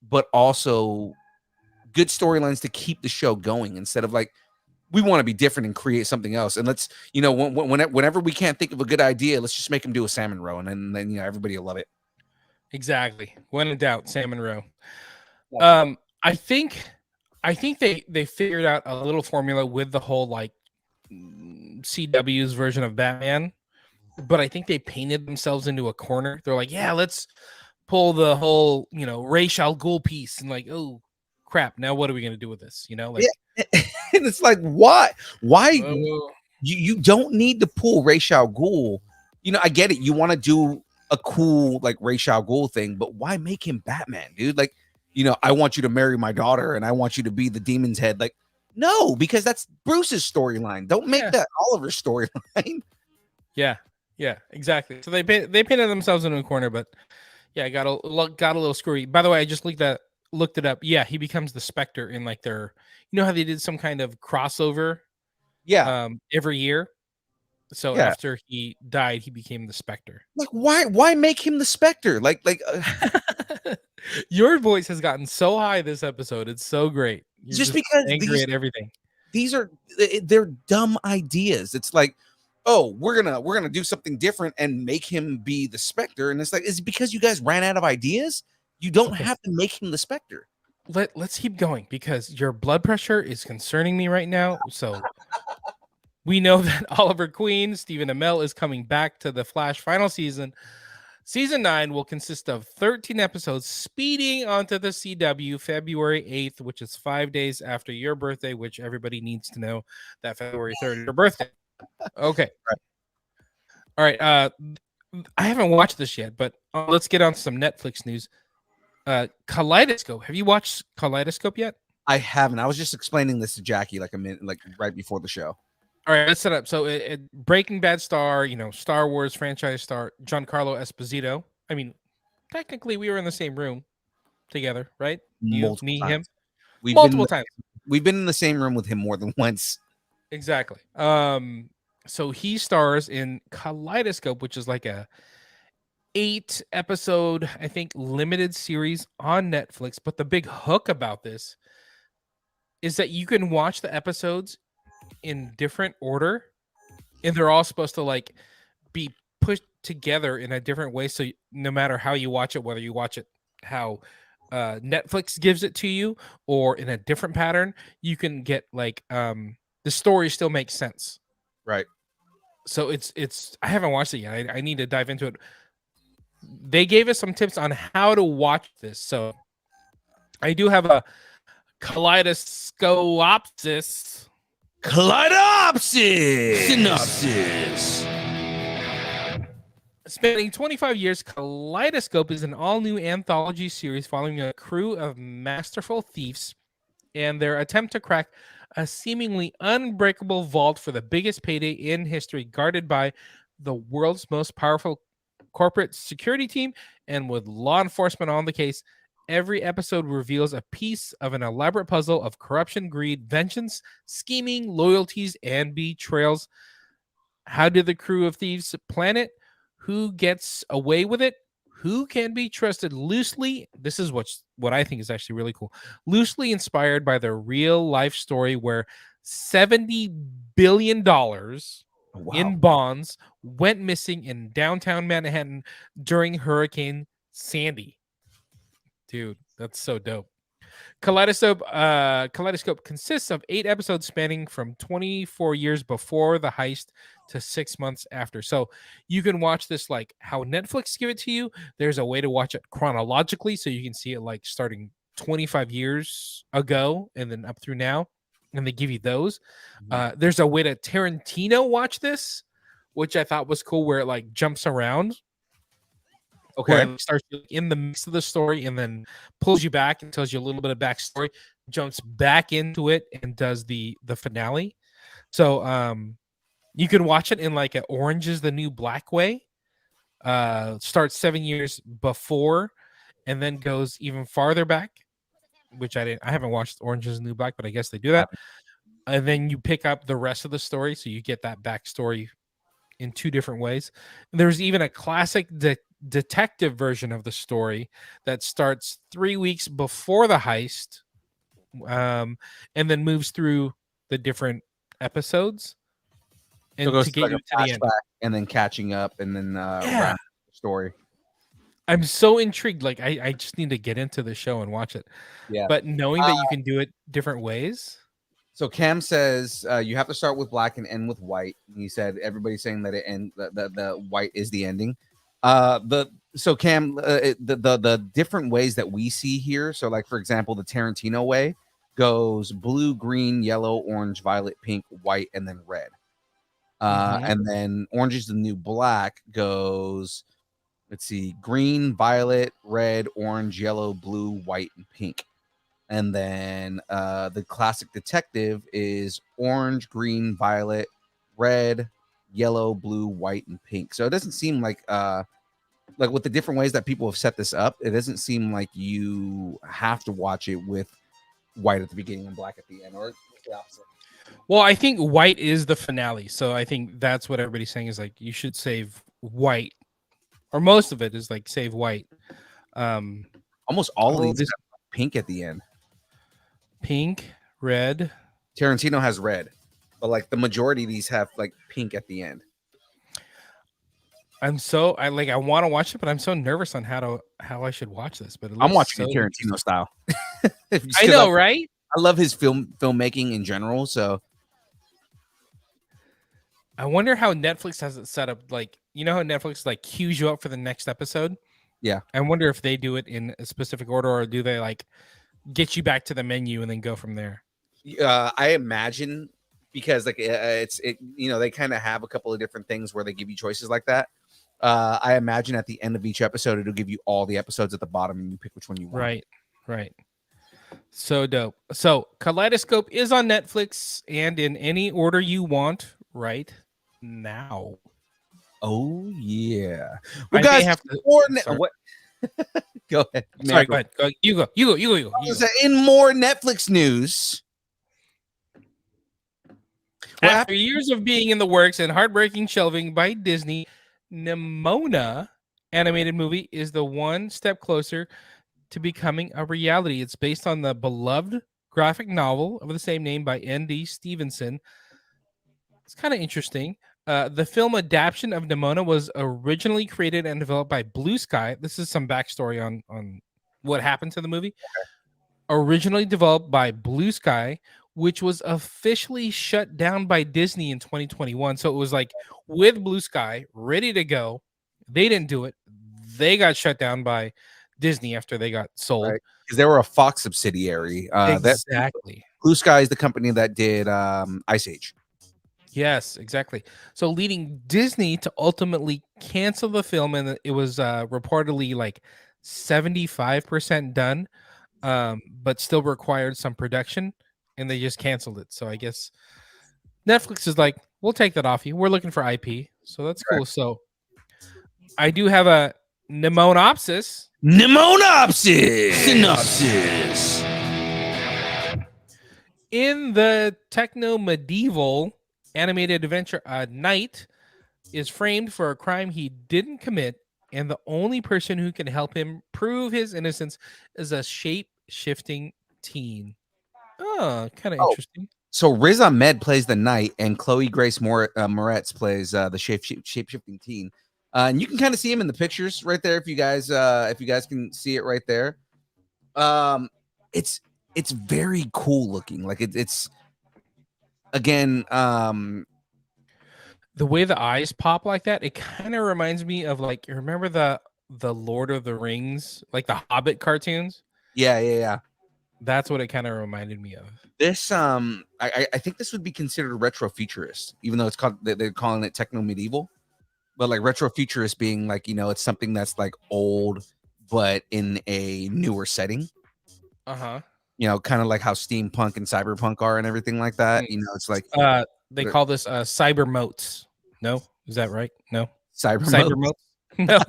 but also good storylines to keep the show going instead of like, we want to be different and create something else. And let's, whenever we can't think of a good idea, let's just make them do a salmon row, and then everybody will love it. Exactly. When in doubt, Salmon Row. I think they figured out a little formula with the whole like CW's version of Batman, but I think they painted themselves into a corner. They're like, yeah, let's pull the whole Ra's al Ghul piece, and like, oh crap, now what are we gonna do with this? Like, And it's like, why oh, you don't need to pull Ra's al Ghul. I get it. You want to do a cool like Ra's al Ghul thing, but why make him Batman, dude? Like, I want you to marry my daughter and I want you to be the Demon's Head. Like, no, because that's Bruce's storyline. Don't make that Oliver's storyline. yeah, exactly. So they painted themselves into a corner, but yeah, got a little screwy. By the way, I just looked it up. Yeah, he becomes the Spectre in like their, how they did some kind of crossover, every year. So after he died, he became the Spectre. Like, why make him the Spectre? Your voice has gotten so high this episode. It's so great. You're just because angry at everything. They're dumb ideas. It's like, oh, we're gonna do something different and make him be the Spectre, and it's like, is it because you guys ran out of ideas? You don't have to make him the Spectre. Let's keep going because your blood pressure is concerning me right now. So we know that Oliver Queen, Stephen Amell, is coming back to the Flash final season. Season 9 will consist of 13 episodes speeding onto the CW February 8th, which is 5 days after your birthday, which everybody needs to know that February 3rd is your birthday. Okay. All right. I haven't watched this yet, but let's get on to some Netflix news. Kaleidoscope. Have you watched Kaleidoscope yet? I haven't. I was just explaining this to Jackie like a minute, like right before the show. All right, let's set up. So, Breaking Bad star, Star Wars franchise star Giancarlo Esposito. I mean, technically, we were in the same room together, right? Multiple me, times. him, We've multiple times. We've been in the same room with him more than once. Exactly. So he stars in Kaleidoscope, which is like a 8-episode, I think, limited series on Netflix. But the big hook about this is that you can watch the episodes in different order, and they're all supposed to like be pushed together in a different way. So no matter how you watch it, whether you watch it how Netflix gives it to you or in a different pattern, you can get like the story still makes sense. Right. So it's I haven't watched it yet. I need to dive into it. They gave us some tips on how to watch this. So I do have a kaleidoscopsis. Synopsis. Spanning 25 years, Kaleidoscope is an all-new anthology series following a crew of masterful thieves and their attempt to crack a seemingly unbreakable vault for the biggest payday in history, guarded by the world's most powerful corporate security team and with law enforcement on the case. Every episode reveals a piece of an elaborate puzzle of corruption, greed, vengeance, scheming, loyalties, and betrayals. How did the crew of thieves plan it? Who gets away with it? Who can be trusted? Loosely, this is what I think is actually really cool. Loosely inspired by the real life story where $70 billion in bonds went missing in downtown Manhattan during Hurricane Sandy. Dude, that's so dope. Kaleidoscope consists of 8 episodes spanning from 24 years before the heist to 6 months after. So you can watch this like how Netflix give it to you. There's a way to watch it chronologically, so you can see it like starting 25 years ago and then up through now, and they give you those. There's a way to Tarantino watch this, which I thought was cool, where it like jumps around. Okay. It starts in the mix of the story and then pulls you back and tells you a little bit of backstory, jumps back into it and does the finale. So you can watch it in like an Orange is the New Black way. Starts 7 years before and then goes even farther back, which I haven't watched Orange is the New Black, but I guess they do that. And then you pick up the rest of the story, so you get that backstory in 2 different ways. And there's even a classic detective version of the story that starts 3 weeks before the heist, and then moves through the different episodes and So it goes to to get like you a to the end. flashback and then catching up and then wrap the story. I'm so intrigued. Like I just need to get into the show and watch it. Yeah. But knowing that you can do it different ways. So Cam says you have to start with black and end with white. He said everybody's saying that the white is the ending. So Cam, the different ways that we see here. So like for example, the Tarantino way goes blue, green, yellow, orange, violet, pink, white, and then red. And then Orange is the New Black goes, let's see, green, violet, red, orange, yellow, blue, white, and pink. And then the classic detective is orange, green, violet, red, yellow, blue, white, and pink. So it doesn't seem like with the different ways that people have set this up, it doesn't seem like you have to watch it with white at the beginning and black at the end, or the opposite. Well, I think white is the finale. So I think that's what everybody's saying is like you should save white, or most of it is like save white. Almost all of these have pink at the end. Pink, red. Tarantino has red, but like the majority of these have like pink at the end. I want to watch it, but I'm so nervous on how I should watch this. But I'm watching it Tarantino style. I know, right? I love his filmmaking in general. So I wonder how Netflix has it set up. Like, you know how Netflix like cues you up for the next episode? Yeah. I wonder if they do it in a specific order, or do they like get you back to the menu and then go from there? I imagine, because like they kind of have a couple of different things where they give you choices like that. I imagine at the end of each episode, it'll give you all the episodes at the bottom and you pick which one you want. Right. So dope. So Kaleidoscope is on Netflix and in any order you want right now. Oh yeah. Well, guys, what? Go ahead. Sorry, go ahead. You go. In more Netflix news. After years of being in the works and heartbreaking shelving by Disney, Nimona animated movie is the one step closer to becoming a reality. It's based on the beloved graphic novel of the same name by N.D. Stevenson. It's kind of interesting. The film adaptation of Nimona was originally created and developed by Blue Sky. This is some backstory on what happened to the movie. Okay. Originally developed by Blue Sky, which was officially shut down by Disney in 2021. So it was like with Blue Sky ready to go. They didn't do it. They got shut down by Disney after they got sold. Because they were a Fox subsidiary. Exactly. Blue Sky is the company that did Ice Age. Yes, exactly. So leading Disney to ultimately cancel the film, and it was reportedly like 75% done, but still required some production, and they just canceled it. So I guess Netflix is like, we'll take that off you. We're looking for IP, so that's cool. So I do have a mnemonopsis. Synopsis. In the techno-medieval animated adventure, a knight is framed for a crime he didn't commit, and the only person who can help him prove his innocence is a shape-shifting teen. Oh, kind of interesting. So Riz Ahmed plays the knight, and Chloe Grace Moretz plays the shape-shifting teen. And you can kind of see him in the pictures right there if you guys can see it right there. It's very cool looking. Like it's again the way the eyes pop like that, it kind of reminds me of, like, you remember the Lord of the Rings, like the Hobbit cartoons? Yeah. That's what it kind of reminded me of. This I think this would be considered retrofuturist, even though they're calling it techno medieval. But like retrofuturist being like, it's something that's like old but in a newer setting. Uh-huh. Kind of like how steampunk and cyberpunk are and everything like that. It's like they call this cyber moats. No, is that right? No, cyber moats. No.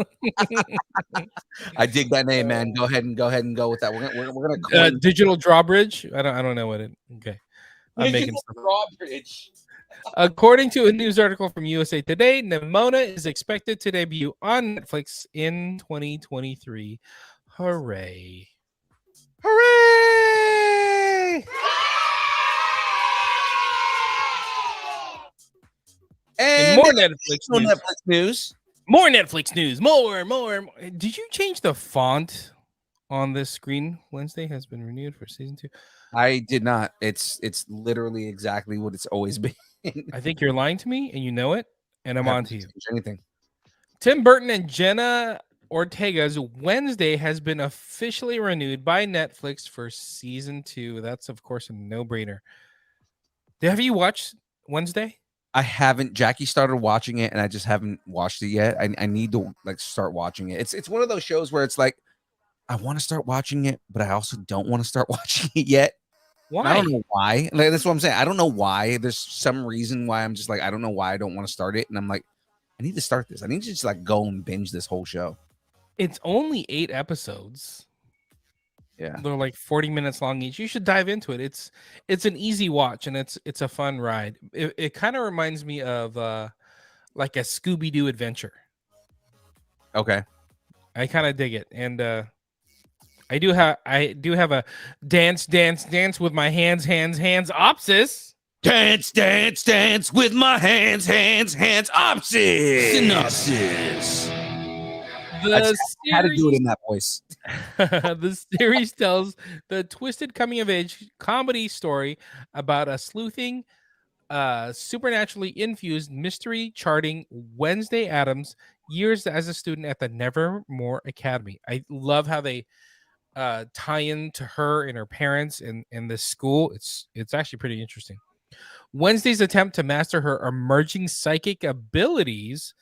I dig that name, man. Go ahead and go with that. We're gonna digital drawbridge. I don't know what it. Okay, I'm making stuff. Drawbridge. According to a news article from USA Today, Nimona is expected to debut on Netflix in 2023. Hooray! Hooray! And more Netflix news. More Netflix news. More. Did you change the font on this screen? Wednesday has been renewed for season 2. I did not. It's literally exactly what it's always been. I think you're lying to me, and you know it, and I'm on to you. Anything. Tim Burton and Jenna Ortega's Wednesday has been officially renewed by Netflix for season 2. That's, of course, a no-brainer. Have you watched Wednesday? I haven't. Jackie started watching it, and I just haven't watched it yet. I need to start watching it. It's one of those shows where it's like I want to start watching it, but I also don't want to start watching it yet. Why? I don't know why. Like, that's what I'm saying. I don't know why. There's some reason why I'm just like, I don't know why I don't want to start it. And I'm like, I need to start this. I need to just like go and binge this whole show. It's only 8 episodes. Yeah. They're like 40 minutes long each. You should dive into it. It's an easy watch, and it's a fun ride. It kind of reminds me of like a Scooby-Doo adventure. Okay. I kind of dig it. And I do have a dance with my hands opsis. Dance with my hands opsis. Synopsis. I had to do it in that voice. The series tells the twisted coming-of-age comedy story about a sleuthing, supernaturally infused mystery charting Wednesday Addams' years as a student at the Nevermore Academy. I love how they tie into her and her parents and this school. It's actually pretty interesting. Wednesday's attempt to master her emerging psychic abilities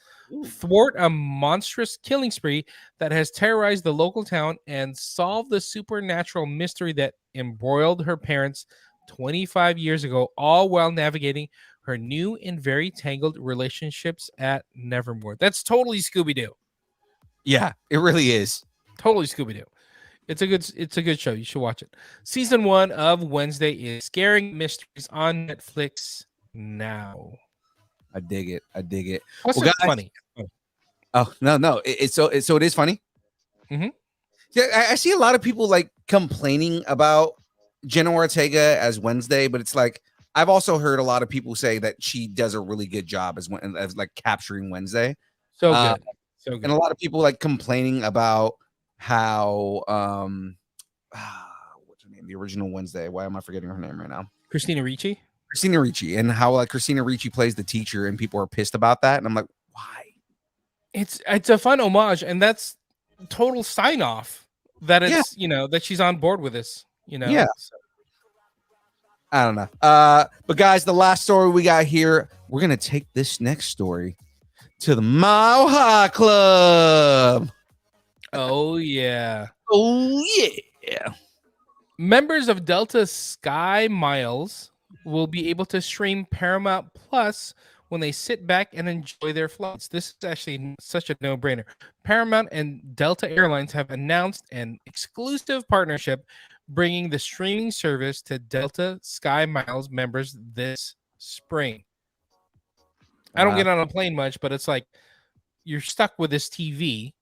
thwart a monstrous killing spree that has terrorized the local town and solve the supernatural mystery that embroiled her parents 25 years ago, all while navigating her new and very tangled relationships at Nevermore. That's totally Scooby-Doo. Yeah, it really is. Totally Scooby-Doo. It's a good show. You should watch it. Season 1 of Wednesday is Scaring Mysteries on Netflix now. I dig it. What's so funny? Oh no! It is funny. Mm-hmm. Yeah, I see a lot of people like complaining about Jenna Ortega as Wednesday, but it's like I've also heard a lot of people say that she does a really good job as like capturing Wednesday. So good. And a lot of people like complaining about how what's her her name? The original Wednesday. Why am I forgetting her name right now? Christina Ricci. Christina Ricci, and how like Christina Ricci plays the teacher, and people are pissed about that. And I'm like, why? It's a fun homage, and that's total sign off that it's that she's on board with this. Yeah. So. I don't know. But guys, the last story we got here, we're gonna take this next story to the Mile High Club. Oh yeah. Oh yeah. Members of Delta Sky Miles will be able to stream Paramount Plus when they sit back and enjoy their flights. This is actually such a no-brainer. Paramount and Delta Airlines have announced an exclusive partnership bringing the streaming service to Delta Sky Miles members this spring. I don't get on a plane much, but it's like you're stuck with this TV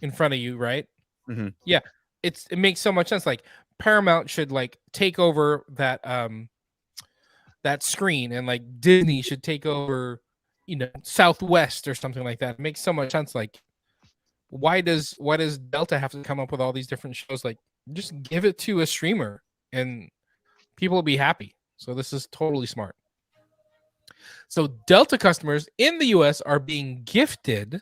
in front of you, right? Mm-hmm. Yeah, it makes so much sense. Like Paramount should like take over that that screen, and like Disney should take over, Southwest or something like that. It makes so much sense. Like, why does Delta have to come up with all these different shows? Like, just give it to a streamer, and people will be happy. So this is totally smart. So Delta customers in the US are being gifted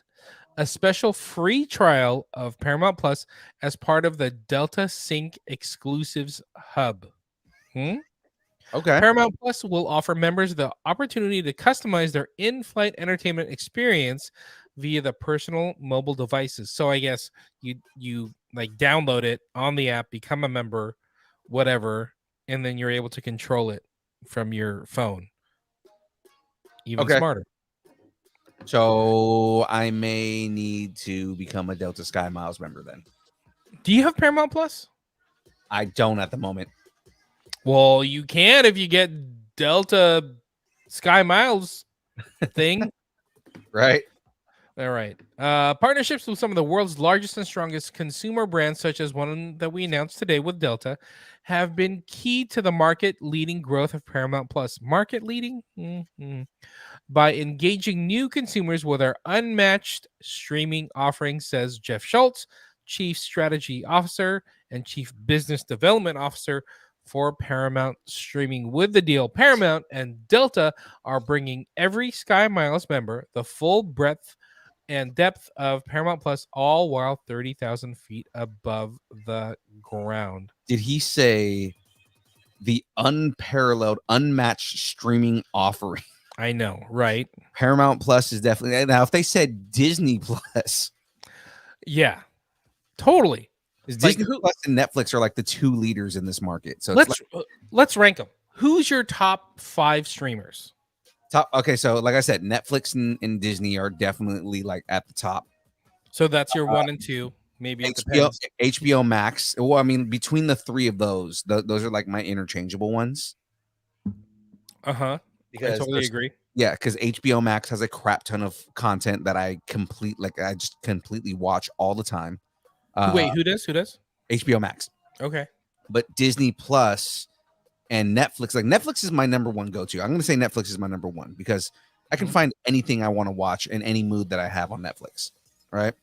a special free trial of Paramount Plus as part of the Delta Sync Exclusives Hub. Okay. Paramount Plus will offer members the opportunity to customize their in-flight entertainment experience via the personal mobile devices. So I guess you like download it on the app, become a member, whatever, and then you're able to control it from your phone. Even smarter. So I may need to become a Delta Sky Miles member then. Do you have Paramount Plus? I don't at the moment. Well, you can if you get Delta Sky Miles thing. Right. All right. Partnerships with some of the world's largest and strongest consumer brands, such as one that we announced today with Delta, have been key to the market-leading growth of Paramount Plus. Market-leading? Mm-hmm. By engaging new consumers with our unmatched streaming offerings, says Jeff Schultz, Chief Strategy Officer and Chief Business Development Officer for Paramount Streaming. With the deal, Paramount and Delta are bringing every Sky Miles member the full breadth and depth of Paramount Plus, all while 30,000 feet above the ground. Did he say the unparalleled, unmatched streaming offering? I know, right? Paramount Plus is definitely now. If they said Disney Plus, yeah, totally. Is Disney Plus and Netflix are like the two leaders in this market. So let's rank them. Who's your top 5 streamers? Okay, so like I said, Netflix and Disney are definitely like at the top. So that's your 1 and 2. Maybe HBO Max. Well, I mean, between the three of those are like my interchangeable ones. I totally agree. Yeah, because HBO Max has a crap ton of content that I just completely watch all the time. Wait, who does? HBO Max. Okay. But Disney Plus and Netflix, like Netflix is my number one go-to. I'm going to say Netflix is my number one because I can find anything I want to watch in any mood that I have on Netflix. Right.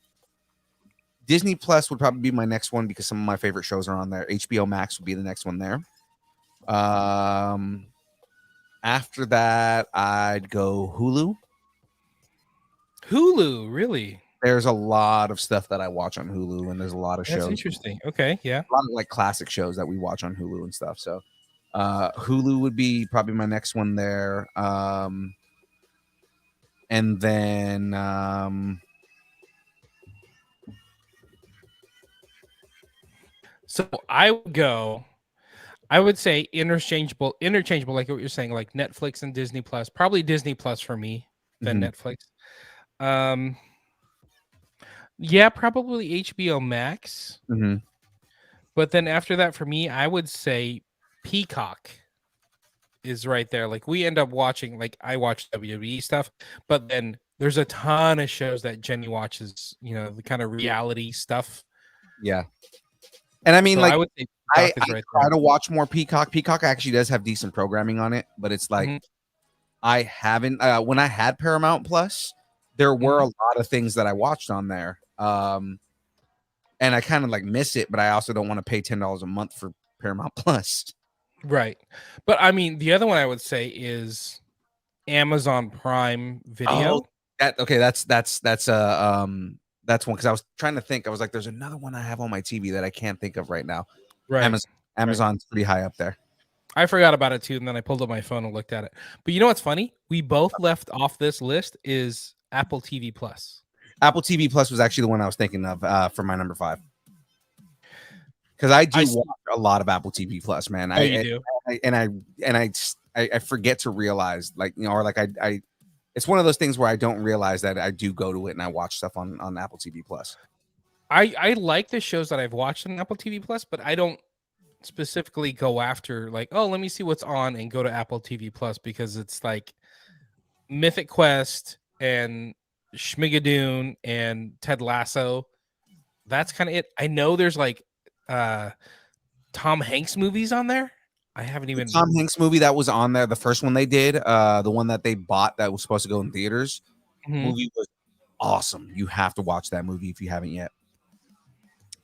Disney Plus would probably be my next one because some of my favorite shows are on there. HBO Max would be the next one there. After that, I'd go Hulu. Hulu, really? There's a lot of stuff that I watch on Hulu, and there's a lot of shows. That's interesting. Okay, yeah. A lot of like classic shows that we watch on Hulu and stuff. So Hulu would be probably my next one there. And then so I would say interchangeable, like what you're saying, like Netflix and Disney Plus. Probably Disney Plus for me than Netflix. Yeah, probably HBO Max. But then after that, for me, I would say Peacock is right there. Like we end up watching, like I watch WWE stuff, but then there's a ton of shows that Jenny watches, the kind of reality stuff. Yeah. And I mean, so like, I would say I try to watch more Peacock. Peacock actually does have decent programming on it, but it's like I haven't. When I had Paramount Plus, there were a lot of things that I watched on there, and I kind of like miss it. But I also don't want to pay $10 a month for Paramount Plus. Right. But I mean, the other one I would say is Amazon Prime Video. Oh, that's one because I was trying to think. I was like, there's another one I have on my TV that I can't think of right now. Right. Amazon's pretty high up there. I forgot about it too, and then I pulled up my phone and looked at it. But you know what's funny? We both left off this list is Apple TV Plus. Apple TV Plus was actually the one I was thinking of for my number 5. Because I watch a lot of Apple TV Plus, man. I forget to realize, like, you know, or like I it's one of those things where I don't realize that I do go to it and I watch stuff on Apple TV Plus. I like the shows that I've watched on Apple TV Plus, but I don't specifically go after like, oh, let me see what's on and go to Apple TV Plus, because it's like Mythic Quest and Schmigadoon and Ted Lasso. That's kind of it. I know there's like Tom Hanks movies on there. I haven't even Tom Hanks movie that was on there. The first one they did, the one that they bought that was supposed to go in theaters. Movie was awesome. You have to watch that movie if you haven't yet.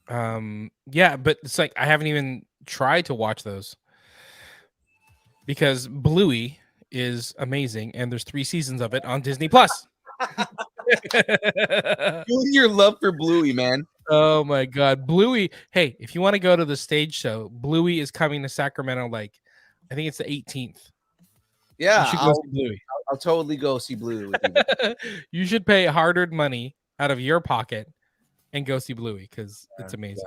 Yeah, but it's like I haven't even tried to watch those because Bluey is amazing and there's 3 seasons of it on Disney Plus. Your love for Bluey, man. Oh my god, Bluey. Hey, if you want to go to the stage show, Bluey is coming to Sacramento, like I think it's the 18th. Yeah, you should go see Bluey. I'll totally go see Bluey with you. You should pay hard-earned money out of your pocket and go see Bluey because it's amazing.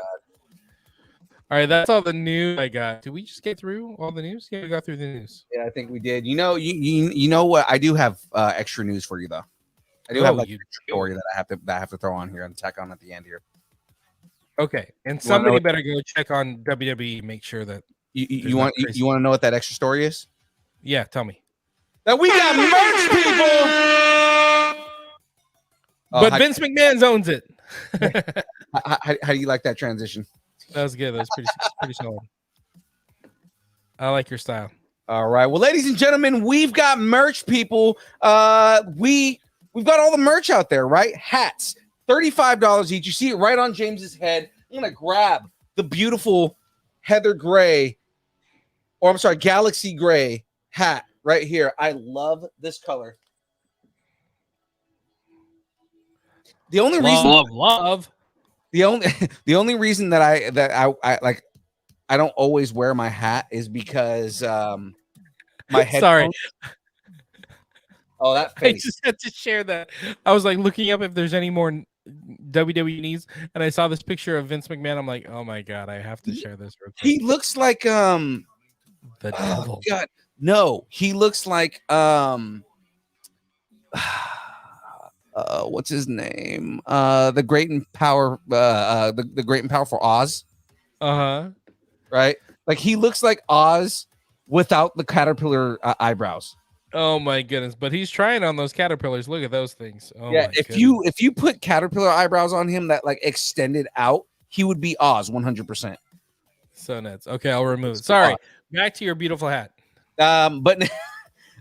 All right, that's all the news I got. Did we just get through all the news? Yeah, we got through the news. Yeah, I think we did. You know what? I do have extra news for you though. I do have like a story that I have to throw on here and tack on at the end here. Okay, and somebody better go check on WWE. Make sure that you want to know what that extra story is. Yeah, tell me. That we got merch, people. But Vince McMahon owns it. How do you like that transition? That was good. That was pretty solid. I like your style. All right. Well, ladies and gentlemen, we've got merch, people. We've got all the merch out there, right? Hats, $35 each. You see it right on James's head. I'm gonna grab the beautiful Heather Gray, or I'm sorry, Galaxy Gray hat right here. I love this color. The only reason the only reason that I like I don't always wear my hat is because my head. Sorry. Oh, that face. I just had to share that. I was like looking up if there's any more WWE needs, and I saw this picture of Vince McMahon. I'm like, oh my god, I have to share this. Real quick. He looks like the devil. God, no, he looks like what's his name? The Great and Power, the Great and Powerful Oz. Right, like he looks like Oz without the caterpillar eyebrows. Oh my goodness! But he's trying on those caterpillars. Look at those things. Oh yeah, my if goodness. you put caterpillar eyebrows on him that like extended out, he would be Oz 100%. So nuts. Okay, I'll remove it. Sorry. Back to your beautiful hat. But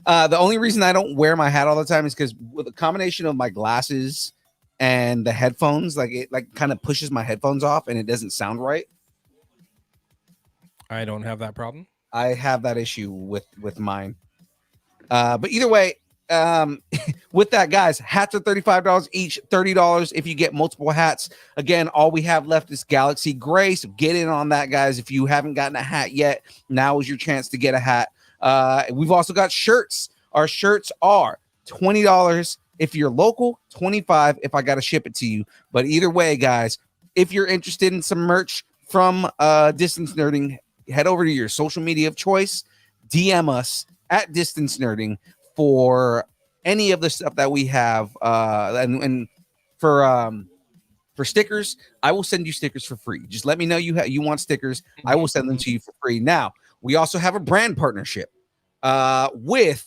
the only reason I don't wear my hat all the time is because with a combination of my glasses and the headphones, like it like kind of pushes my headphones off and it doesn't sound right. I don't have that problem. I have that issue with mine. But either way, with that, guys, hats are $35 each, $30 if you get multiple hats. Again, all we have left is Galaxy Gray, so get in on that, guys. If you haven't gotten a hat yet, now is your chance to get a hat. We've also got shirts. Our shirts are $20 if you're local, $25 if I got to ship it to you. But either way, guys, if you're interested in some merch from Distance Nerding, head over to your social media of choice, DM us at Distance Nerding for any of the stuff that we have. And for stickers, I will send you stickers for free. Just let me know you want stickers. I will send them to you for free. Now, we also have a brand partnership with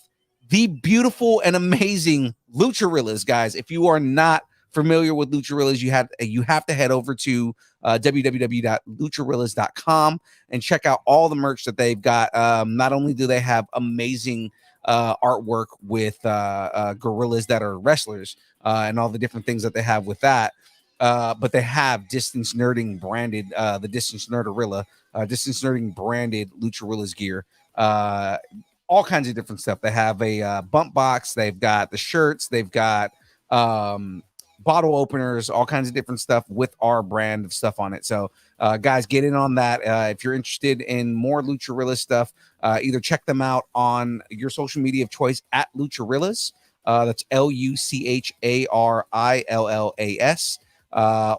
the beautiful and amazing Lucharillas, guys. If you are not familiar with Lucharillas, you have to head over to www.lucharillas.com and check out all the merch that they've got. Not only do they have amazing artwork with gorillas that are wrestlers and all the different things that they have with that, but they have Distance Nerding branded, the Distance Nerdarilla, Distance Nerding branded Lucharillas gear. All kinds of different stuff. They have a bump box. They've got the shirts. They've got bottle openers, all kinds of different stuff with our brand of stuff on it. So, guys, get in on that. If you're interested in more Lucharilla stuff, either check them out on your social media of choice at Lucharillas. That's LuchaRillas,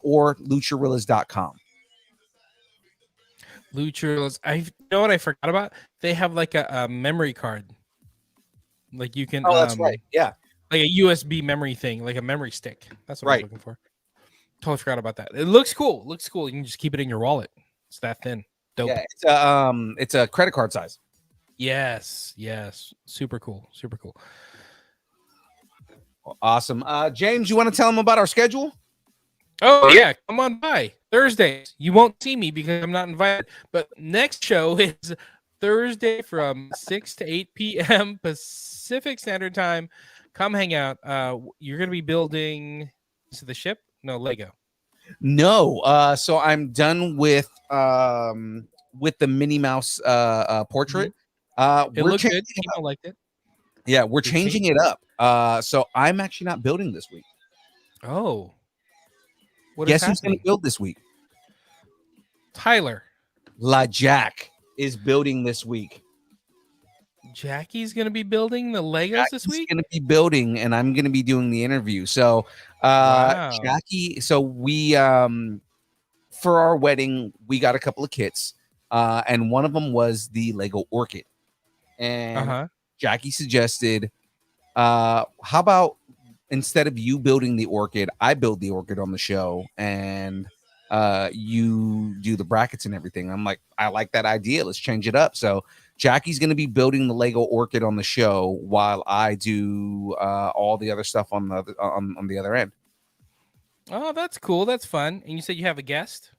or lucharillas.com. Lucharillas. You know what I forgot about? They have like a memory card. Like you can. Oh, that's right. Yeah. Like a USB memory thing, like a memory stick. That's what I was Right. looking for. Totally forgot about that. It looks cool. Looks cool. You can just keep it in your wallet. It's that thin. Dope. Yeah, it's a credit card size. Yes. Super cool. Super cool. Awesome. James, you want to tell them about our schedule? Oh yeah, come on by Thursdays. You won't see me because I'm not invited. But next show is Thursday from 6 to 8 p.m. Pacific Standard Time. Come hang out. You're gonna be building the ship? No, Lego. No. So I'm done with the Minnie Mouse portrait. It We're looked good. changing it People up. liked it. Yeah, we're changing it up. So I'm actually not building this week. Oh. What Guess is who's going happening? to build this week? Tyler. La Jack is building this week. Jackie's gonna be building the Legos this week. Going to be building, and I'm going to be doing the interview. So, Wow. Jackie. So we, for our wedding, we got a couple of kits, and one of them was the Lego Orchid, and Jackie suggested, how about instead of you building the Orchid, I build the Orchid on the show, and you do the brackets and everything. I'm like, I like that idea. Let's change it up. So Jackie's going to be building the Lego Orchid on the show while I do all the other stuff on the other end. Oh, that's cool. That's fun. And you said you have a guest?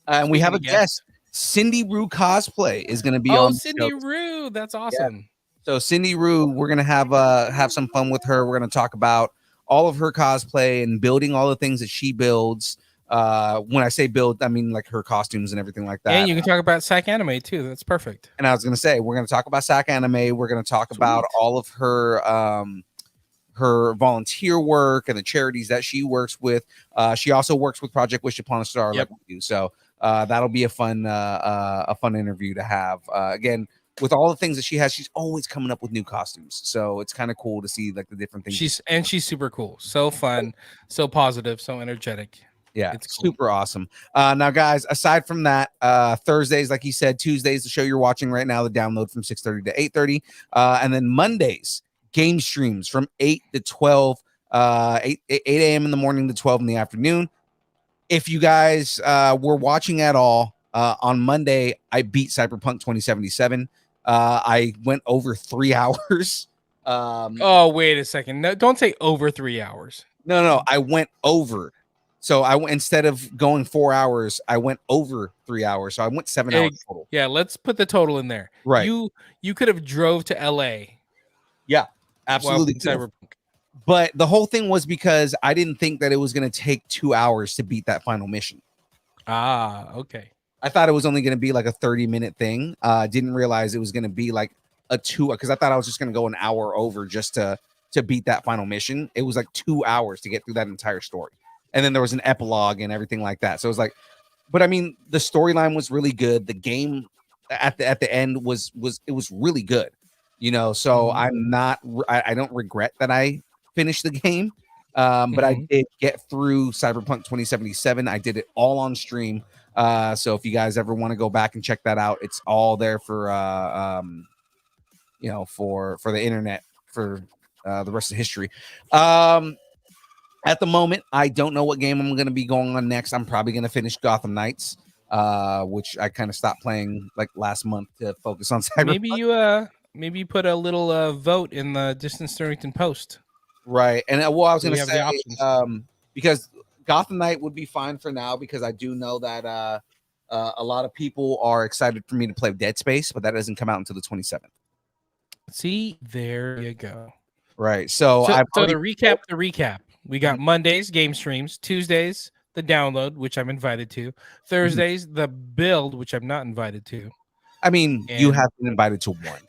And we Speaking have a of guests. guest. Cindy Rue Cosplay is going to be Oh, on the Cindy show. Rue. That's awesome. So Cindy Rue, we're gonna have some fun with her. We're gonna talk about all of her cosplay and building all the things that she builds. When I say build, I mean like her costumes and everything like that. And you can talk about Sac Anime too. That's perfect. And I was gonna say we're gonna talk about Sac Anime. We're gonna talk about all of her her volunteer work and the charities that she works with. She also works with Project Wish Upon a Star, like we do. So that'll be a fun interview to have. Again, with all the things that she has, she's always coming up with new costumes. So it's kind of cool to see like the different things. She's super cool. So fun, so positive, so energetic. Yeah, it's cool. super awesome. Now, guys, aside from that, Thursdays, like he said, Tuesdays, the show you're watching right now, the download from 6:30 to 8:30. And then Mondays, game streams from 8 to 12, 8 a.m. in the morning to 12 in the afternoon. If you guys were watching at all, on Monday, I beat Cyberpunk 2077. I went over 3 hours. Oh, wait a second. No, don't say over 3 hours. No, I went over. So I went, instead of going 4 hours, I went over 3 hours. So I went 7 hours total. Yeah, let's put the total in there. Right. You could have drove to LA. Yeah, absolutely. Cyberpunk. But the whole thing was because I didn't think that it was going to take 2 hours to beat that final mission. Ah, okay. I thought it was only going to be like a 30-minute thing. Didn't realize it was going to be like a 2, because I thought I was just going to go an hour over just to beat that final mission. It was like 2 hours to get through that entire story. And then there was an epilogue and everything like that. So it was like, but I mean, the storyline was really good. The game at the end was really good, you know. So I don't regret that I finished the game. But I did get through Cyberpunk 2077. I did it all on stream. So if you guys ever want to go back and check that out, it's all there for for the internet for the rest of history. At the moment, I don't know what game I'm going to be going on next. I'm probably going to finish Gotham Knights, which I kind of stopped playing like last month to focus on Cyberpunk. Maybe you put a little vote in the Distance Stirrington post. Right. And I was going to have the say, options. because Gotham Knight would be fine for now, because I do know that a lot of people are excited for me to play Dead Space, but that doesn't come out until the 27th. See, there you go. Right. So the recap. We got Mondays game streams, Tuesdays the download, which I'm invited to. Thursdays, the build, which I'm not invited to. I mean, you And- have been invited to one.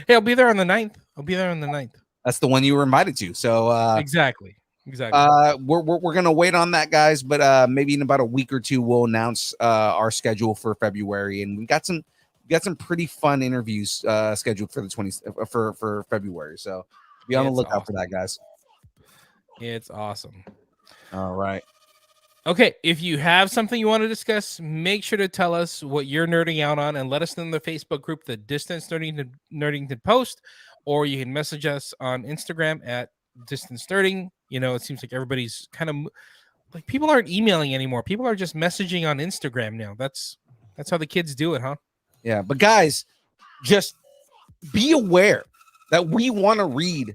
Hey, I'll be there on the 9th. That's the one you were invited to. So Exactly. we're gonna wait on that, guys. But maybe in about a week or two, we'll announce our schedule for February, and we got some pretty fun interviews scheduled for the 20th for February. So be on the It's lookout for that, guys. It's awesome. All right. Okay, if you have something you want to discuss, make sure to tell us what you're nerding out on and let us know in the Facebook group, the Distance Nerdington Post, or you can message us on Instagram at Distance Nerding. You know, it seems like everybody's kind of like people aren't emailing anymore. People are just messaging on Instagram now. That's how the kids do it, huh? Yeah, but guys, just be aware that we want to read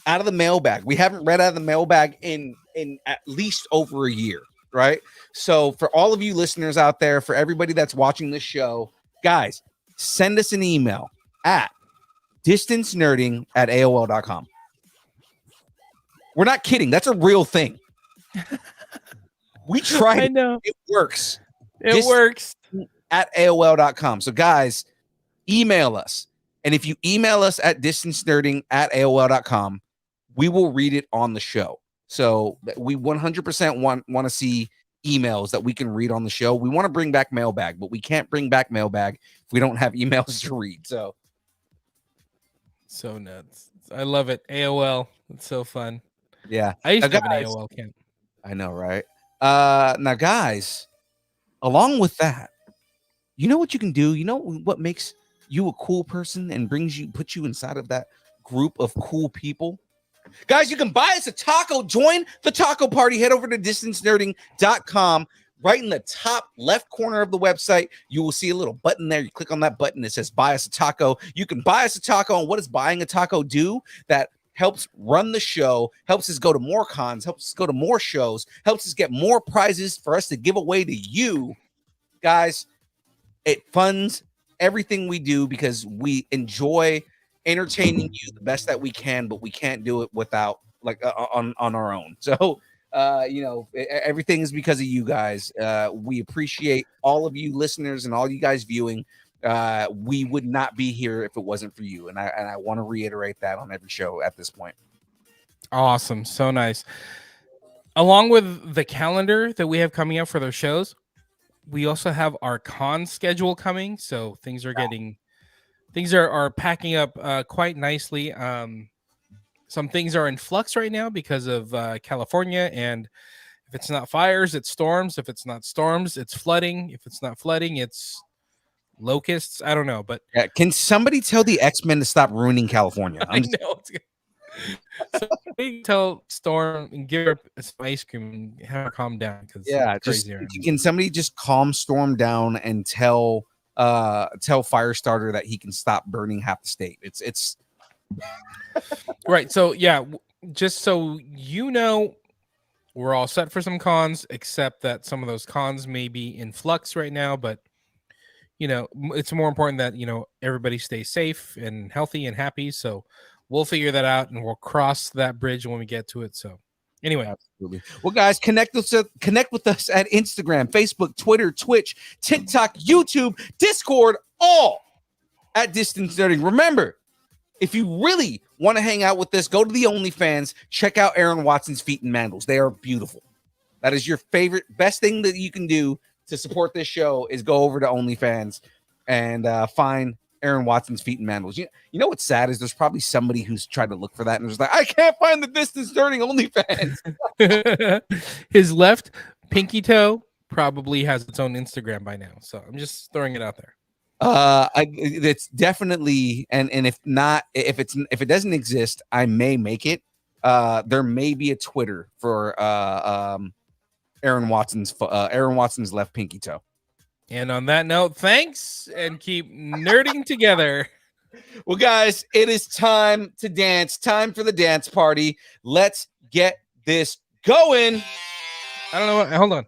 out of the mailbag. We haven't read out of the mailbag in at least over a year, right? So for all of you listeners out there, for everybody that's watching this show, guys, send us an email at distancenerding@aol.com. We're not kidding. That's a real thing. We tried. I know. It works. It works. At AOL.com. So guys, email us. And if you email us at distancenerding@aol.com, we will read it on the show. So we 100% want to see emails that we can read on the show. We want to bring back mailbag, but we can't bring back mailbag if we don't have emails to read. So nuts. I love it. AOL. It's so fun. Yeah. I used to Now, have an guys, AOL account. I know, right? Now, guys, along with that, you know what you can do? You know what makes you a cool person and puts you inside of that group of cool people? Guys, you can buy us a taco. Join the taco party. Head over to distancenerding.com. Right in the top left corner of the website, you will see a little button there. You click on that button. It says buy us a taco. You can buy us a taco. And what does buying a taco do? That helps run the show, helps us go to more cons, helps us go to more shows, helps us get more prizes for us to give away to you. Guys, it funds everything we do because we enjoy entertaining you the best that we can, but we can't do it without on our own. So everything is because of you guys. We appreciate all of you listeners and all you guys viewing. We would not be here if it wasn't for you, and I want to reiterate that on every show at this point. Awesome. So nice. Along with the calendar that we have coming up for those shows, we also have our con schedule coming. So things are packing up quite nicely. Some things are in flux right now because of California, and if it's not fires, it's storms. If it's not storms, it's flooding. If it's not flooding, it's locusts. I don't know, but yeah, can somebody tell the X-Men to stop ruining California? I know. So we tell Storm and give her some ice cream and have her calm down because it's crazy. Can somebody just calm Storm down and tell Firestarter that he can stop burning half the state? It's right. So yeah, just so you know, we're all set for some cons, except that some of those cons may be in flux right now, but it's more important that everybody stays safe and healthy and happy. So we'll figure that out and we'll cross that bridge when we get to it. So anyway, absolutely. Well, guys, connect with us at Instagram, Facebook, Twitter, Twitch, TikTok, YouTube, Discord, all at Distance Nerding. Remember, if you really want to hang out with us, go to the OnlyFans, check out Aaron Watson's feet and mandals. They are beautiful. That is your best thing that you can do to support this show is go over to OnlyFans and find Aaron Watson's feet and mandals. You know what's sad is there's probably somebody who's tried to look for that and was like, I can't find the Distance Nerding OnlyFans. His left pinky toe probably has its own Instagram by now. So I'm just throwing it out there. It's definitely, and if it doesn't exist, I may make it. There may be a Twitter for Aaron Watson's left pinky toe. And on that note, thanks and keep nerding together. Well, guys, it is time to dance. Time for the dance party. Let's get this going. I don't know what. Hold on.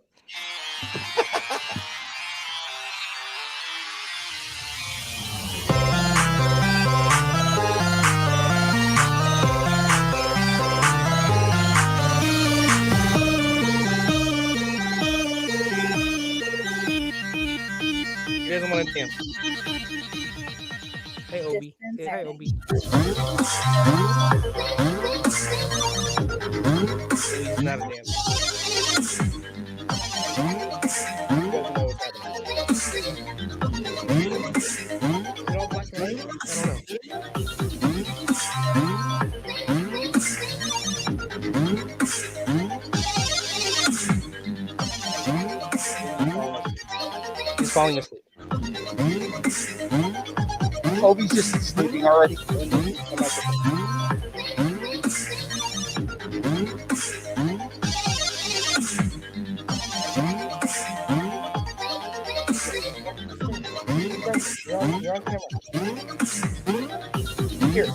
He doesn't want to dance. Hey, Obi. Say hi, Obi. He's not a dancer. He doesn't know what's happening. You know Black and White? I don't know. He's falling asleep. Obi's just sleeping already. You're on camera. Here.